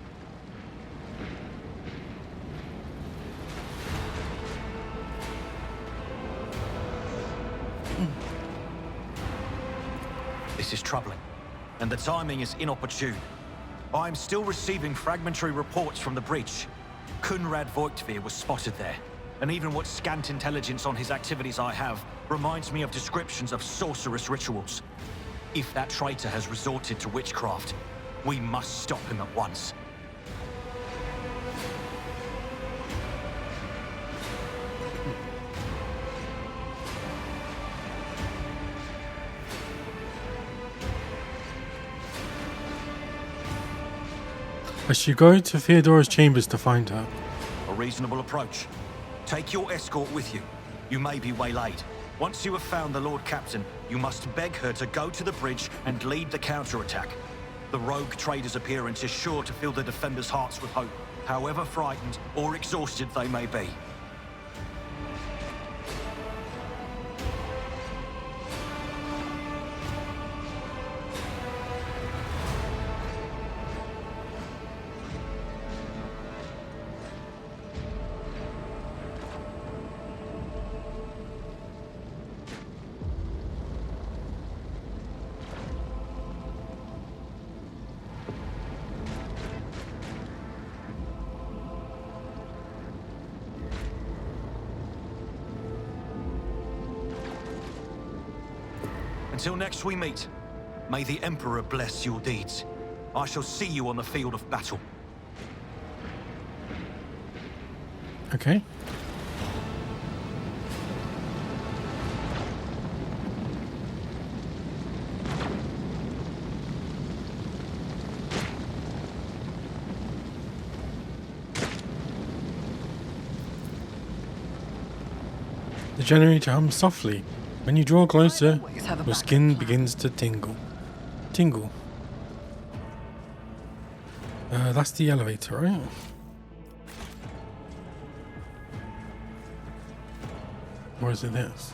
This is troubling, and the timing is inopportune. I am still receiving fragmentary reports from the bridge. Kunrad Voigtveer was spotted there. and even what scant intelligence on his activities I have reminds me of descriptions of sorcerous rituals. If that traitor has resorted to witchcraft, we must stop him at once. I should go to Theodora's chambers to find her. A reasonable approach. Take your escort with you. You may be waylaid. Once you have found the Lord Captain, you must beg her to go to the bridge and lead the counterattack. The rogue trader's appearance is sure to fill the defenders' hearts with hope, however frightened or exhausted they may be. Until next we meet, may the Emperor bless your deeds. I shall see you on the field of battle. Okay. The generator hums softly. When you draw closer, your skin begins to tingle. Tingle. That's the elevator, right? Or is it this?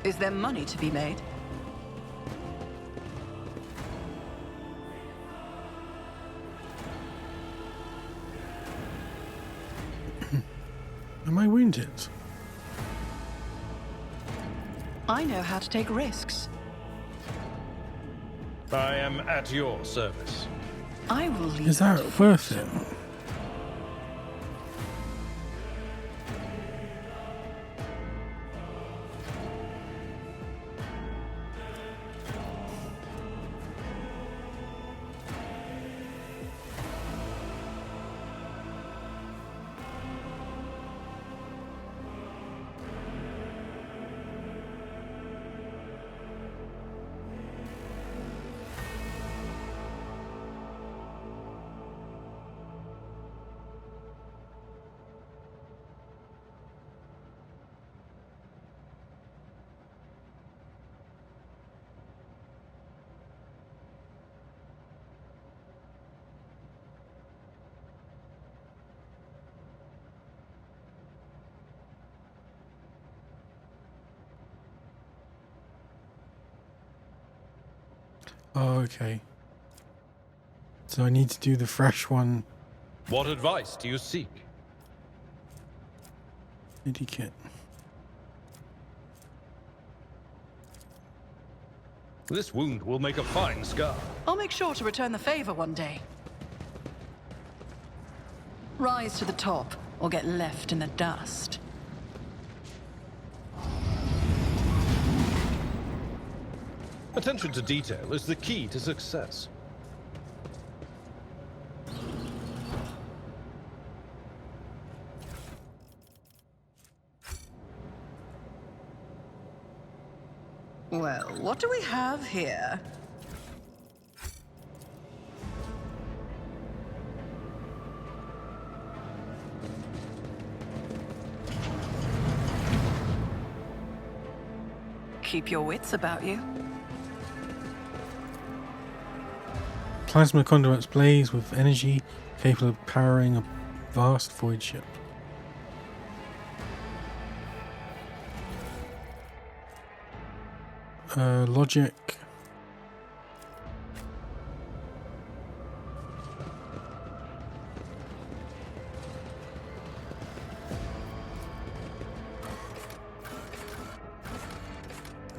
Is there money to be made? Am I wounded? I know how to take risks. I am at your service. I will leave. Is that worth it? Oh, okay. So I need to do the fresh one. What advice do you seek? Medikit. This wound will make a fine scar. I'll make sure to return the favor one day. Rise to the top, or get left in the dust. Attention to detail is the key to success. Well, what do we have here? Keep your wits about you. Plasma conduits blaze with energy capable of powering a vast void ship. Logic.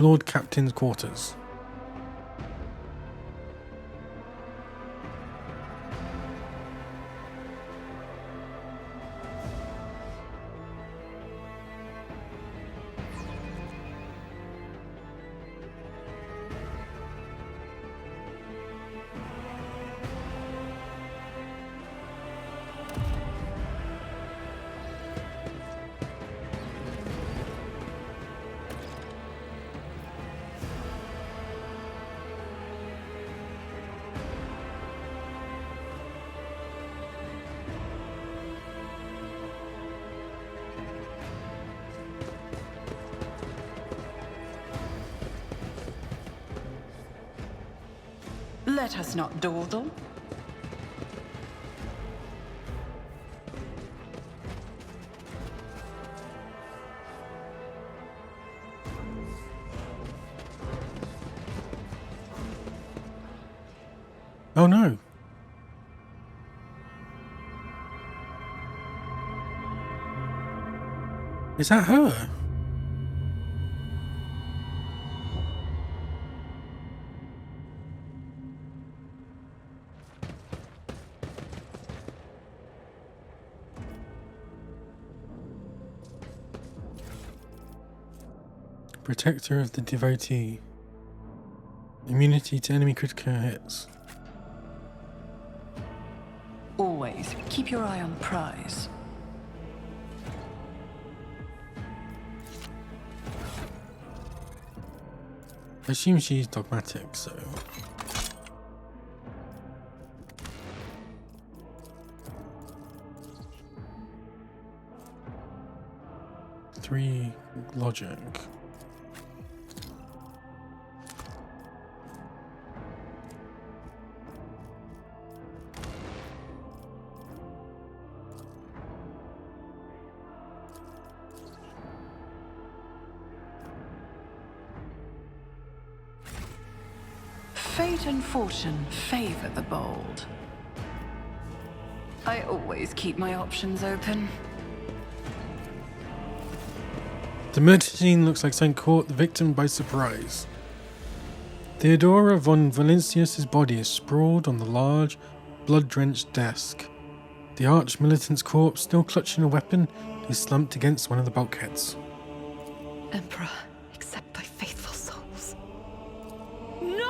Lord Captain's quarters. Let us not dawdle. Oh no. Is that her? Protector of the devotee. Immunity to enemy critical hits. Always keep your eye on the prize. I assume she's dogmatic, so... Three logic. Fate and fortune favor the bold. I always keep my options open. The murder scene looks like something caught the victim by surprise. Theodora von Valentius's body is sprawled on the large, blood-drenched desk. The arch-militant's corpse, still clutching a weapon, is slumped against one of the bulkheads. Emperor, accept thy faithful souls. No!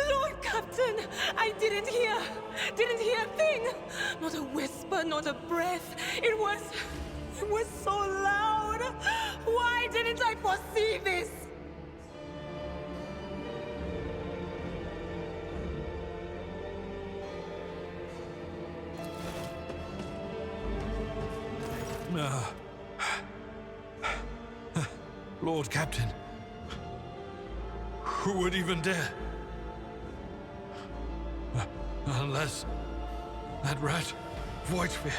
Lord Captain, I didn't hear a thing. Not a whisper, not a breath. It was so loud. Why didn't I foresee this? Lord Captain, who would even dare? Unless that rat, Whitebeard.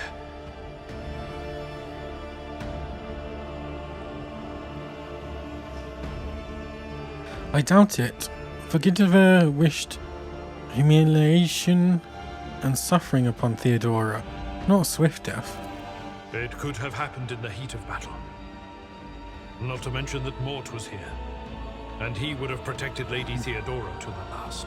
I doubt it. Forgiver wished humiliation and suffering upon Theodora, not a swift death. It could have happened in the heat of battle. Not to mention that Mort was here, and he would have protected Lady Theodora to the last.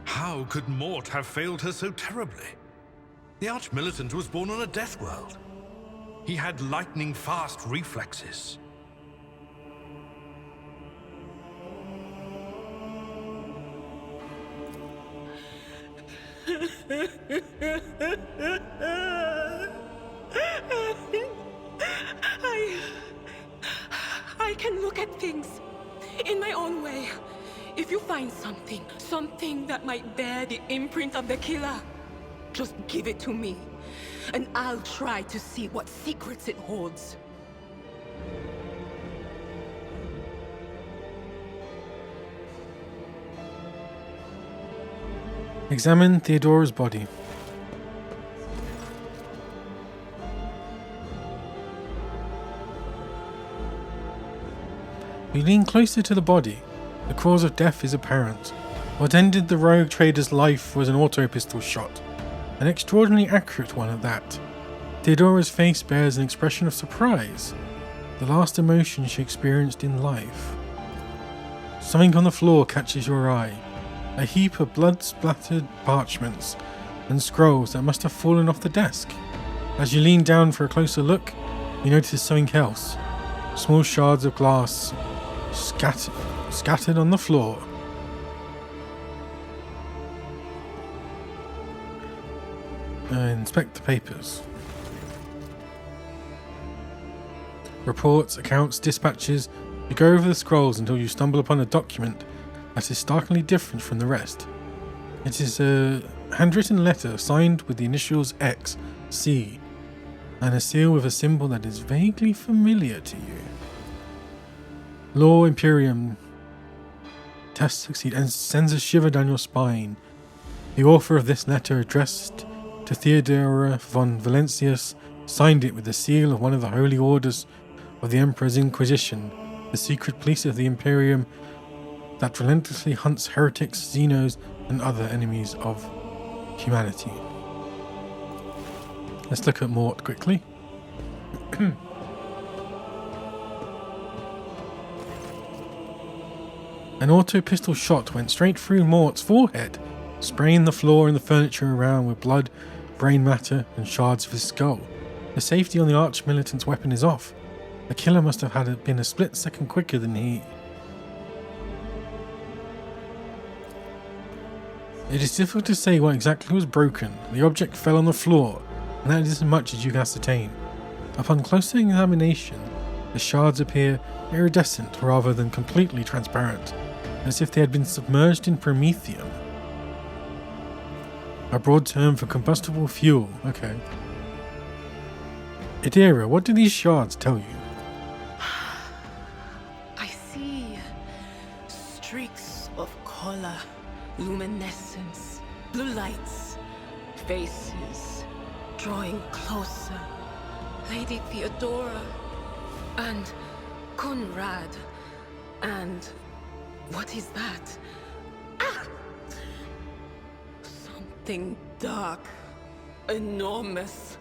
How could Mort have failed her so terribly? The Arch-Militant was born on a death world. He had lightning-fast reflexes. I can look at things in my own way. If you find something that might bear the imprint of the killer, just give it to me. and I'll try to see what secrets it holds. Examine Theodora's body. You lean closer to the body. The cause of death is apparent. What ended the rogue trader's life was an auto-pistol shot. An extraordinarily accurate one at that. Theodora's face bears an expression of surprise. The last emotion she experienced in life. Something on the floor catches your eye. A heap of blood-splattered parchments and scrolls that must have fallen off the desk. As you lean down for a closer look, you notice something else. Small shards of glass scattered on the floor. Inspect the papers. Reports, accounts, dispatches. You go over the scrolls until you stumble upon a document that is starkly different from the rest. It is a handwritten letter signed with the initials X, C, and a seal with a symbol that is vaguely familiar to you. Law Imperium. Test succeed and sends a shiver down your spine. The author of this letter, addressed to Theodora von Valentius, signed it with the seal of one of the holy orders of the Emperor's Inquisition, the secret police of the Imperium that relentlessly hunts heretics, xenos, and other enemies of humanity. Let's look at Mort quickly. An auto-pistol shot went straight through Mort's forehead, spraying the floor and the furniture around with blood, brain matter, and shards of his skull. The safety on the arch-militant's weapon is off. The killer must have been a split second quicker than he. It is difficult to say what exactly was broken. The object fell on the floor, and that is as much as you can ascertain. Upon closer examination, the shards appear iridescent rather than completely transparent, as if they had been submerged in promethium. A broad term for combustible fuel. Okay. Idira, what do these shards tell you? I see streaks of color, luminescence, blue lights, faces drawing closer. Lady Theodora and Conrad and what is that? Ah! Something dark, enormous.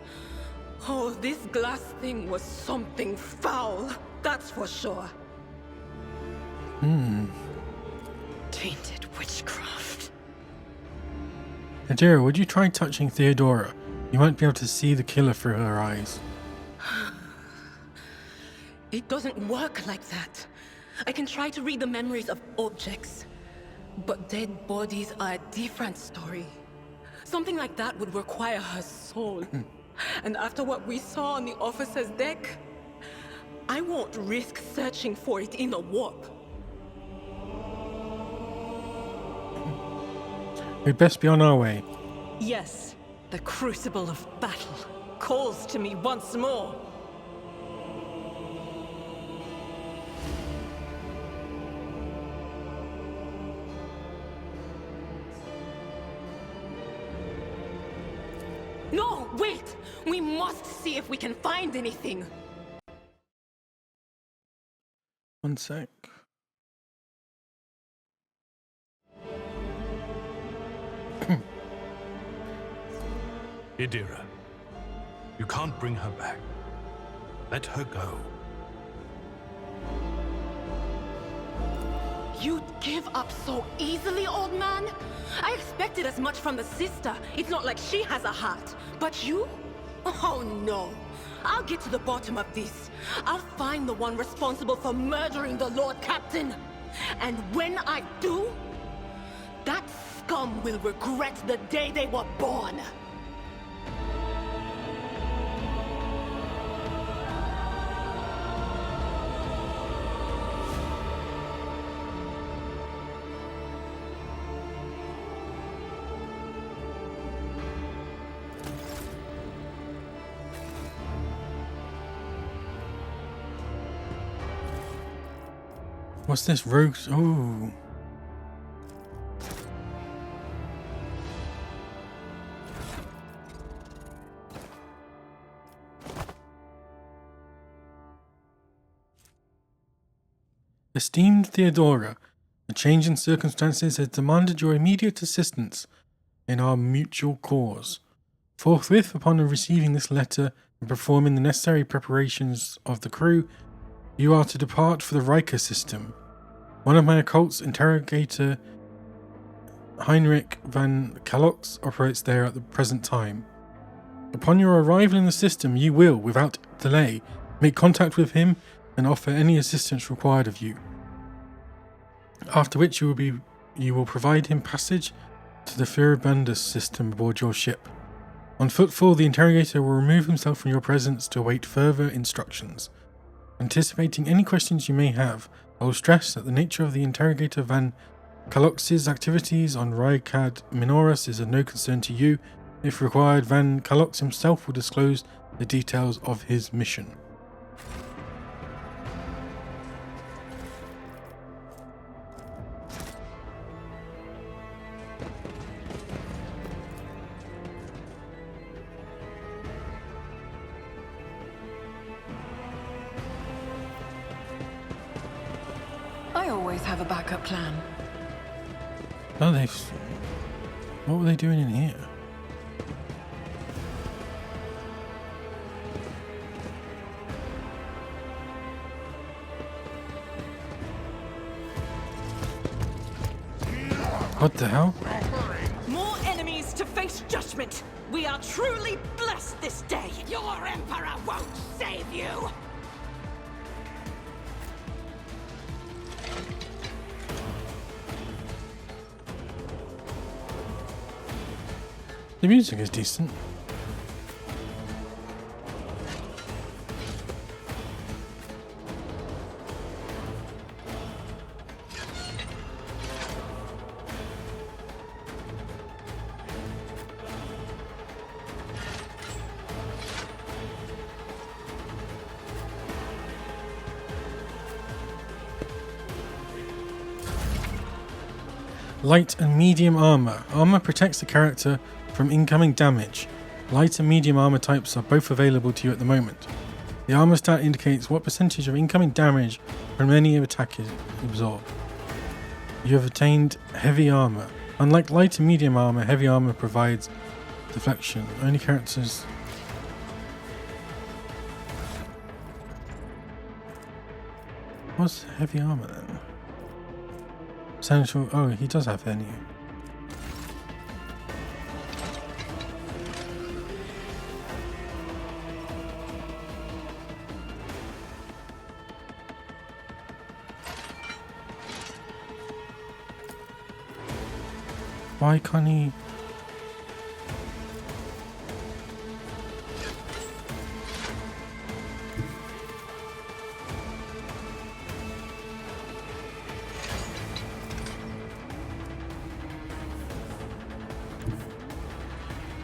Oh, this glass thing was something foul, that's for sure. Tainted witchcraft. Idira, would you try touching Theodora? You might be able to see the killer through her eyes. It doesn't work like that. I can try to read the memories of objects, but dead bodies are a different story. Something like that would require her soul. And after what we saw on the officer's deck, I won't risk searching for it in a warp. We'd best be on our way. Yes, the crucible of battle calls to me once more. No, wait! We must see if we can find anything. One sec. Idira, you can't bring her back. Let her go. You'd give up so easily, old man? I expected as much from the sister. It's not like she has a heart. But you? Oh no. I'll get to the bottom of this. I'll find the one responsible for murdering the Lord Captain. And when I do, that scum will regret the day they were born. What's this? Rogues? Oh. Esteemed Theodora, a change in circumstances has demanded your immediate assistance in our mutual cause. Forthwith, upon receiving this letter and performing the necessary preparations of the crew, you are to depart for the Riker system. One of my occult's interrogator, Heinrich van Kalox, operates there at the present time. Upon your arrival in the system, you will, without delay, make contact with him and offer any assistance required of you. After which you will provide him passage to the Furibandus system aboard your ship. On footfall, the interrogator will remove himself from your presence to await further instructions. Anticipating any questions you may have, I will stress that the nature of the interrogator Van Kalox's activities on Rykad Minoris is of no concern to you. If required, Van Kalox himself will disclose the details of his mission. I always have a backup plan. Oh, what were they doing in here? What the hell? More enemies to face judgment. We are truly blessed this day. Your Emperor won't save you! The music is decent. Light and medium armor. Armor protects the character from incoming damage. Light and medium armor types are both available to you at the moment. The armor stat indicates what percentage of incoming damage from any attack is absorbed. You have attained heavy armor. Unlike light and medium armor, heavy armor provides deflection. Only characters. What's heavy armor then? Essential. Oh, he does have any. Why can't he?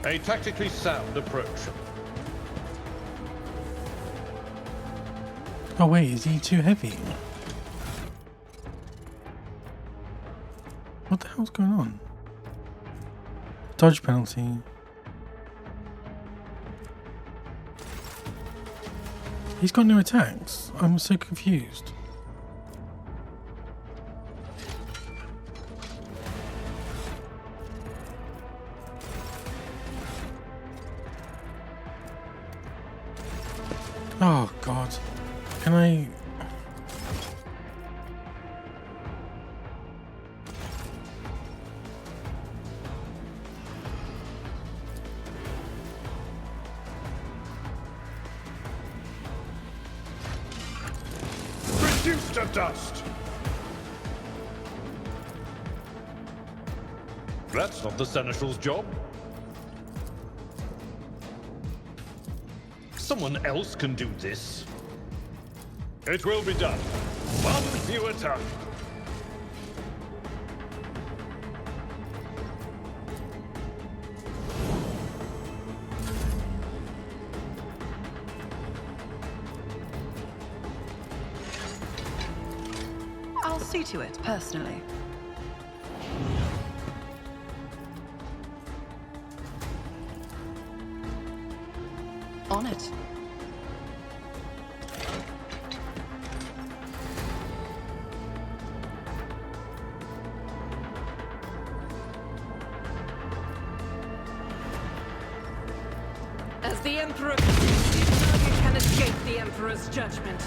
A tactically sound approach. Oh wait, is he too heavy? What the hell's going on? Dodge penalty. He's got no attacks. I'm so confused. Oh god. Can I... Reduced to dust! That's not the Seneschal's job. Someone else can do this. It will be done. One fewer time. I'll see to it, personally. On it. As the Emperor persists, none can escape the Emperor's judgment.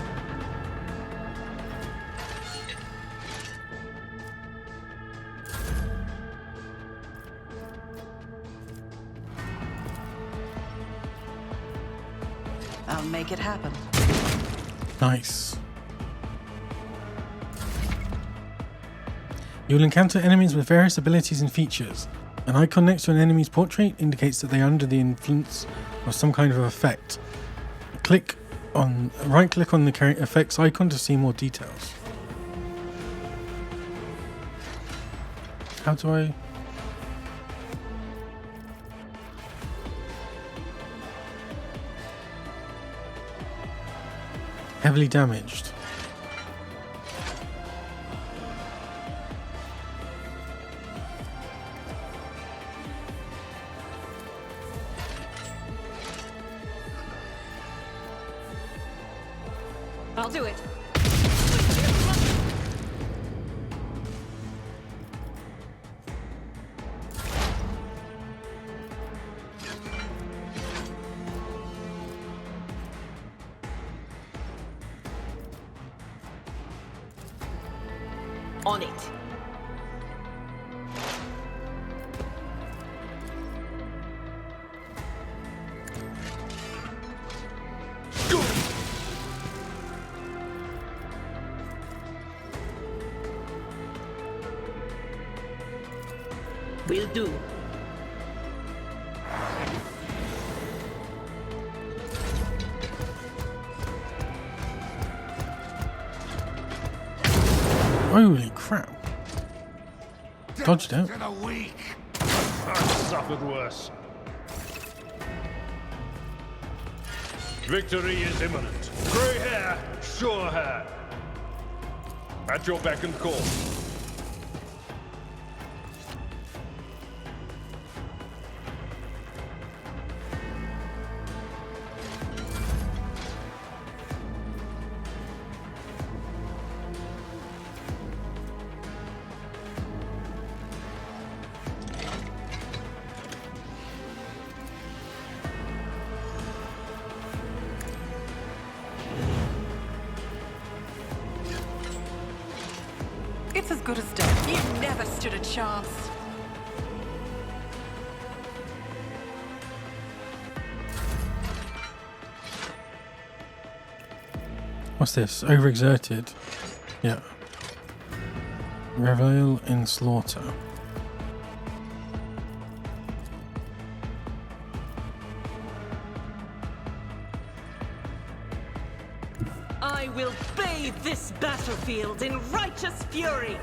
I'll make it happen. Nice. You'll encounter enemies with various abilities and features. An icon next to an enemy's portrait indicates that they are under the influence of some kind of effect. Right click on the effects icon to see more details. How do I... Heavily damaged. I'll do it. On it. Will do. Holy crap. Dodged out. I've suffered worse. Victory is imminent. Grey hair, sure hair. At your beck and call. It's as good as done. You never stood a chance. What's this? Overexerted. Yeah. Revel in slaughter. I will bathe this battlefield in righteous fury.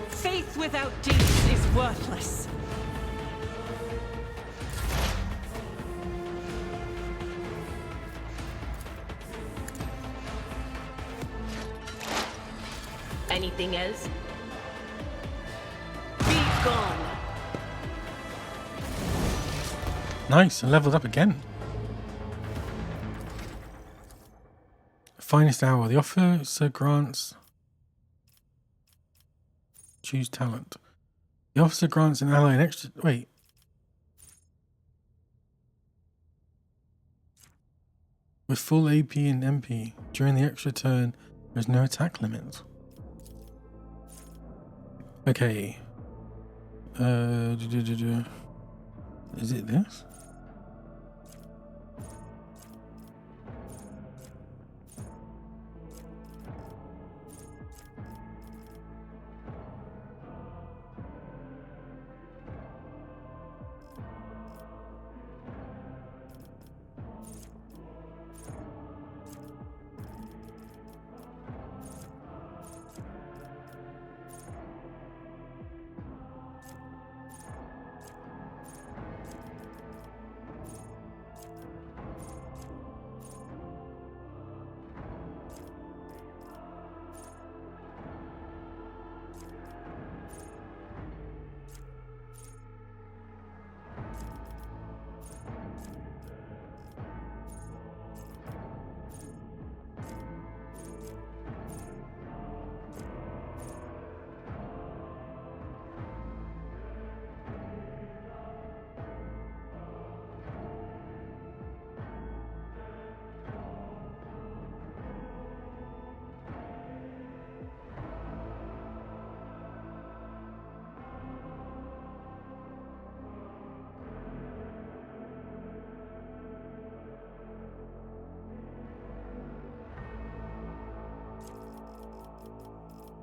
Faith without deeds is worthless. Anything else? Be gone. Nice, I leveled up again. Finest hour. The officer grants... Choose talent. The officer grants an ally an extra... Wait. With full AP and MP, during the extra turn, there's no attack limit. Okay. Is it this?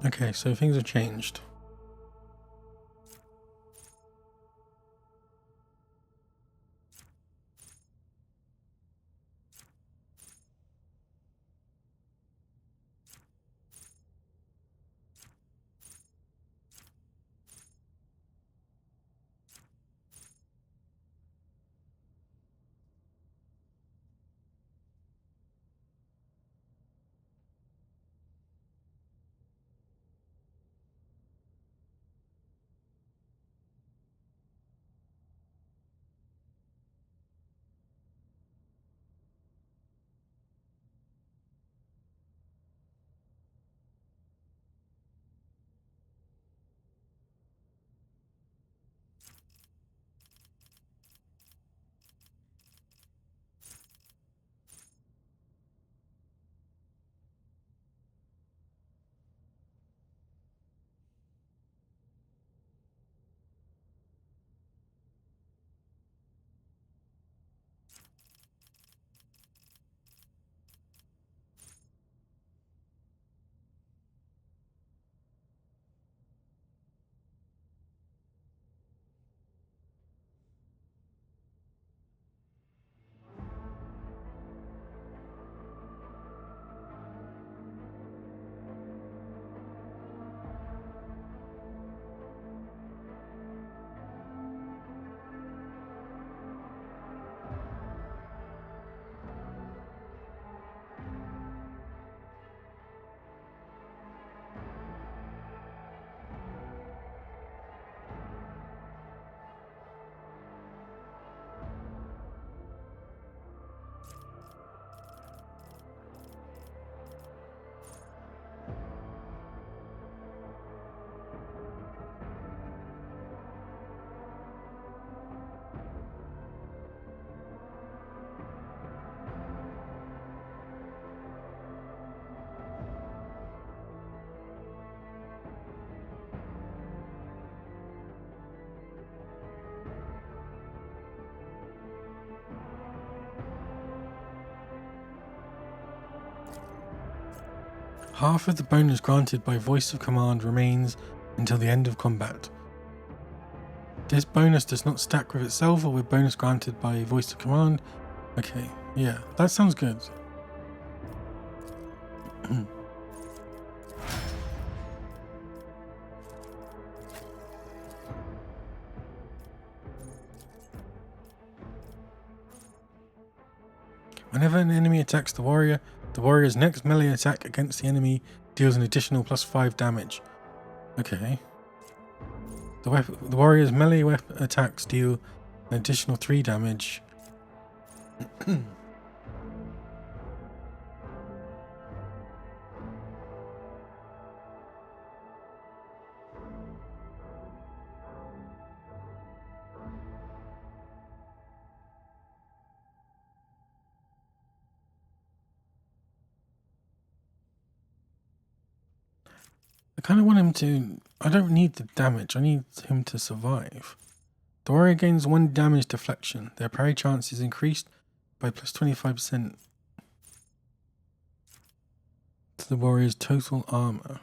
Okay, so things have changed. Half of the bonus granted by voice of command remains until the end of combat. This bonus does not stack with itself or with bonus granted by voice of command. Okay, yeah, that sounds good. Whenever an enemy attacks the warrior's next melee attack against the enemy deals an additional +5 damage. Okay. The warrior's melee attacks deal an additional 3 damage. I kind of want him to... I don't need the damage, I need him to survive. The warrior gains 1 damage deflection. Their parry chance is increased by +25% to the warrior's total armor.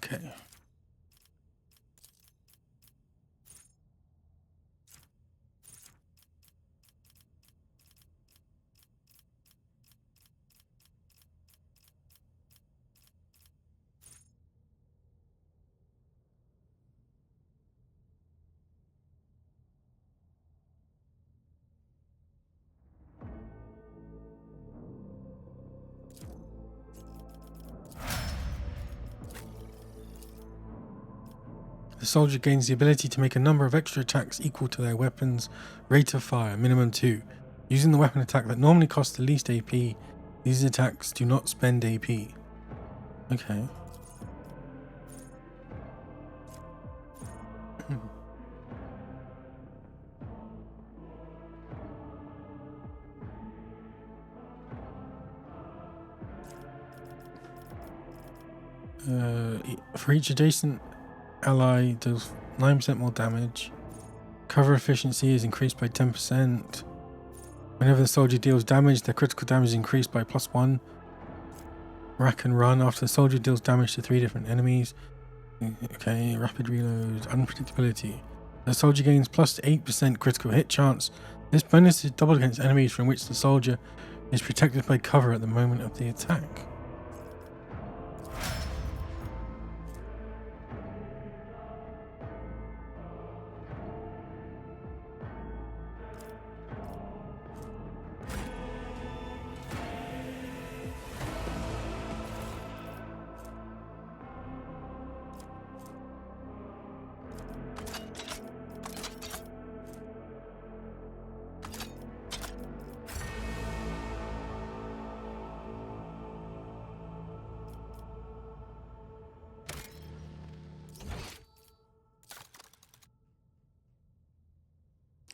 Okay. The soldier gains the ability to make a number of extra attacks equal to their weapon's rate of fire, minimum 2. Using the weapon attack that normally costs the least AP, these attacks do not spend AP. Okay. For each adjacent ally, does 9% more damage. Cover efficiency is increased by 10%. Whenever the soldier deals damage, their critical damage is increased by +1. Rack and run. After the soldier deals damage to 3 different enemies. Okay, rapid reload. Unpredictability. The soldier gains +8% critical hit chance. This bonus is doubled against enemies from which the soldier is protected by cover at the moment of the attack.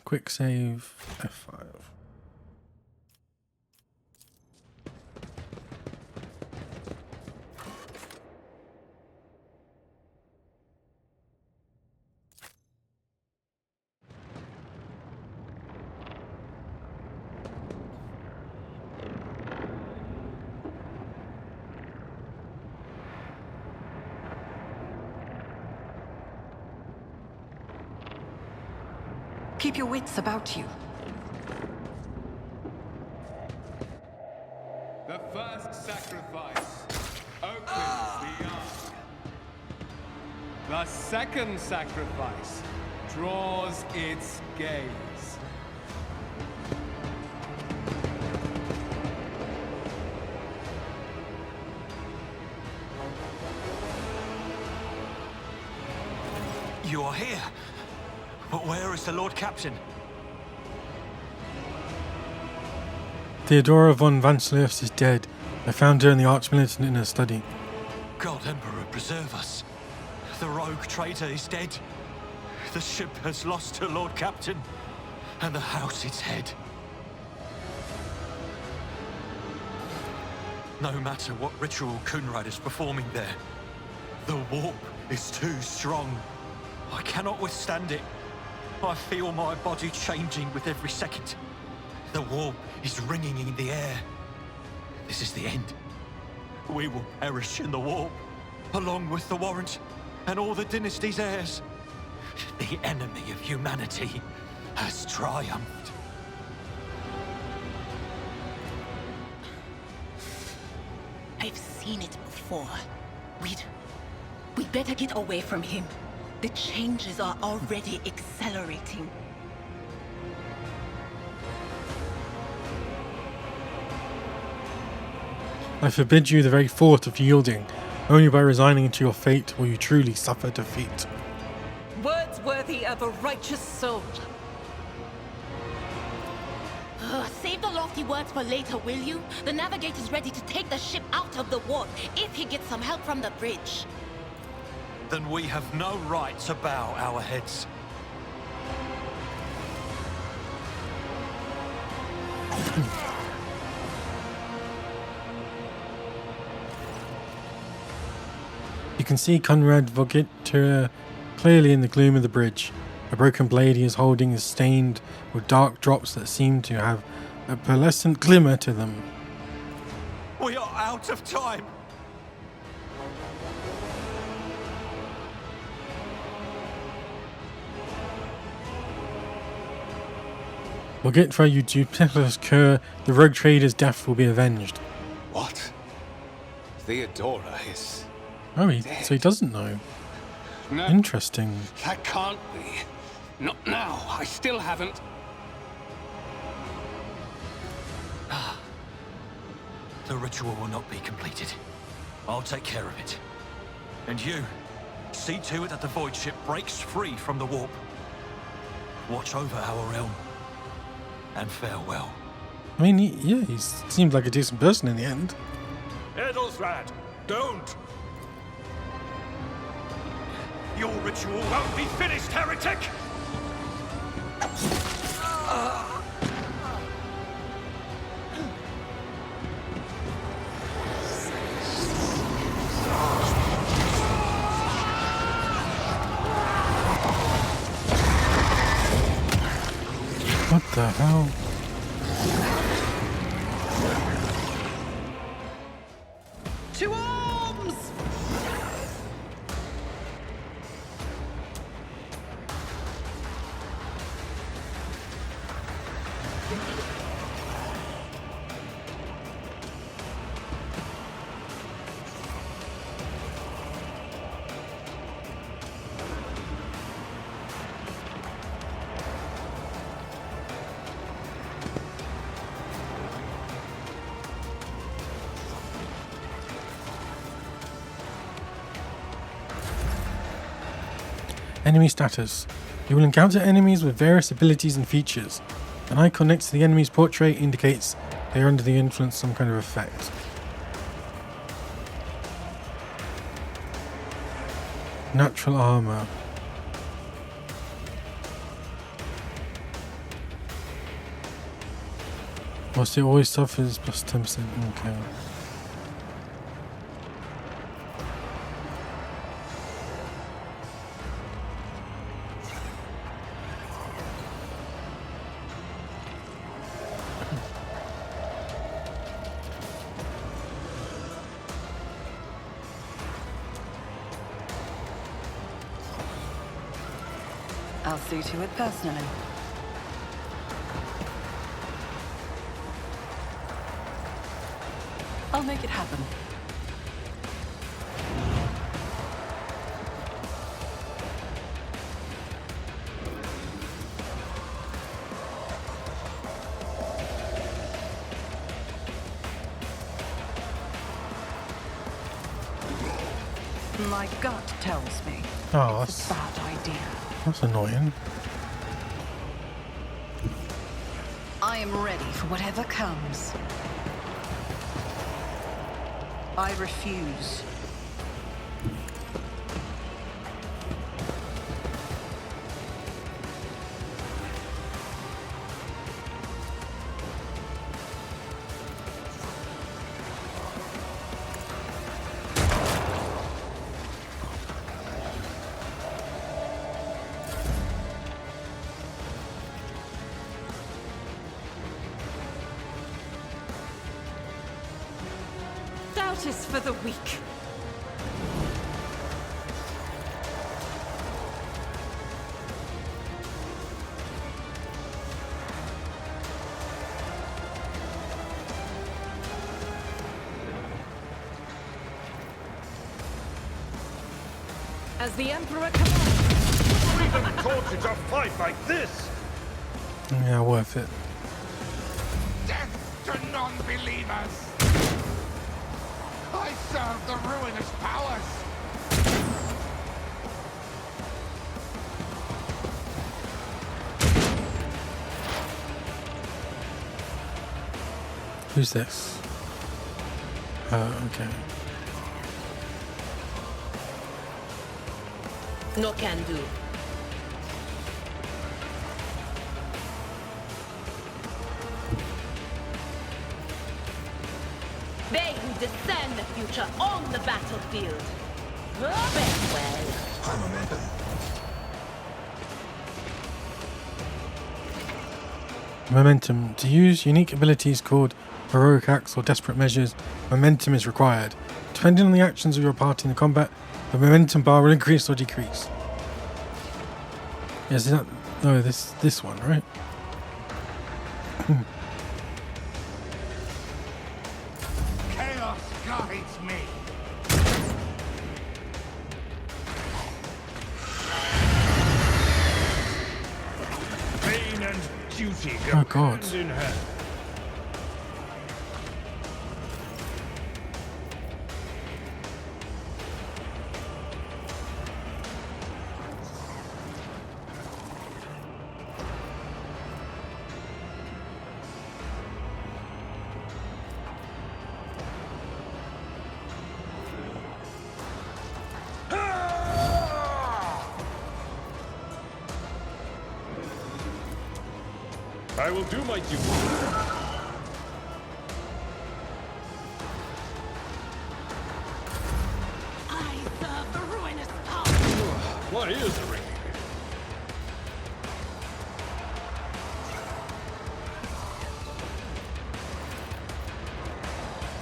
Quick save F5. Keep your wits about you. The first sacrifice opens the ark. The second sacrifice draws its gaze. You are here. But where is the Lord Captain? Theodora von Vancelus is dead. I found her and the Archmilitant in her study. God Emperor preserve us. The rogue traitor is dead. The ship has lost her Lord Captain. And the house its head. No matter what ritual Kunrad is performing there, the warp is too strong. I cannot withstand it. I feel my body changing with every second. The warp is ringing in the air. This is the end. We will perish in the warp, along with the Warrant and all the dynasty's heirs. The enemy of humanity has triumphed. I've seen it before. We'd better get away from him. The changes are already accelerating. I forbid you the very thought of yielding. Only by resigning to your fate will you truly suffer defeat. Words worthy of a righteous soul. Save the lofty words for later, will you? The navigator's ready to take the ship out of the warp if he gets some help from the bridge. Then we have no right to bow our heads. You can see Conrad Vogitura clearly in the gloom of the bridge. A broken blade he is holding is stained with dark drops that seem to have a pearlescent glimmer to them. We are out of time. Vogitura, you duplicitous cur, the rogue trader's death will be avenged. What? Theodora is... Oh, so he doesn't know. No. Interesting. That can't be. Not now. I still haven't. The ritual will not be completed. I'll take care of it. And you, see to it that the void ship breaks free from the warp. Watch over our realm. And farewell. I mean, he seemed like a decent person in the end. Edelstrad, don't! Your ritual won't be finished, heretic! The hell? To arms! Enemy status. You will encounter enemies with various abilities and features. An icon next to the enemy's portrait indicates they are under the influence of some kind of effect. Natural armor. Whilst it always suffers plus 10%. Okay. I'll see to it personally. I'll make it happen. My gut tells me Oh, it's a bad idea. That's annoying. I am ready for whatever comes. I refuse. Doubt is for the weak. As the Emperor commands. We didn't taught you to fight like this! Yeah, worth it. Death to non-believers! I serve the ruinous powers! Who's this? Okay. No can do. They who discern the future on the battlefield. Farewell. I'm a member. Momentum. To use unique abilities called heroic acts or desperate measures, momentum is required. Depending on the actions of your party in the combat, the momentum bar will increase or decrease. Yes, is that no? This one, right? Chaos guides me. Pain and duty Oh, go God. hand in hand. I will do my duty. I serve the ruinous power. What is a ring?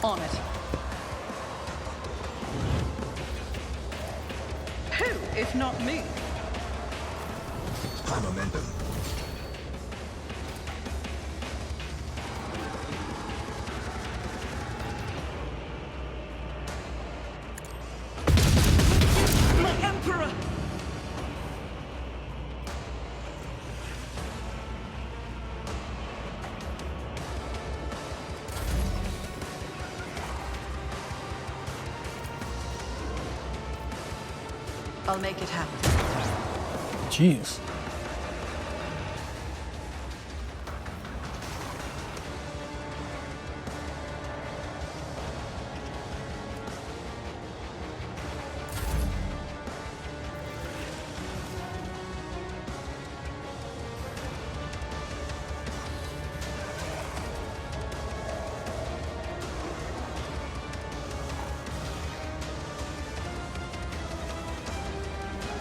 On it. Who, if not me? High momentum. My Emperor! I'll make it happen. Jeez.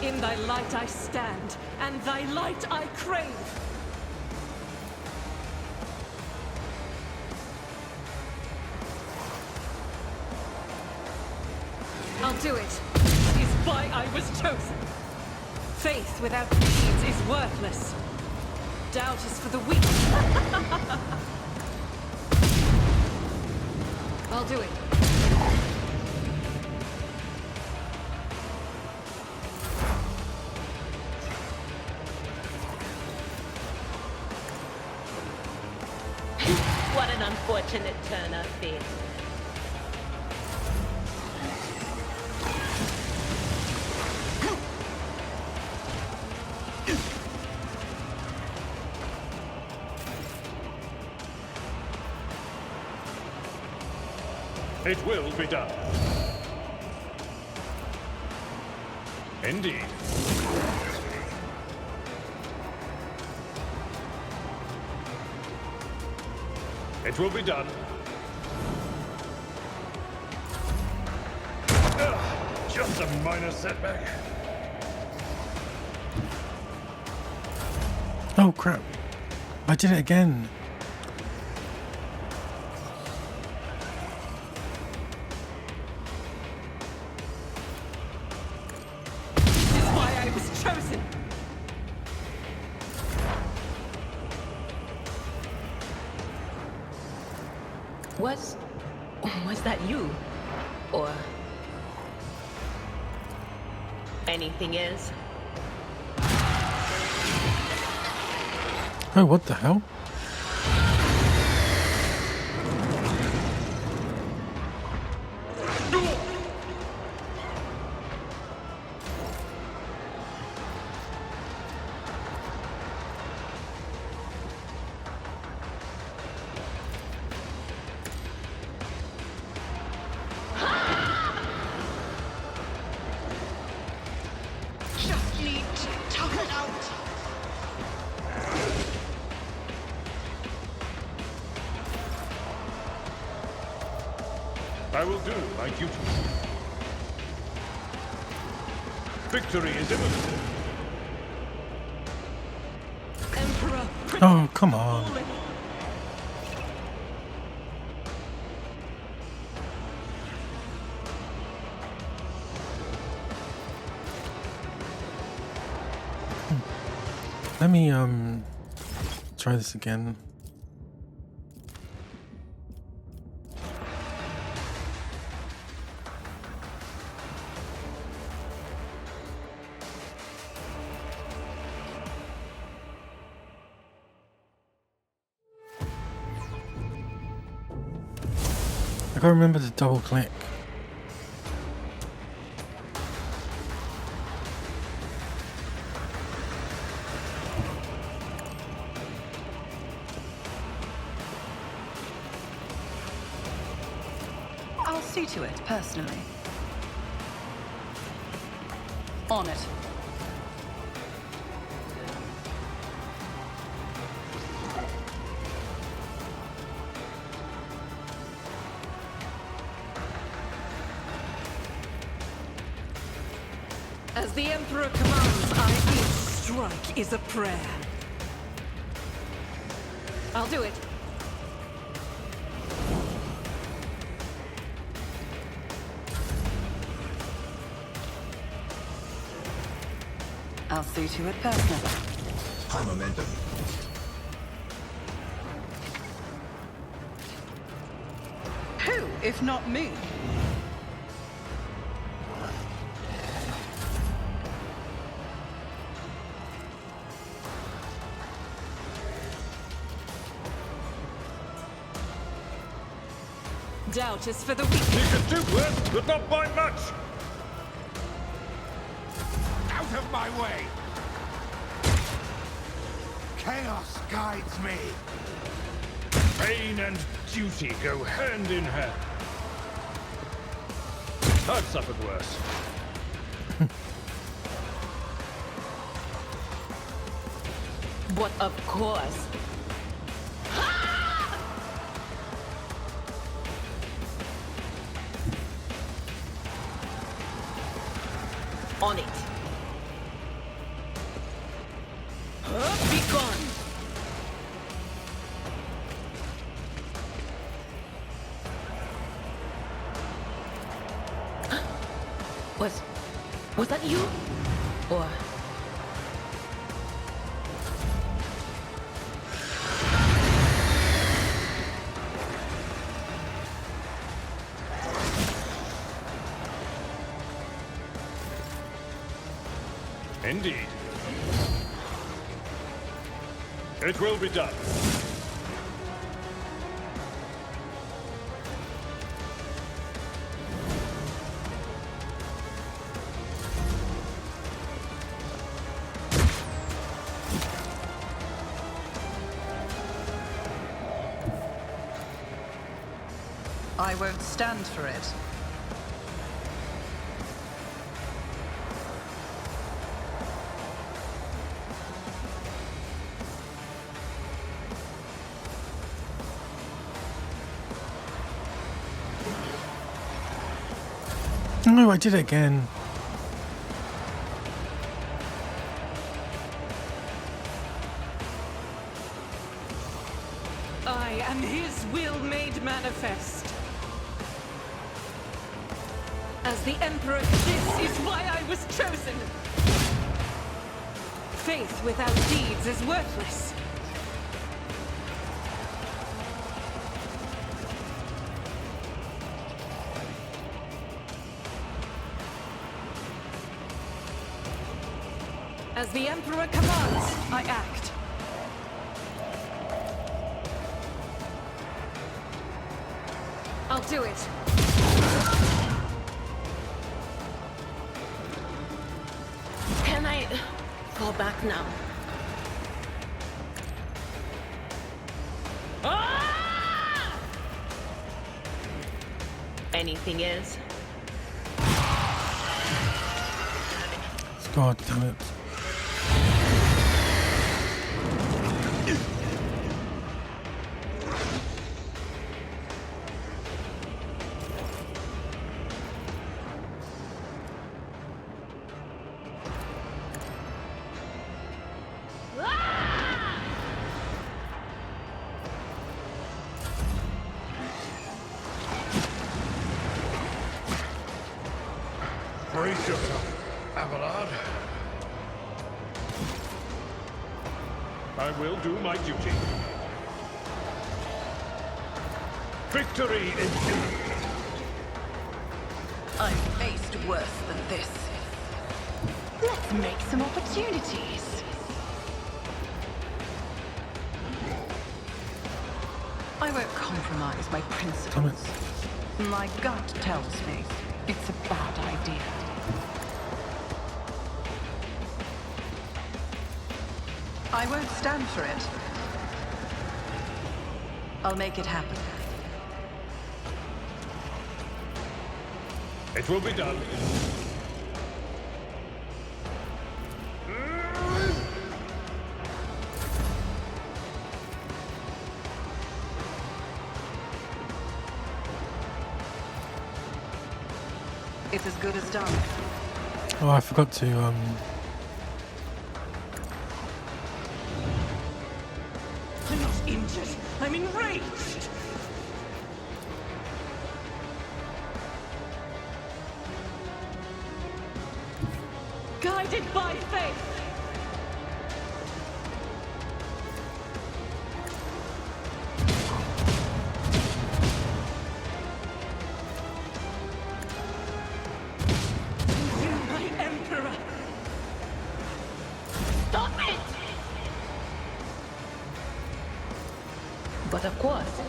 In thy light I stand, and thy light I crave. I'll do it. It is why I was chosen. Faith without deeds is worthless. Doubt is for the weak. I'll do it. What an unfortunate turn of fate. It will be done. Indeed. It will be done. Just a minor setback. Oh crap. I did it again. This is why I was chosen. Was that you? Or anything is? Oh, what the hell? Just need to tough it out. I will do my duty. Victory is imminent. Emperor. Oh, come on. Let me try this again. I gotta remember to double click. I'll see to it, personally. On it. As the Emperor commands, each strike is a prayer. I'll do it. I'll see to it personally. High momentum. Who, if not me? Doubt is for the weak. You can do worse, but not by much! Out of my way! Chaos guides me! Pain and duty go hand in hand. I've suffered worse. But of course. On it. Be gone. Was that you? Or... Indeed. It will be done. I won't stand for it. No, I did it again. I am his will made manifest. As the Emperor, this is why I was chosen. Faith without deeds is worthless. As the Emperor commands, I act. I'll do it. Can I go back now? Ah! Anything else? God damn it. Brace yourself, Abelard. I will do my duty. Victory is imminent. I've faced worse than this. Let's make some opportunities. I won't compromise my principles. My gut tells me it's a bad idea. I won't stand for it. I'll make it happen. It will be done. It's as good as done. Oh, I forgot to I'm not injured. I'm enraged. Guided by faith. course.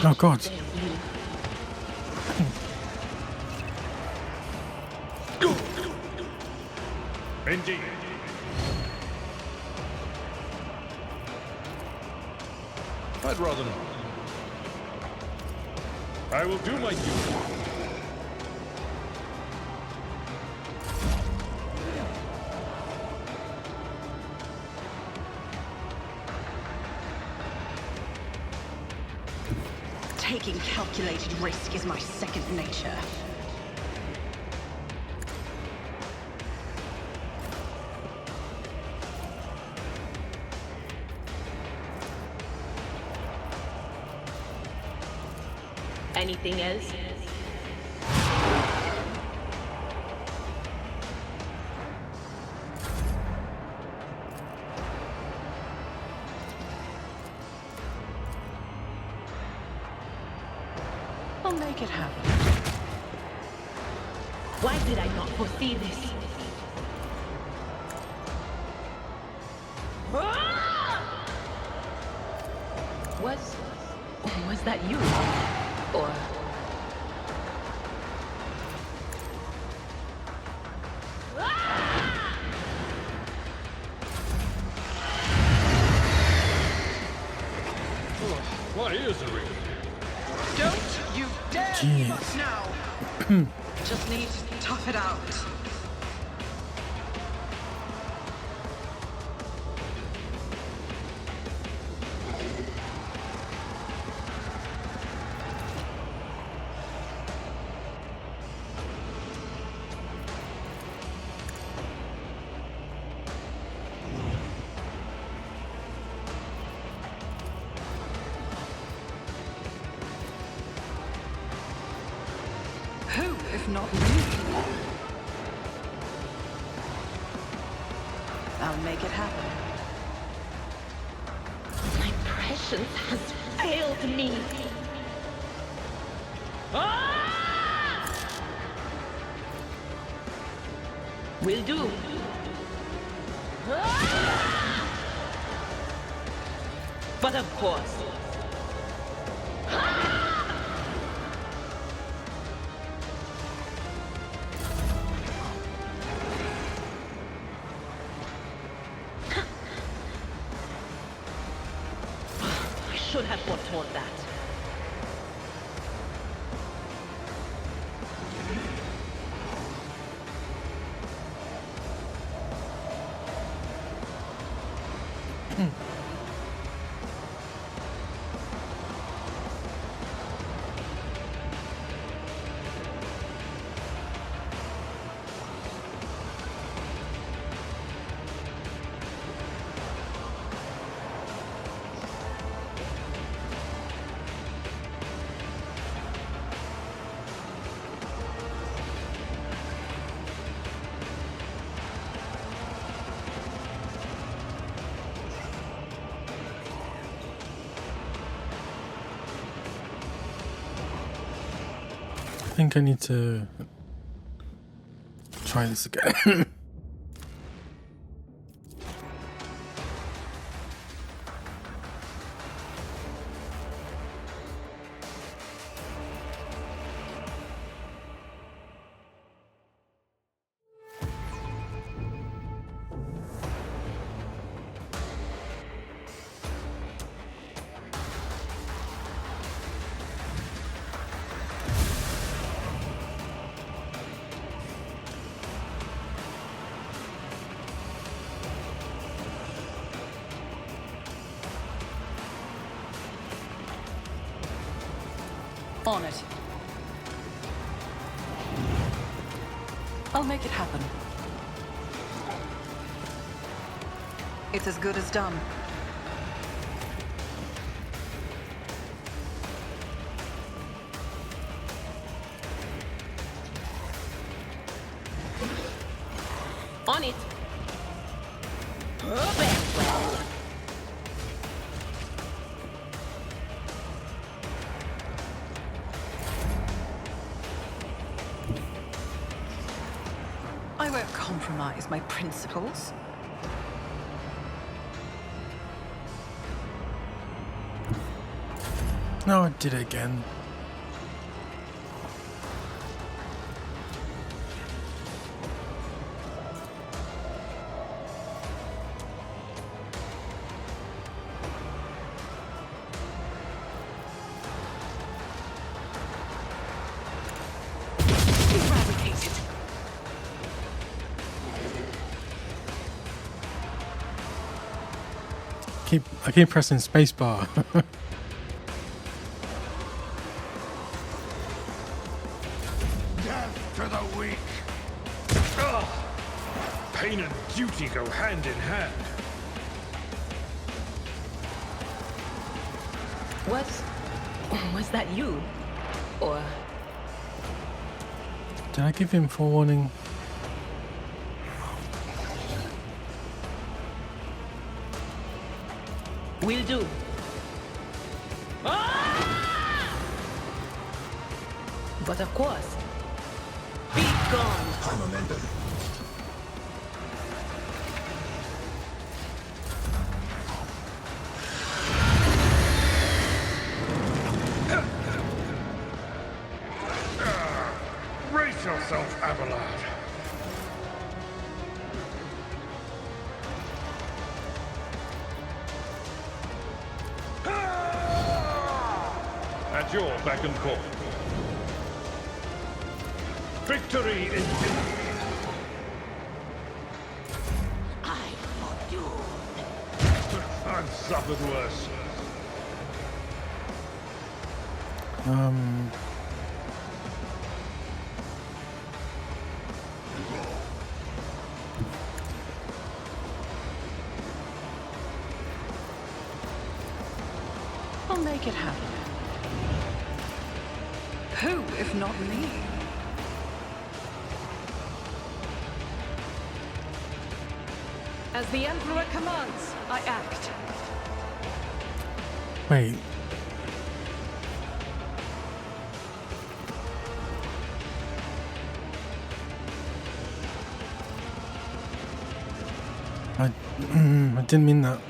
Oh God. Indeed. I'd rather not. I will do my duty. Taking calculated risk is my second nature. Anything else? I'll make it happen. Why did I not foresee this? Was that you? Or... What is a ring? Don't you dare Jeez. give up now! Just need to tough it out. Who, if not you? I'll make it happen. My prescience has failed me. Will do. But of course. I should have foretold that. I think I need to try this again. On it. I'll make it happen. It's as good as done. On it. I won't compromise my principles. No, I did it again. Eradicated. I keep pressing spacebar. Death to the weak! Ugh. Pain and duty go hand in hand. Was that you? Or... Did I give him forewarning? Will do. But of course, be gone. High momentum. Brace yourself, Abelard. At your beck and call. Victory is I fought you. I've suffered worse. I'll make it happen. Who, if not me? As the Emperor commands, I act. Wait. I didn't mean that.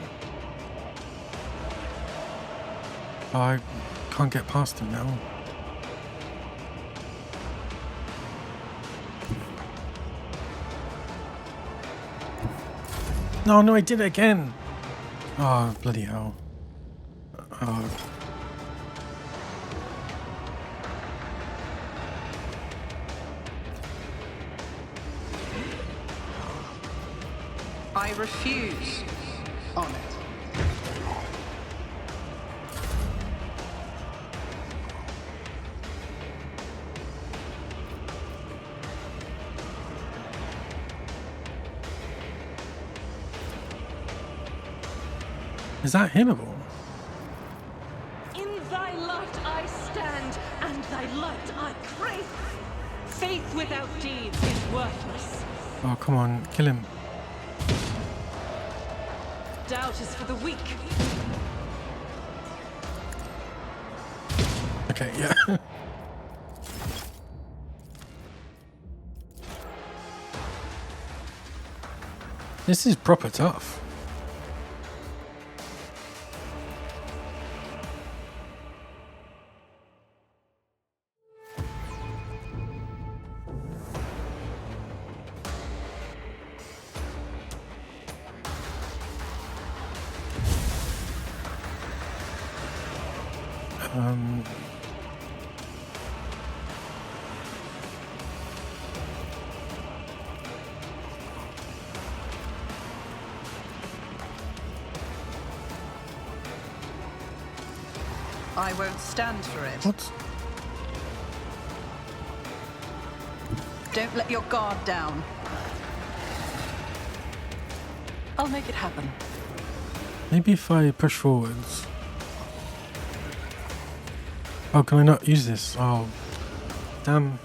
I can't get past him now. No, I did it again. Oh, bloody hell. Oh. I refuse. On it. Is that hittable? In thy light I stand, and thy light I crave. Faith without deeds is worthless. Oh, come on, kill him. Doubt is for the weak. Okay, yeah. This is proper tough. I won't stand for it. What? Don't let your guard down. I'll make it happen. Maybe if I push forwards. Oh, can I not use this? Oh, damn.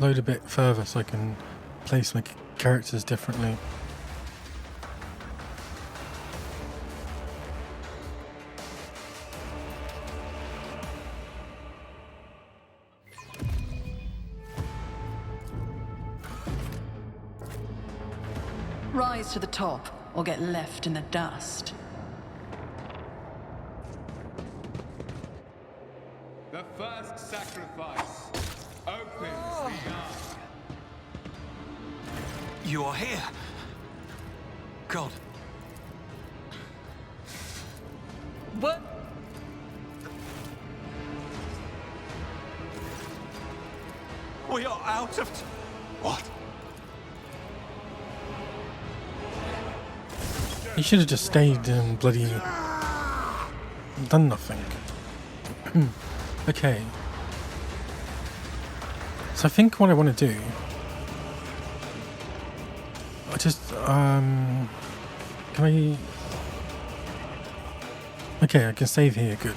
Load a bit further so I can place my characters differently. Rise to the top, or get left in the dust. The first sacrifice opens the ark. You are here. God. What? We are out of... What? You should have just stayed and bloody done nothing. Okay. So I think what I want to do, I just can I? Okay, I can save here. Good.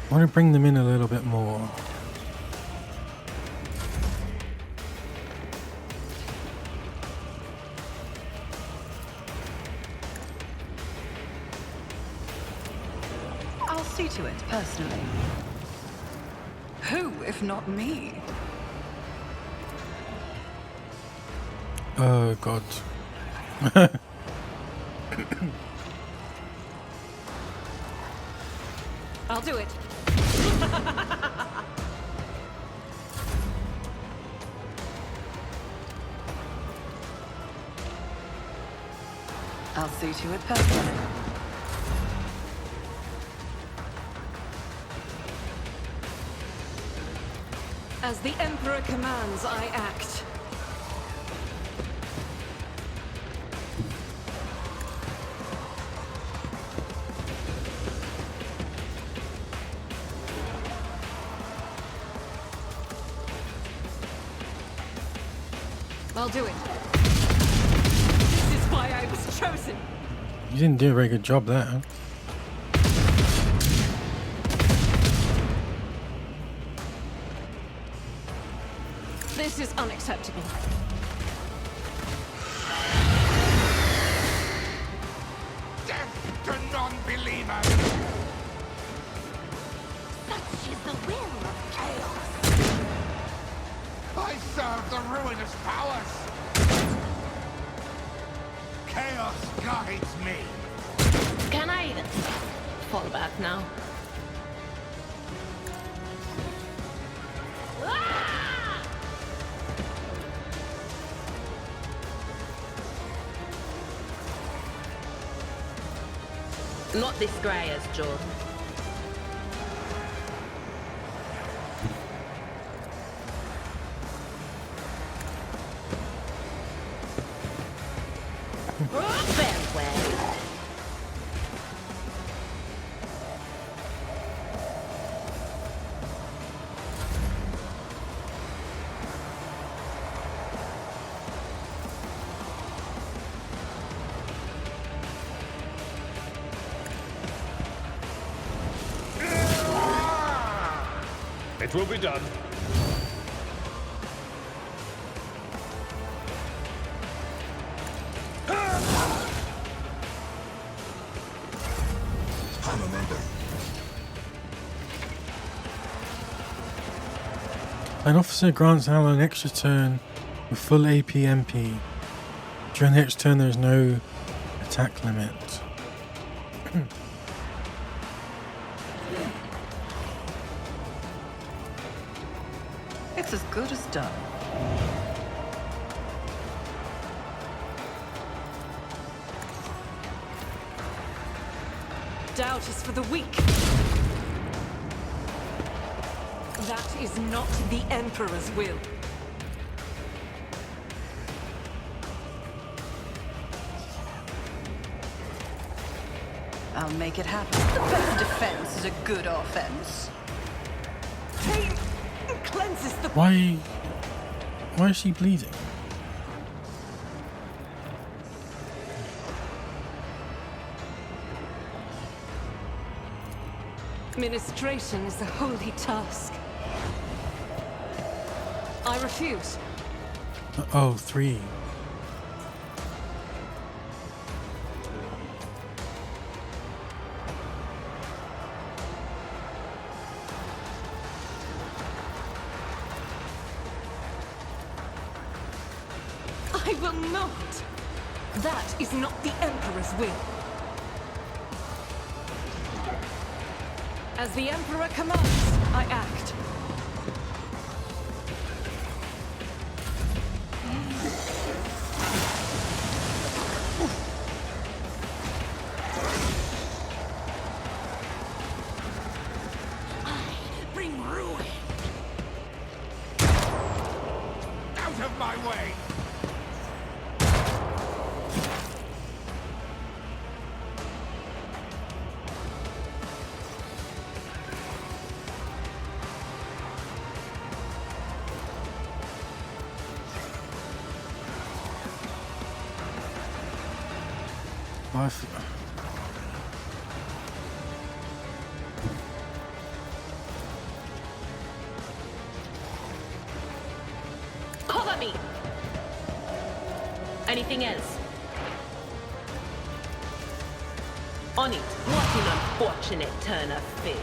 I want to bring them in a little bit more. I'll see to it, personally. Who, if not me? Oh, God. I'll do it. I'll see to it personally. As the Emperor commands, I act. I'll do it. This is why I was chosen. You didn't do a very good job there. This is unacceptable. Death to non-believers! Such is the will of chaos. I serve the ruinous powers! Chaos guides me! Can I fall back now? Not this grey as Jordan. Farewell. It will be done. An officer grants an ally an extra turn with full AP MP. During the extra turn there is no attack limit. It's as good as done. doubt is for the weak. That is not the Emperor's will. I'll make it happen. The best defense is a good offense. Pain cleanses the... Why is she bleeding? Administration is a holy task. I refuse. Oh, 3. I will not. That is not the Emperor's will. As the Emperor commands, I act. Bring ruin! Out of my way! Cover me! Anything else? On it. What an unfortunate turn of fate.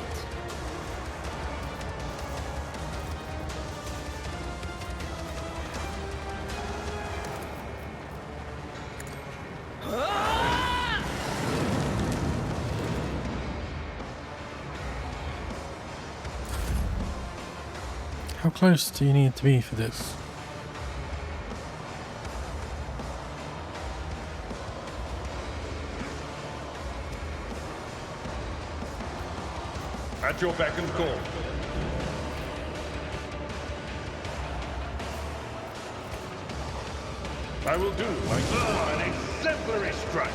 How close do you need to be for this? At your beck and call. I will do an exemplary strike.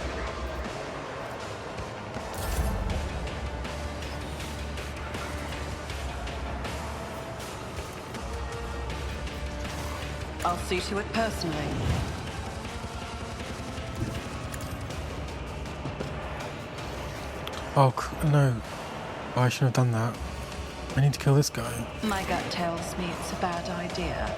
I'll see to it personally. Oh, no. Oh, I shouldn't have done that. I need to kill this guy. My gut tells me it's a bad idea.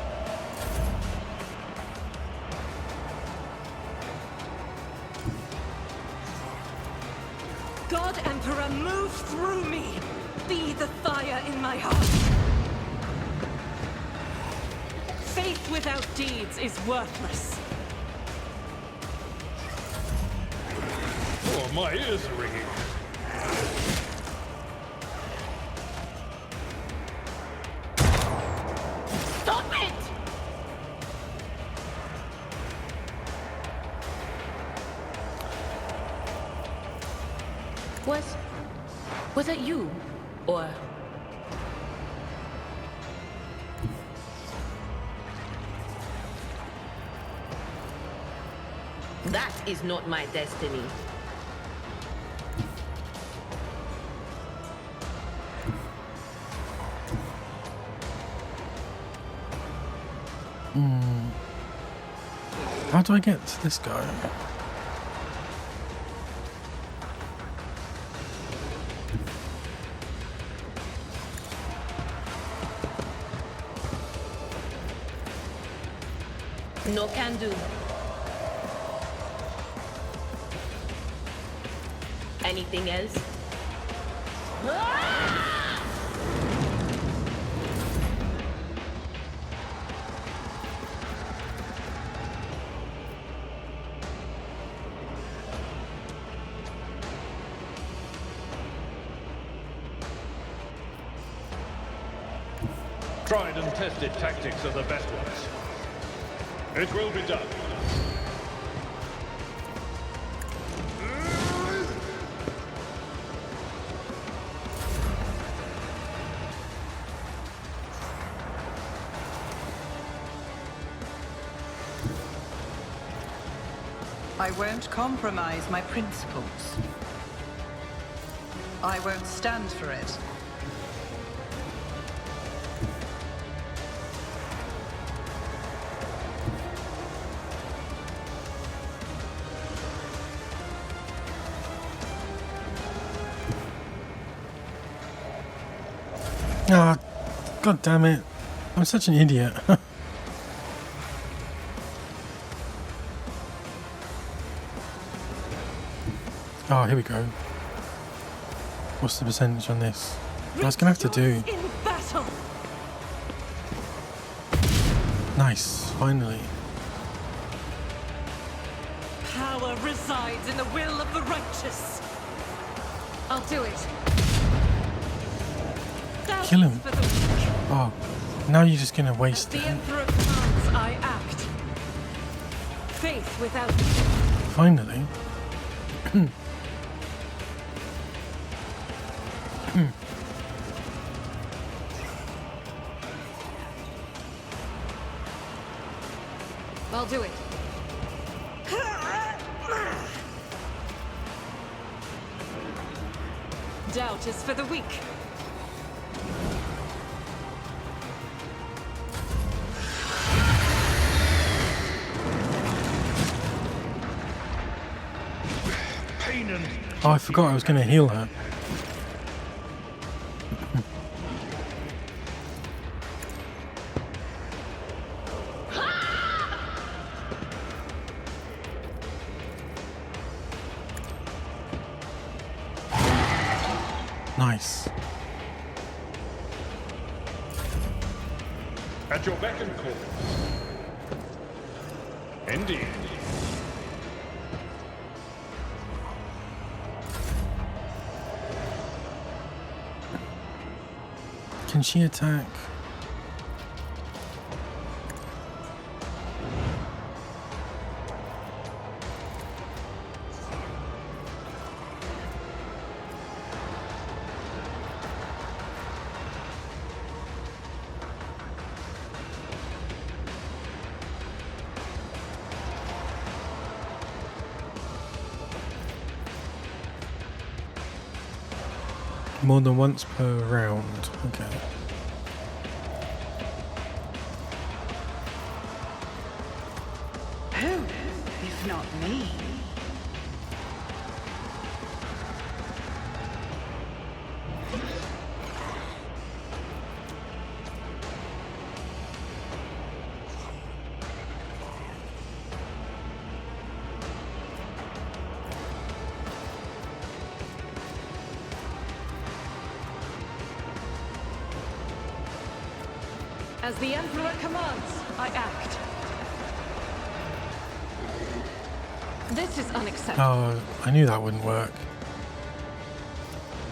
God Emperor, move through me! Be the fire in my heart! Faith without deeds is worthless. Oh, my ears are ringing. Stop it! Was it you? Or... That is not my destiny. How do I get to this guy? No can do. Anything else? Tried and tested tactics are the best ones. It will be done. I won't compromise my principles. I won't stand for it. Ah, god damn it. I'm such an idiot. Oh, here we go. What's the percentage on this? I was gonna have to do. In battle. Nice, finally. Power resides in the will of the righteous. I'll do it. Kill him. Oh, now you're just gonna waste The it. Emperor commands, I act. Faith without... Finally. I'll do it. Doubt is for the weak. Oh, I forgot I was gonna heal her. Nice. At your beck and call. Indeed. Can she attack? More than once per round. Okay. Who, if not me? As the Emperor commands, I act. This is unacceptable. Oh, I knew that wouldn't work.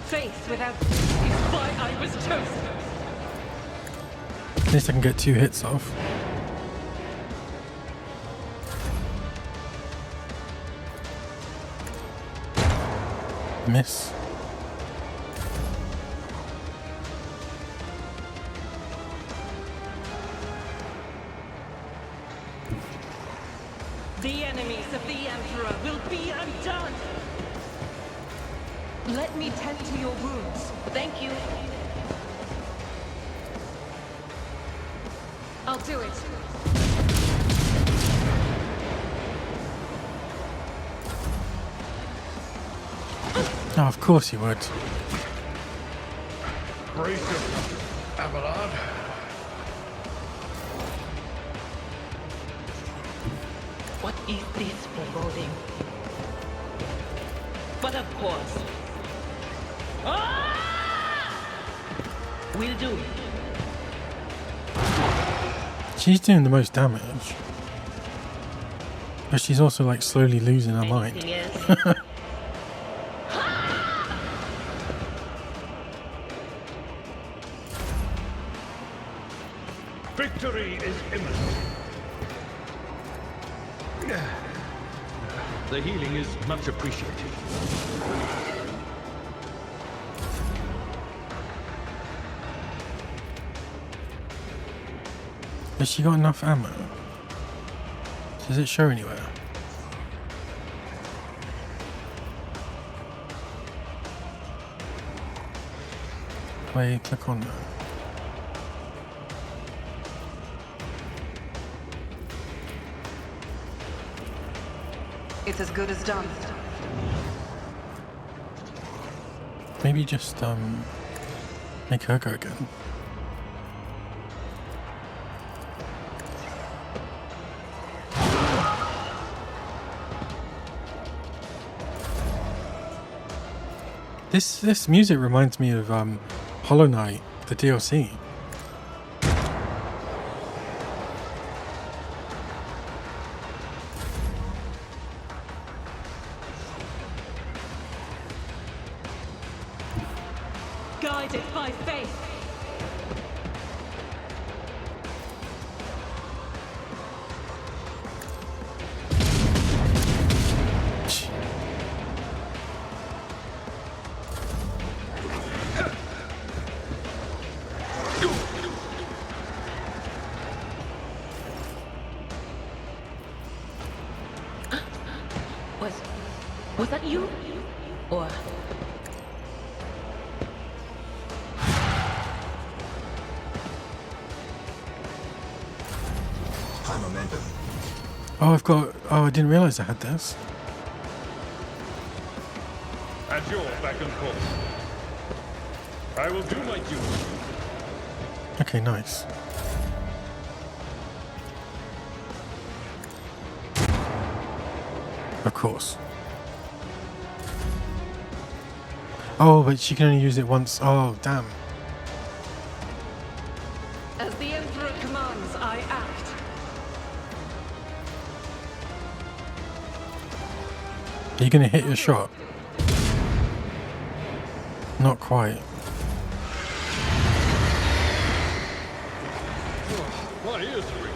Faith without is why I was chosen. At least I can get 2 hits off. Miss. The enemies of the Emperor will be undone. Let me tend to your wounds. Thank you. I'll do it. Oh, of course you would. Grace of Abelard. What is this foreboding? But of course. Will do. She's doing the most damage. But she's also like slowly losing her mind. Victory is imminent. The healing is much appreciated. Has she got enough ammo? Does it show anywhere? Wait, click on that. It's as good as done. Maybe just make her go again. This music reminds me of Hollow Knight, the DLC. Guided by faith. Was that you? Or... High momentum. Oh, I didn't realize I had this. At your beck and call. I will do my duty. Okay, nice. Of course. Oh, but she can only use it once. Oh, damn. As the Emperor commands, I act. Are you going to hit your shot? Not quite. My ears ring.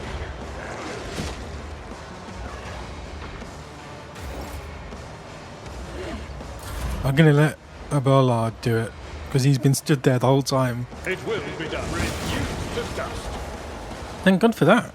I'm going to let Abelard do it, because he's been stood there the whole time. It will be done. Reduced to dust. Thank God for that.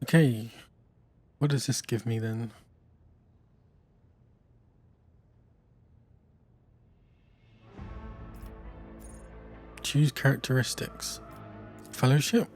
Okay, what does this give me then? Choose characteristics. Fellowship?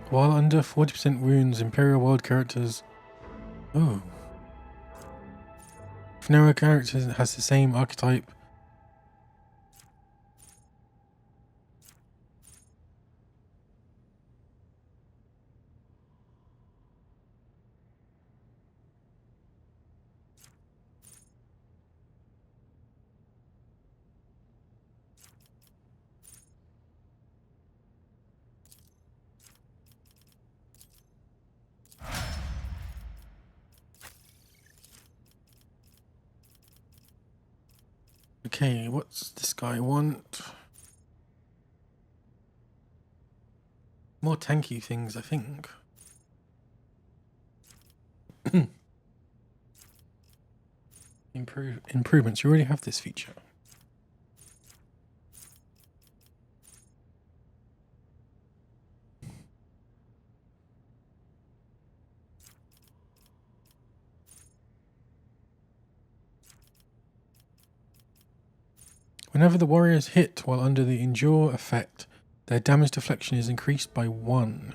While under 40% wounds, Imperial World characters... Oh. If no character has the same archetype... Okay, what's this guy want? More tanky things, I think. Improvements. You already have this feature. Whenever the warriors hit while under the Endure effect, their damage deflection is increased by 1.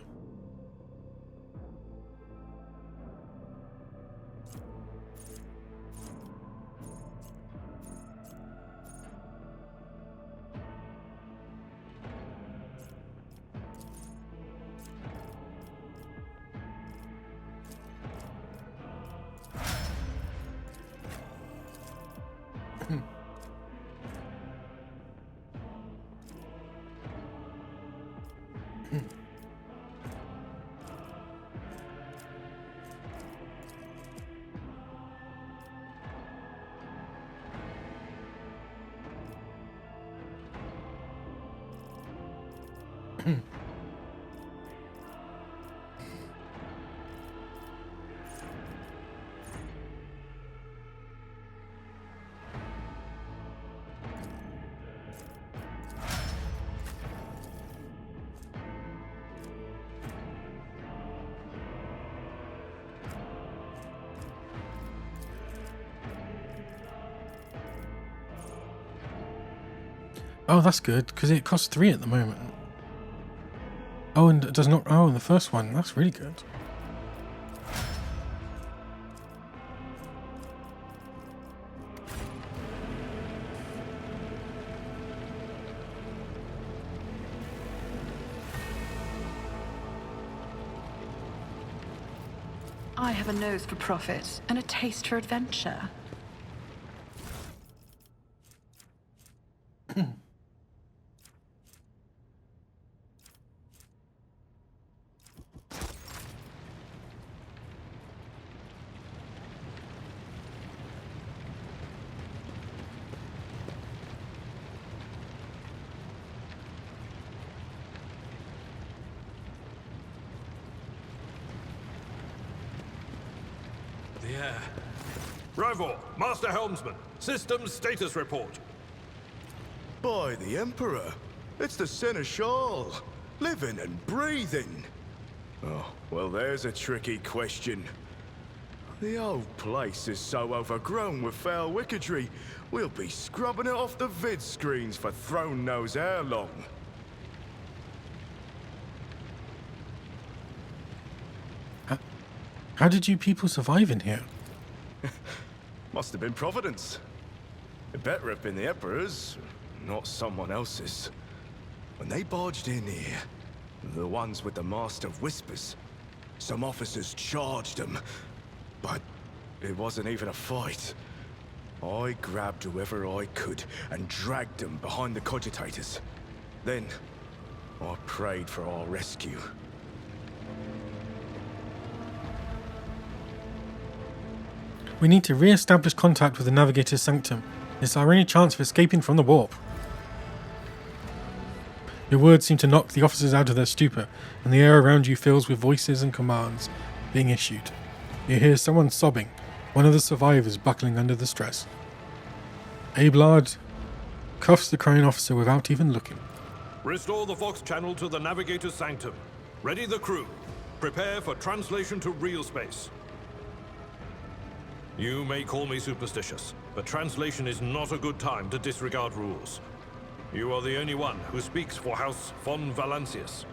Oh, that's good, because it costs 3 at the moment. Oh, and it does not... Oh, the first one. That's really good. I have a nose for profit and a taste for adventure. Yeah. Rivor, Master Helmsman, systems status report. By the Emperor, it's the Seneschal, living and breathing. Oh, well, there's a tricky question. The old place is so overgrown with foul wickedry, we'll be scrubbing it off the vid screens for throne knows how long. How did you people survive in here? Must have been Providence. It better have been the Emperor's, not someone else's. When they barged in here, the ones with the Master of Whispers, some officers charged them, but it wasn't even a fight. I grabbed whoever I could and dragged them behind the cogitators. Then, I prayed for our rescue. We need to re-establish contact with the Navigator's Sanctum. It's our only chance of escaping from the warp. Your words seem to knock the officers out of their stupor, and the air around you fills with voices and commands being issued. You hear someone sobbing, one of the survivors buckling under the stress. Abelard cuffs the crying officer without even looking. Restore the Vox channel to the Navigator's Sanctum. Ready the crew. Prepare for translation to real space. You may call me superstitious, but translation is not a good time to disregard rules. You are the only one who speaks for House von Valancius.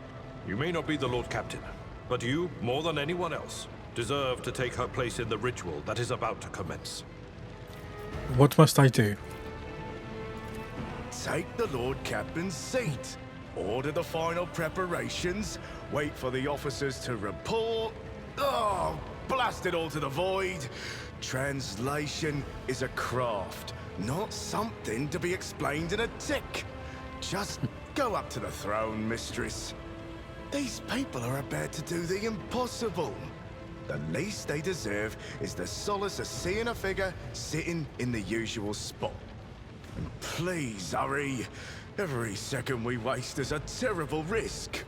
You may not be the Lord Captain, but you, more than anyone else, deserve to take her place in the ritual that is about to commence. What must I do? Take the Lord Captain's seat. Order the final preparations. Wait for the officers to report. Oh, blast it all to the void. Translation is a craft, not something to be explained in a tick. Just go up to the throne, mistress. These people are about to do the impossible. The least they deserve is the solace of seeing a figure sitting in the usual spot. And please, hurry. Every second we waste is a terrible risk.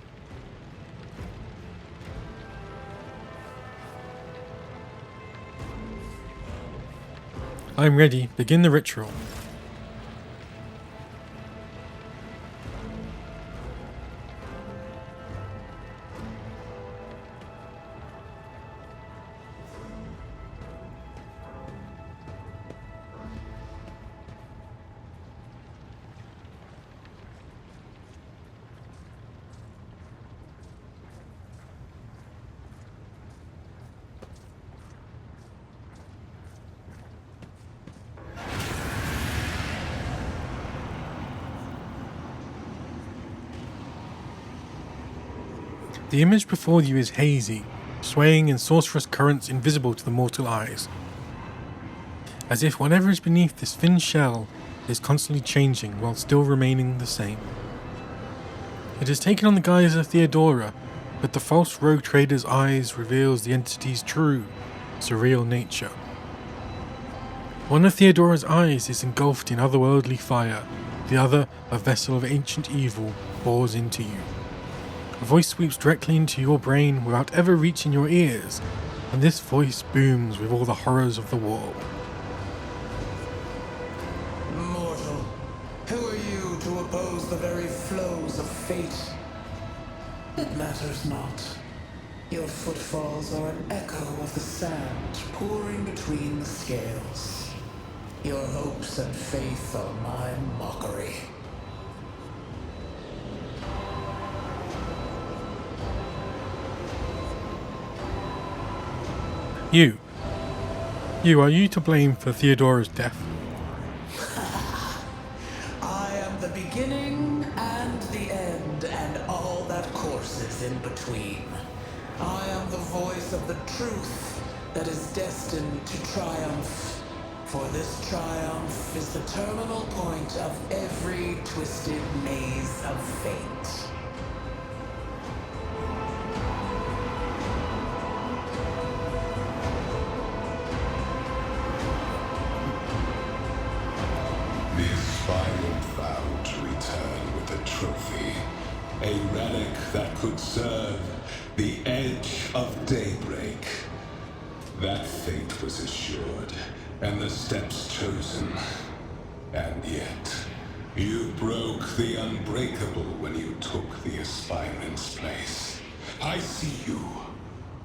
I'm ready. Begin the ritual. The image before you is hazy, swaying in sorcerous currents invisible to the mortal eyes. As if whatever is beneath this thin shell is constantly changing while still remaining the same. It has taken on the guise of Theodora, but the false rogue trader's eyes reveals the entity's true, surreal nature. One of Theodora's eyes is engulfed in otherworldly fire, the other, a vessel of ancient evil, pours into you. A voice sweeps directly into your brain without ever reaching your ears, and this voice booms with all the horrors of the war. Mortal, who are you to oppose the very flows of fate? It matters not. Your footfalls are an echo of the sand pouring between the scales. Your hopes and faith are my mockery. You, are you to blame for Theodora's death? I am the beginning and the end, and all that courses in between. I am the voice of the truth that is destined to triumph. For this triumph is the terminal point of every twisted maze of fate. Vowed to return with a trophy, a relic that could serve the edge of daybreak. That fate was assured, and the steps chosen. And yet, you broke the unbreakable when you took the aspirant's place. I see you,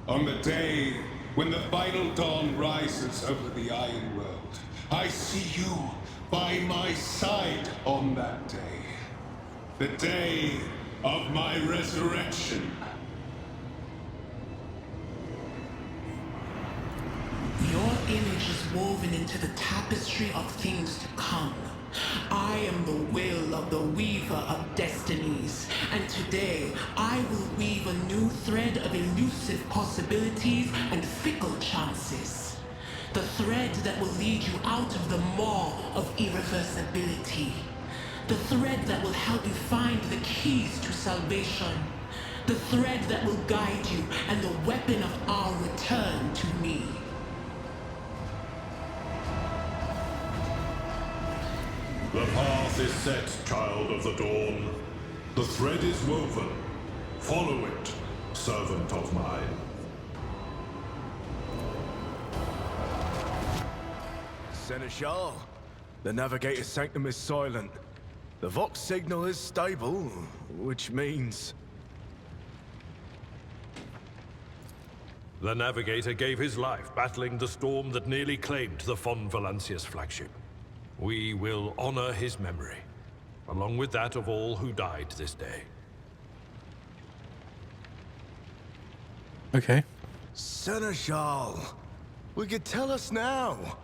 on the day when the final dawn rises over the Iron World. I see you by my side on that day. The day of my resurrection. Your image is woven into the tapestry of things to come. I am the will of the weaver of destinies, and today I will weave a new thread of elusive possibilities and fickle chances. The thread that will lead you out of the maw of irreversibility. The thread that will help you find the keys to salvation. The thread that will guide you and the weapon of our return to me. The path is set, child of the dawn. The thread is woven. Follow it, servant of mine. Seneschal, the Navigator's sanctum is silent. The Vox signal is stable, which means... The Navigator gave his life battling the storm that nearly claimed the Von Valancius flagship. We will honor his memory, along with that of all who died this day. Okay. Seneschal, we could tell us now.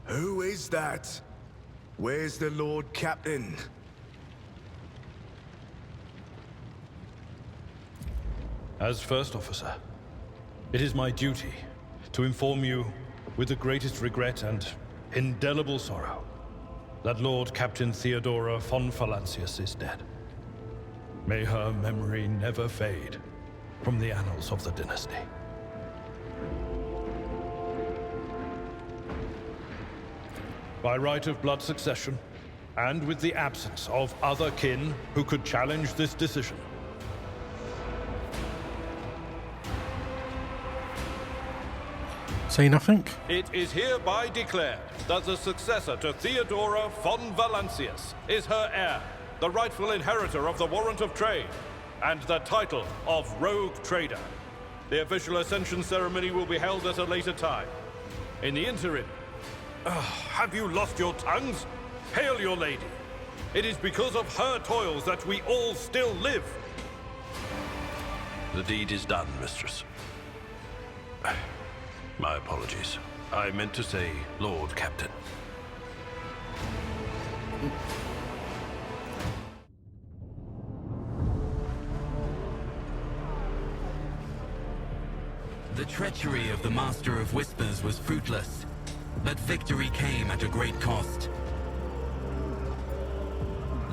Who is that? Where's the Lord Captain? As First Officer, it is my duty to inform you, with the greatest regret and indelible sorrow, that Lord Captain Theodora von Valancius is dead. May her memory never fade from the annals of the dynasty. By right of blood succession, and with the absence of other kin who could challenge this decision. Say nothing? It is hereby declared that the successor to Theodora von Valancius is her heir, the rightful inheritor of the Warrant of Trade, and the title of Rogue Trader. The official ascension ceremony will be held at a later time. In the interim, have you lost your tongues? Hail your lady. It is because of her toils that we all still live. The deed is done, mistress. My apologies. I meant to say Lord Captain. The treachery of the Master of Whispers was fruitless, but victory came at a great cost.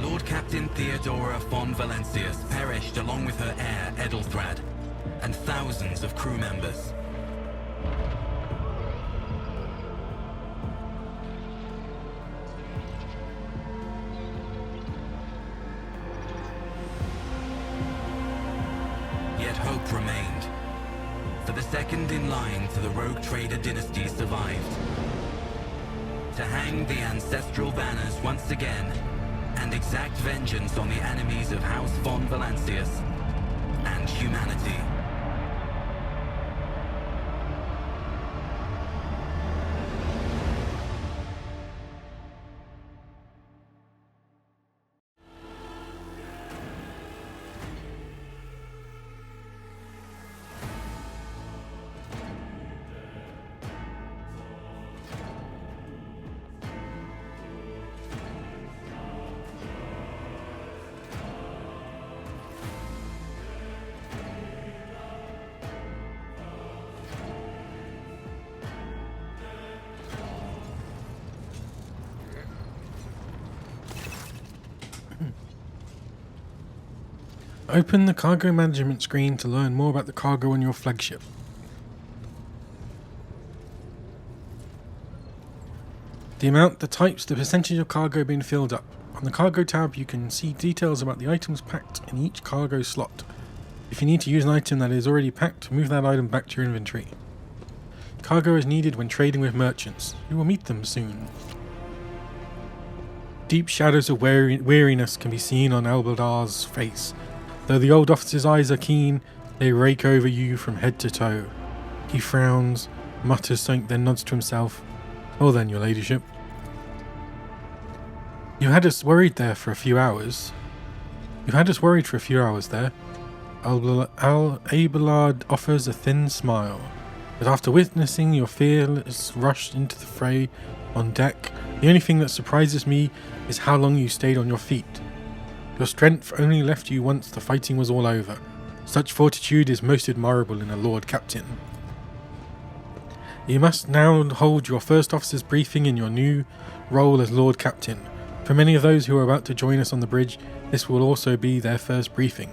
Lord Captain Theodora von Valancius perished along with her heir, Edelthrad, and thousands of crew members. Yet hope remained, for the second in line to the Rogue Trader dynasty survived. To hang the ancestral banners once again, and exact vengeance on the enemies of House von Valancius and humanity. Open the cargo management screen to learn more about the cargo on your flagship. The amount, the types, the percentage of cargo being filled up. On the cargo tab you can see details about the items packed in each cargo slot. If you need to use an item that is already packed, move that item back to your inventory. Cargo is needed when trading with merchants. You will meet them soon. Deep shadows of weariness can be seen on Albadar's face. Though the old officer's eyes are keen, they rake over you from head to toe. He frowns, mutters something, then nods to himself. Well then, your ladyship. You had us worried there for a few hours. You've had us worried for a few hours there. Abelard offers a thin smile. But after witnessing your fearless rush into the fray on deck, the only thing that surprises me is how long you stayed on your feet. Your strength only left you once the fighting was all over. Such fortitude is most admirable in a Lord Captain. You must now hold your first officer's briefing in your new role as Lord Captain. For many of those who are about to join us on the bridge, this will also be their first briefing.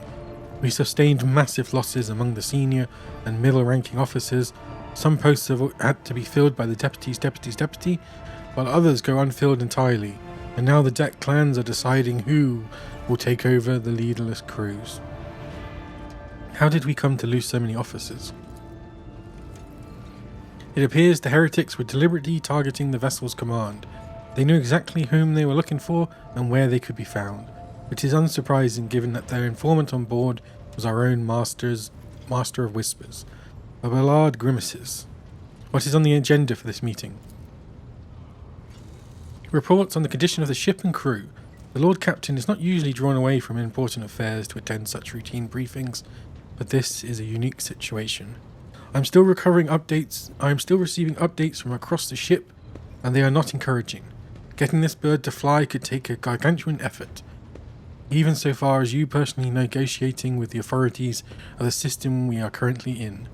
We sustained massive losses among the senior and middle-ranking officers. Some posts have had to be filled by the deputy, while others go unfilled entirely. And now the deck clans are deciding who will take over the leaderless crews. How did we come to lose so many officers? It appears the heretics were deliberately targeting the vessel's command. They knew exactly whom they were looking for and where they could be found. It is unsurprising given that their informant on board was our own Master of Whispers, Abelard Grimaces. What is on the agenda for this meeting? Reports on the condition of the ship and crew. The Lord Captain is not usually drawn away from important affairs to attend such routine briefings, but this is a unique situation. I am still receiving updates from across the ship, and they are not encouraging. Getting this bird to fly could take a gargantuan effort, even so far as you personally negotiating with the authorities of the system we are currently in.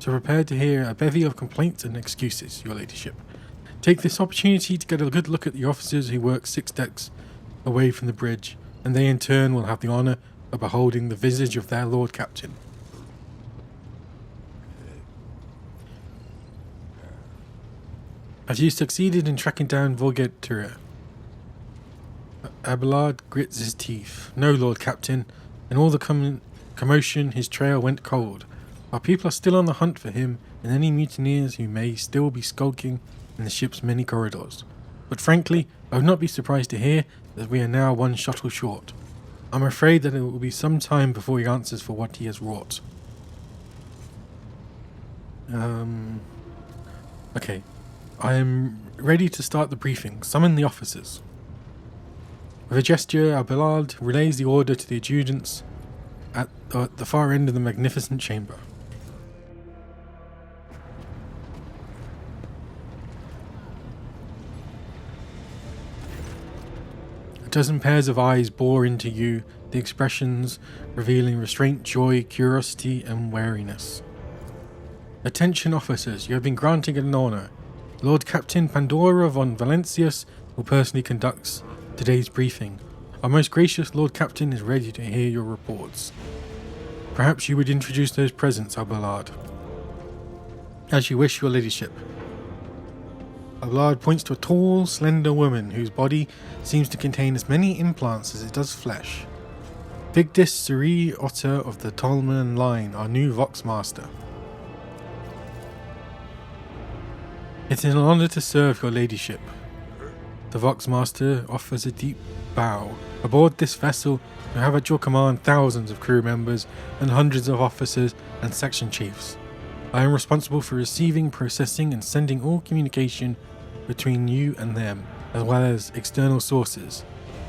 So prepare to hear a bevy of complaints and excuses, your ladyship. Take this opportunity to get a good look at the officers who work 6 decks away from the bridge, and they in turn will have the honour of beholding the visage of their Lord Captain. Have you succeeded in tracking down Vorgetura? Abelard grits his teeth. No, Lord Captain. In all the commotion, his trail went cold. Our people are still on the hunt for him and any mutineers who may still be skulking in the ship's many corridors. But frankly, I would not be surprised to hear that we are now one shuttle short. I'm afraid that it will be some time before he answers for what he has wrought. Okay. I am ready to start the briefing. Summon the officers. With a gesture, Abelard relays the order to the adjutants at the far end of the magnificent chamber. A dozen pairs of eyes bore into you, the expressions revealing restraint, joy, curiosity, and wariness. Attention officers, you have been granted an honour. Lord Captain Pandora von Valencius will personally conduct today's briefing. Our most gracious Lord Captain is ready to hear your reports. Perhaps you would introduce those present, Abelard. As you wish, your ladyship. Abelard points to a tall, slender woman whose body seems to contain as many implants as it does flesh. Vigdis Suri Otter of the Tolman line, our new Vox Master. It is an honour to serve your ladyship. The Vox Master offers a deep bow. Aboard this vessel, you have at your command thousands of crew members and hundreds of officers and section chiefs. I am responsible for receiving, processing, and sending all communication between you and them, as well as external sources.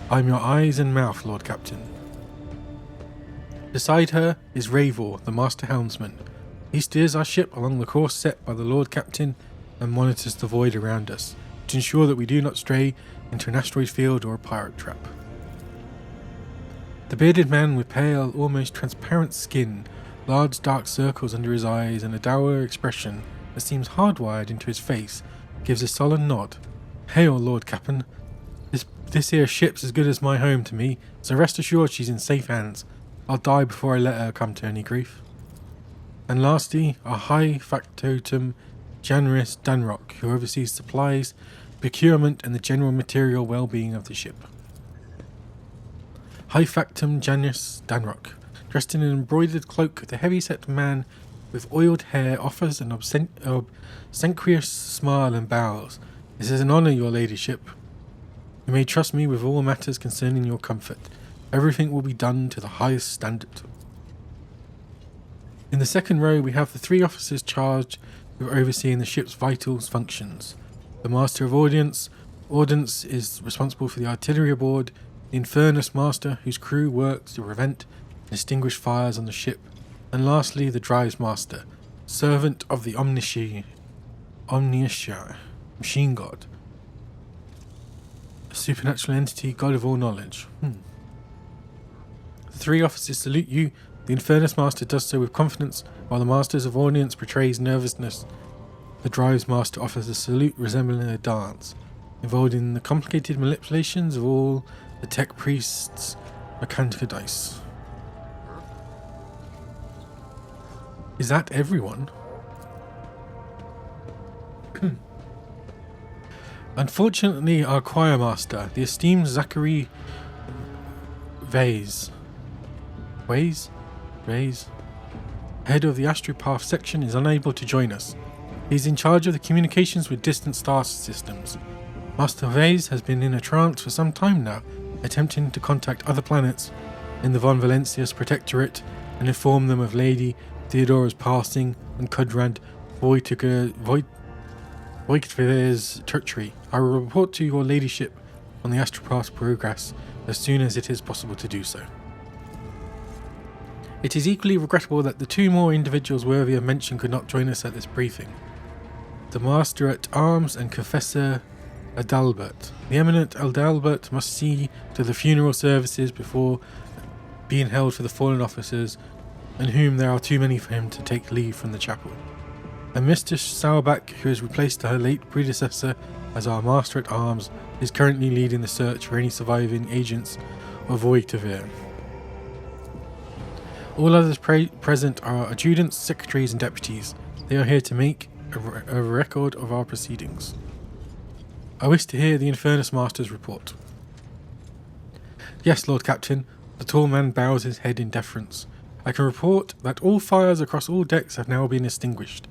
I am your eyes and mouth, Lord Captain. Beside her is Ravor, the Master Helmsman. He steers our ship along the course set by the Lord Captain and monitors the void around us to ensure that we do not stray into an asteroid field or a pirate trap. The bearded man with pale, almost transparent skin, large dark circles under his eyes, and a dour expression that seems hardwired into his face gives a sullen nod. Hail, Lord Captain. This here ship's as good as my home to me, so rest assured she's in safe hands. I'll die before I let her come to any grief. And lastly, our high factotum Janris Danrock, who oversees supplies, procurement, and the general material well-being of the ship. High factum Janris Danrock, dressed in an embroidered cloak, the heavy-set man with oiled hair offers an obsequious smile and bows. This is an honour, your ladyship. You may trust me with all matters concerning your comfort. Everything will be done to the highest standard. In the second row, we have the three officers charged with overseeing the ship's vital functions. The Master of Ordnance is responsible for the artillery aboard, the Infernus Master, whose crew works to prevent and extinguish fires on the ship, and lastly the Drives Master, servant of the Omniscia machine god, a supernatural entity, god of all knowledge. The three officers salute you. The Infernus Master does so with confidence, while the Masters of Ordnance betrays nervousness. The Drives Master offers a salute resembling a dance, involved in the complicated manipulations of all the tech priests' Mechanica dice. Is that everyone? Unfortunately, our choir master, the esteemed Zachary Vase, head of the Astropath section, is unable to join us. He is in charge of the communications with distant star systems. Master Vase has been in a trance for some time now, attempting to contact other planets in the Von Valencius Protectorate and inform them of Lady Theodora's passing and Conrad Voigtvere's treachery. I will report to your ladyship on the Astropath's progress as soon as it is possible to do so. It is equally regrettable that the two more individuals worthy of mention could not join us at this briefing. The Master at Arms and Confessor Adalbert. The eminent Adalbert must see to the funeral services before being held for the fallen officers, and whom there are too many for him to take leave from the chapel. And Mr. Sauerbach, who has replaced her late predecessor as our Master at Arms, is currently leading the search for any surviving agents of Voigtveer. All others present are adjutants, secretaries, and deputies. They are here to make a record of our proceedings. I wish to hear the Infernus Master's report. Yes, Lord Captain. The tall man bows his head in deference. I can report that all fires across all decks have now been extinguished.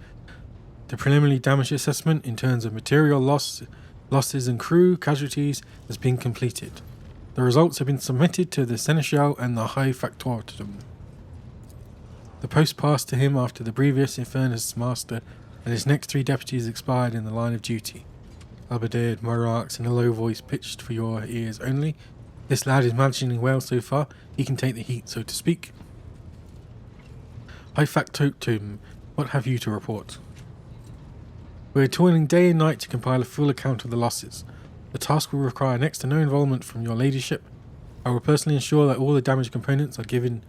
The preliminary damage assessment in terms of material losses and crew casualties has been completed. The results have been submitted to the Seneschal and the High Factotum. The post passed to him after the previous Infernus Master and his next 3 deputies expired in the line of duty. Albedared monarchs in a low voice pitched for your ears only. This lad is managing well so far. He can take the heat, so to speak. High Factotum, what have you to report? We are toiling day and night to compile a full account of the losses. The task will require next to no involvement from your ladyship. I will personally ensure that all the damaged components are given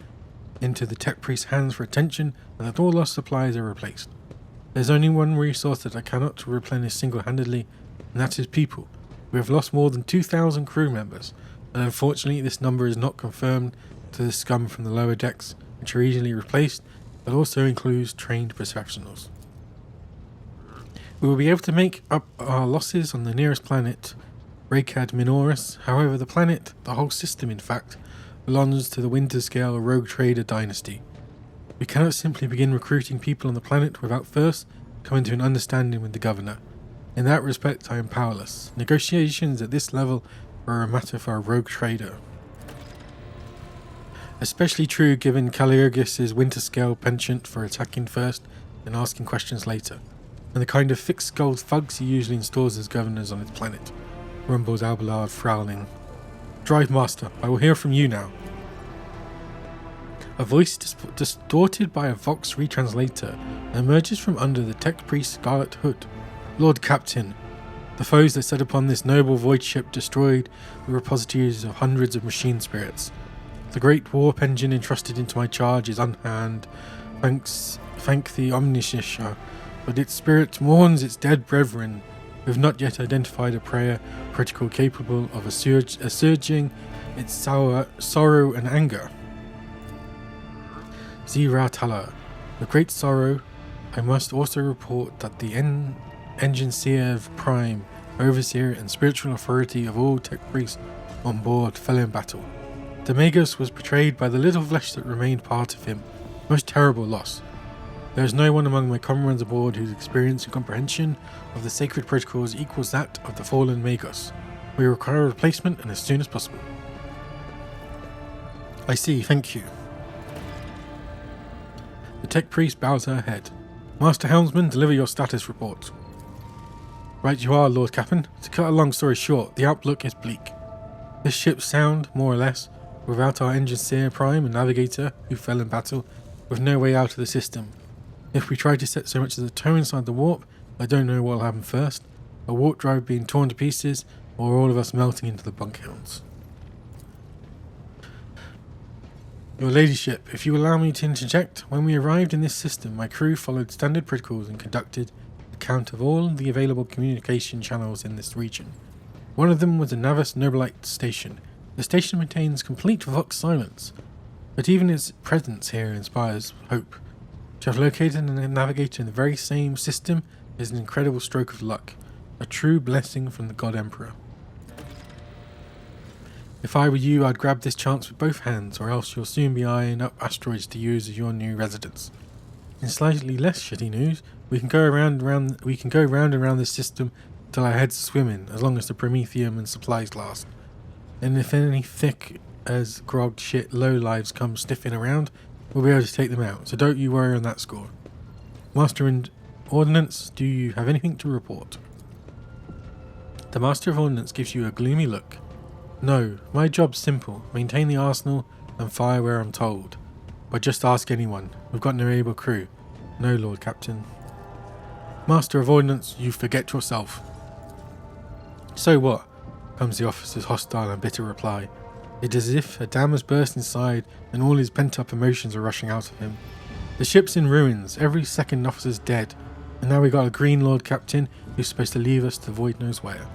into the tech priest's hands for attention and that all lost supplies are replaced. There's only one resource that I cannot replenish single-handedly, and that is people. We have lost more than 2,000 crew members, and unfortunately this number is not confirmed to the scum from the lower decks, which are easily replaced, but also includes trained professionals. We will be able to make up our losses on the nearest planet, Rakad Minoris. However, the planet, the whole system in fact, belongs to the Winterscale rogue trader dynasty. We cannot simply begin recruiting people on the planet without first coming to an understanding with the governor. In that respect, I am powerless. Negotiations at this level are a matter for a rogue trader. Especially true given Caliurgis's Winterscale penchant for attacking first and asking questions later, and the kind of thick-skulled thugs he usually installs as governors on his planet, rumbles Abelard, frowning. Drive Master, I will hear from you now. A voice distorted by a Vox retranslator emerges from under the tech priest's scarlet hood. Lord Captain, the foes that set upon this noble void ship destroyed the repositories of hundreds of machine spirits. The great warp engine entrusted into my charge is unmanned, thank the Omniscia, but its spirit mourns its dead brethren, who have not yet identified a prayer protocol capable of assuaging its sorrow and anger. Ziratala, the great sorrow. I must also report that the Engine Seer Prime, Overseer and spiritual authority of all tech priests on board fell in battle. Demagos was betrayed by the little flesh that remained part of him. Most terrible loss. There is no one among my comrades aboard whose experience and comprehension of the sacred protocols equals that of the fallen Magos. We require a replacement and as soon as possible. I see, thank you. The tech priest bows her head. Master Helmsman, deliver your status report. Right you are, Lord Captain. To cut a long story short, the outlook is bleak. This ship's sound, more or less, without our engine seer prime and navigator, who fell in battle, with no way out of the system. If we try to set so much as a toe inside the warp, I don't know what will happen first. A warp drive being torn to pieces, or all of us melting into the bunkhounds. Your ladyship, if you allow me to interject, when we arrived in this system, my crew followed standard protocols and conducted a count of all the available communication channels in this region. One of them was the Navas Nobilite station. The station maintains complete Vox silence, but even its presence here inspires hope. To have located and navigated in the very same system is an incredible stroke of luck, a true blessing from the God Emperor. If I were you, I'd grab this chance with both hands, or else you'll soon be eyeing up asteroids to use as your new residence. In slightly less shitty news, we can go round and round this system till our heads are swimming, as long as the Prometheum and supplies last. And if any thick as grog shit lowlives come sniffing around, we'll be able to take them out, so don't you worry on that score. Master in Ordnance, do you have anything to report? The Master of Ordnance gives you a gloomy look. No, my job's simple. Maintain the arsenal and fire where I'm told. But just ask anyone. We've got no able crew. No, Lord Captain. Master of Ordnance, you forget yourself. So what? Comes the officer's hostile and bitter reply. It is as if a dam has burst inside and all his pent-up emotions are rushing out of him. The ship's in ruins. Every second officer's dead. And now we got a green Lord Captain who's supposed to leave us to void knows where.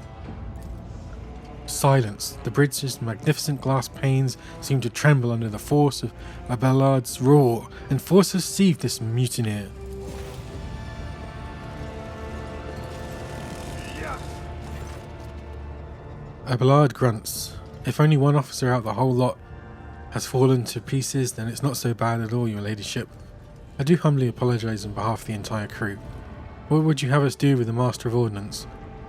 Silence. The bridge's magnificent glass panes seem to tremble under the force of Abelard's roar, and forces seize this mutineer. Abelard grunts. If only one officer out the whole lot has fallen to pieces, then it's not so bad at all, your ladyship. I do humbly apologise on behalf of the entire crew. What would you have us do with the Master of Ordnance?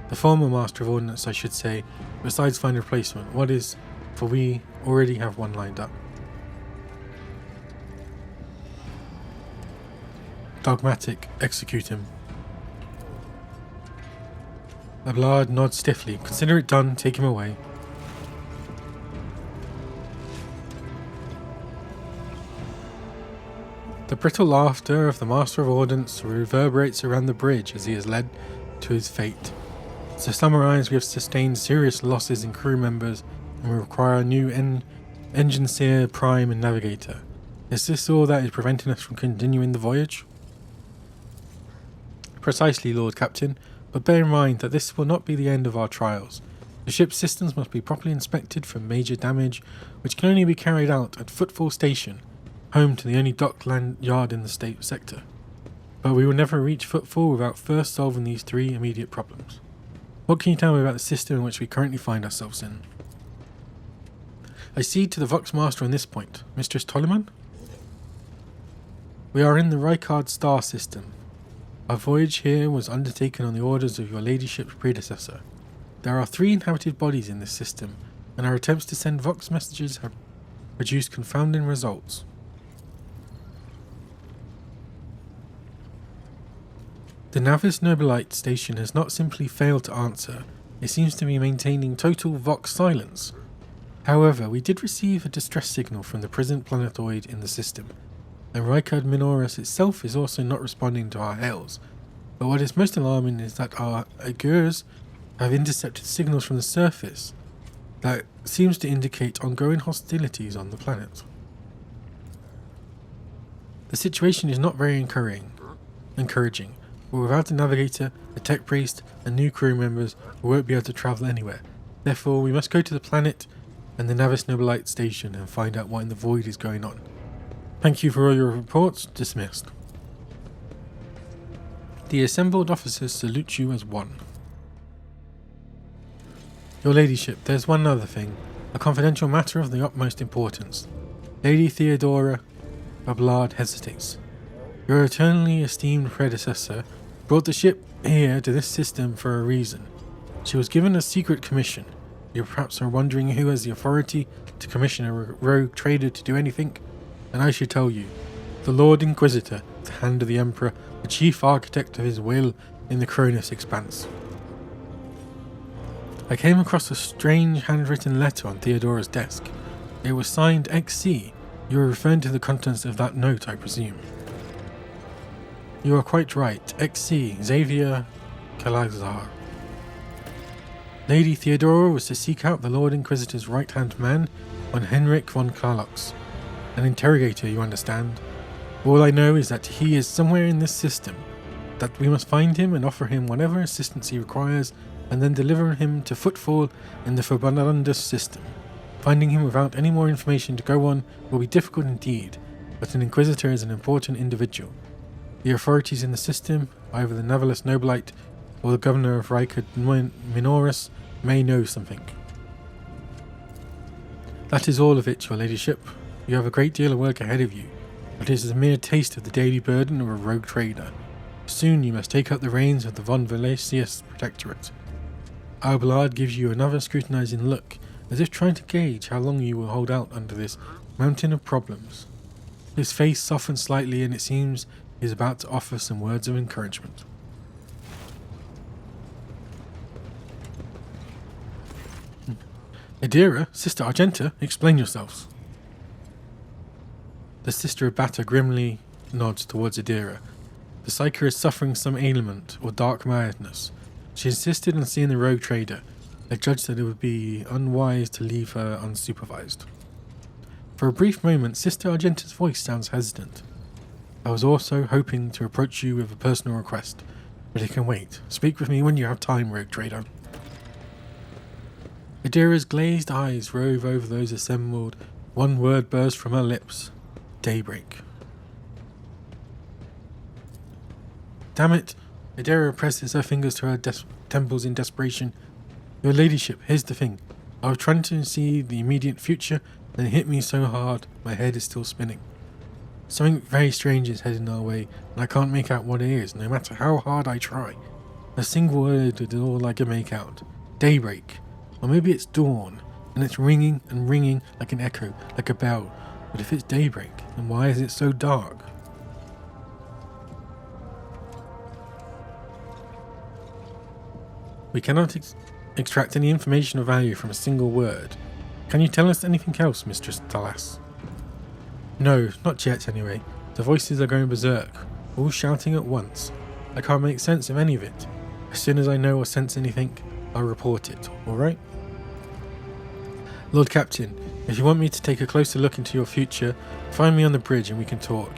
The former Master of Ordnance, I should say, besides find a replacement. What is, for we already have one lined up. Dogmatic, execute him. Abelard nods stiffly. Consider it done, take him away. The brittle laughter of the Master of Ordnance reverberates around the bridge as he is led to his fate. To summarise, we have sustained serious losses in crew members and we require a new engine seer, prime and navigator. Is this all that is preventing us from continuing the voyage? Precisely, Lord Captain, but bear in mind that this will not be the end of our trials. The ship's systems must be properly inspected for major damage, which can only be carried out at Footfall Station, home to the only dock land yard in the state sector. But we will never reach Footfall without first solving these three immediate problems. What can you tell me about the system in which we currently find ourselves in? I cede to the Vox Master on this point. Mistress Tolliman? We are in the Rykard star system. Our voyage here was undertaken on the orders of your ladyship's predecessor. There are 3 inhabited bodies in this system, and our attempts to send Vox messages have produced confounding results. The Navis Nobilite station has not simply failed to answer, it seems to be maintaining total Vox silence. However, we did receive a distress signal from the present planetoid in the system, and Rykard Minoris itself is also not responding to our hails. But what is most alarming is that our Augurs have intercepted signals from the surface that seems to indicate ongoing hostilities on the planet. The situation is not very encouraging, but without a navigator, a tech priest, and new crew members, we won't be able to travel anywhere. Therefore, we must go to the planet and the Navis Nobilite station and find out what in the void is going on. Thank you for all your reports. Dismissed. The assembled officers salute you as one. Your ladyship, there's one other thing. A confidential matter of the utmost importance. Lady Theodora Abelard hesitates. Your eternally esteemed predecessor brought the ship here to this system for a reason. She was given a secret commission. You perhaps are wondering who has the authority to commission a rogue trader to do anything? And I should tell you, the Lord Inquisitor, the hand of the Emperor, the chief architect of his will in the Cronus expanse. I came across a strange handwritten letter on Theodora's desk. It was signed XC. You are referring to the contents of that note, I presume. You are quite right. XC, Xavier Calazar. Lady Theodora was to seek out the Lord Inquisitor's right-hand man, one Henrik von Klarlox. An interrogator, you understand. All I know is that he is somewhere in this system, that we must find him and offer him whatever assistance he requires, and then deliver him to Footfall in the Forbandus system. Finding him without any more information to go on will be difficult indeed, but an Inquisitor is an important individual. The authorities in the system, either the Navis Nobilite or the Governor of Rykard Minoris, may know something. That is all of it, your ladyship. You have a great deal of work ahead of you, but it is a mere taste of the daily burden of a rogue trader. Soon you must take up the reins of the von Valesius Protectorate. Abelard gives you another scrutinizing look, as if trying to gauge how long you will hold out under this mountain of problems. His face softens slightly and it seems he is about to offer some words of encouragement. Adira, Sister Argenta, explain yourselves. The Sister of Bata grimly nods towards Adira. The Psyker is suffering some ailment or dark madness. She insisted on seeing the rogue trader. I judged that it would be unwise to leave her unsupervised. For a brief moment, Sister Argenta's voice sounds hesitant. I was also hoping to approach you with a personal request, but it can wait. Speak with me when you have time, rogue trader. Adira's glazed eyes rove over those assembled. One word burst from her lips. Daybreak. Damn it! Adira presses her fingers to her temples in desperation. Your ladyship, here's the thing. I was trying to see the immediate future, and it hit me so hard, my head is still spinning. Something very strange is heading our way, and I can't make out what it is, no matter how hard I try. A single word is all I can make out. Daybreak. Or maybe it's dawn, and it's ringing and ringing like an echo, like a bell. But if it's daybreak, then why is it so dark? We cannot extract any information of value from a single word. Can you tell us anything else, Mistress Talas? No, not yet anyway. The voices are going berserk, all shouting at once. I can't make sense of any of it. As soon as I know or sense anything, I'll report it, alright? Lord Captain, if you want me to take a closer look into your future, find me on the bridge and we can talk.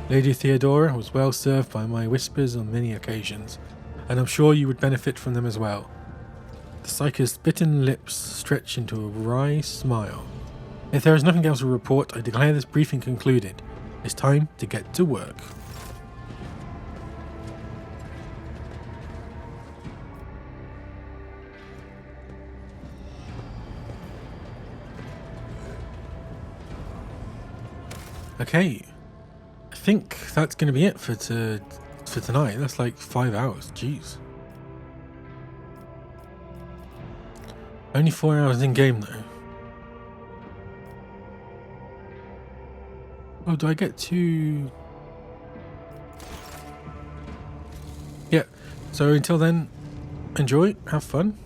Lady Theodora was well served by my whispers on many occasions, and I'm sure you would benefit from them as well. The Psyker's bitten lips stretch into a wry smile. If there is nothing else to report, I declare this briefing concluded. It's time to get to work. Okay, I think that's going to be it for tonight. That's like 5 hours. Jeez. Only 4 hours in game though. Oh, do I get to... Yeah, so until then, enjoy, have fun.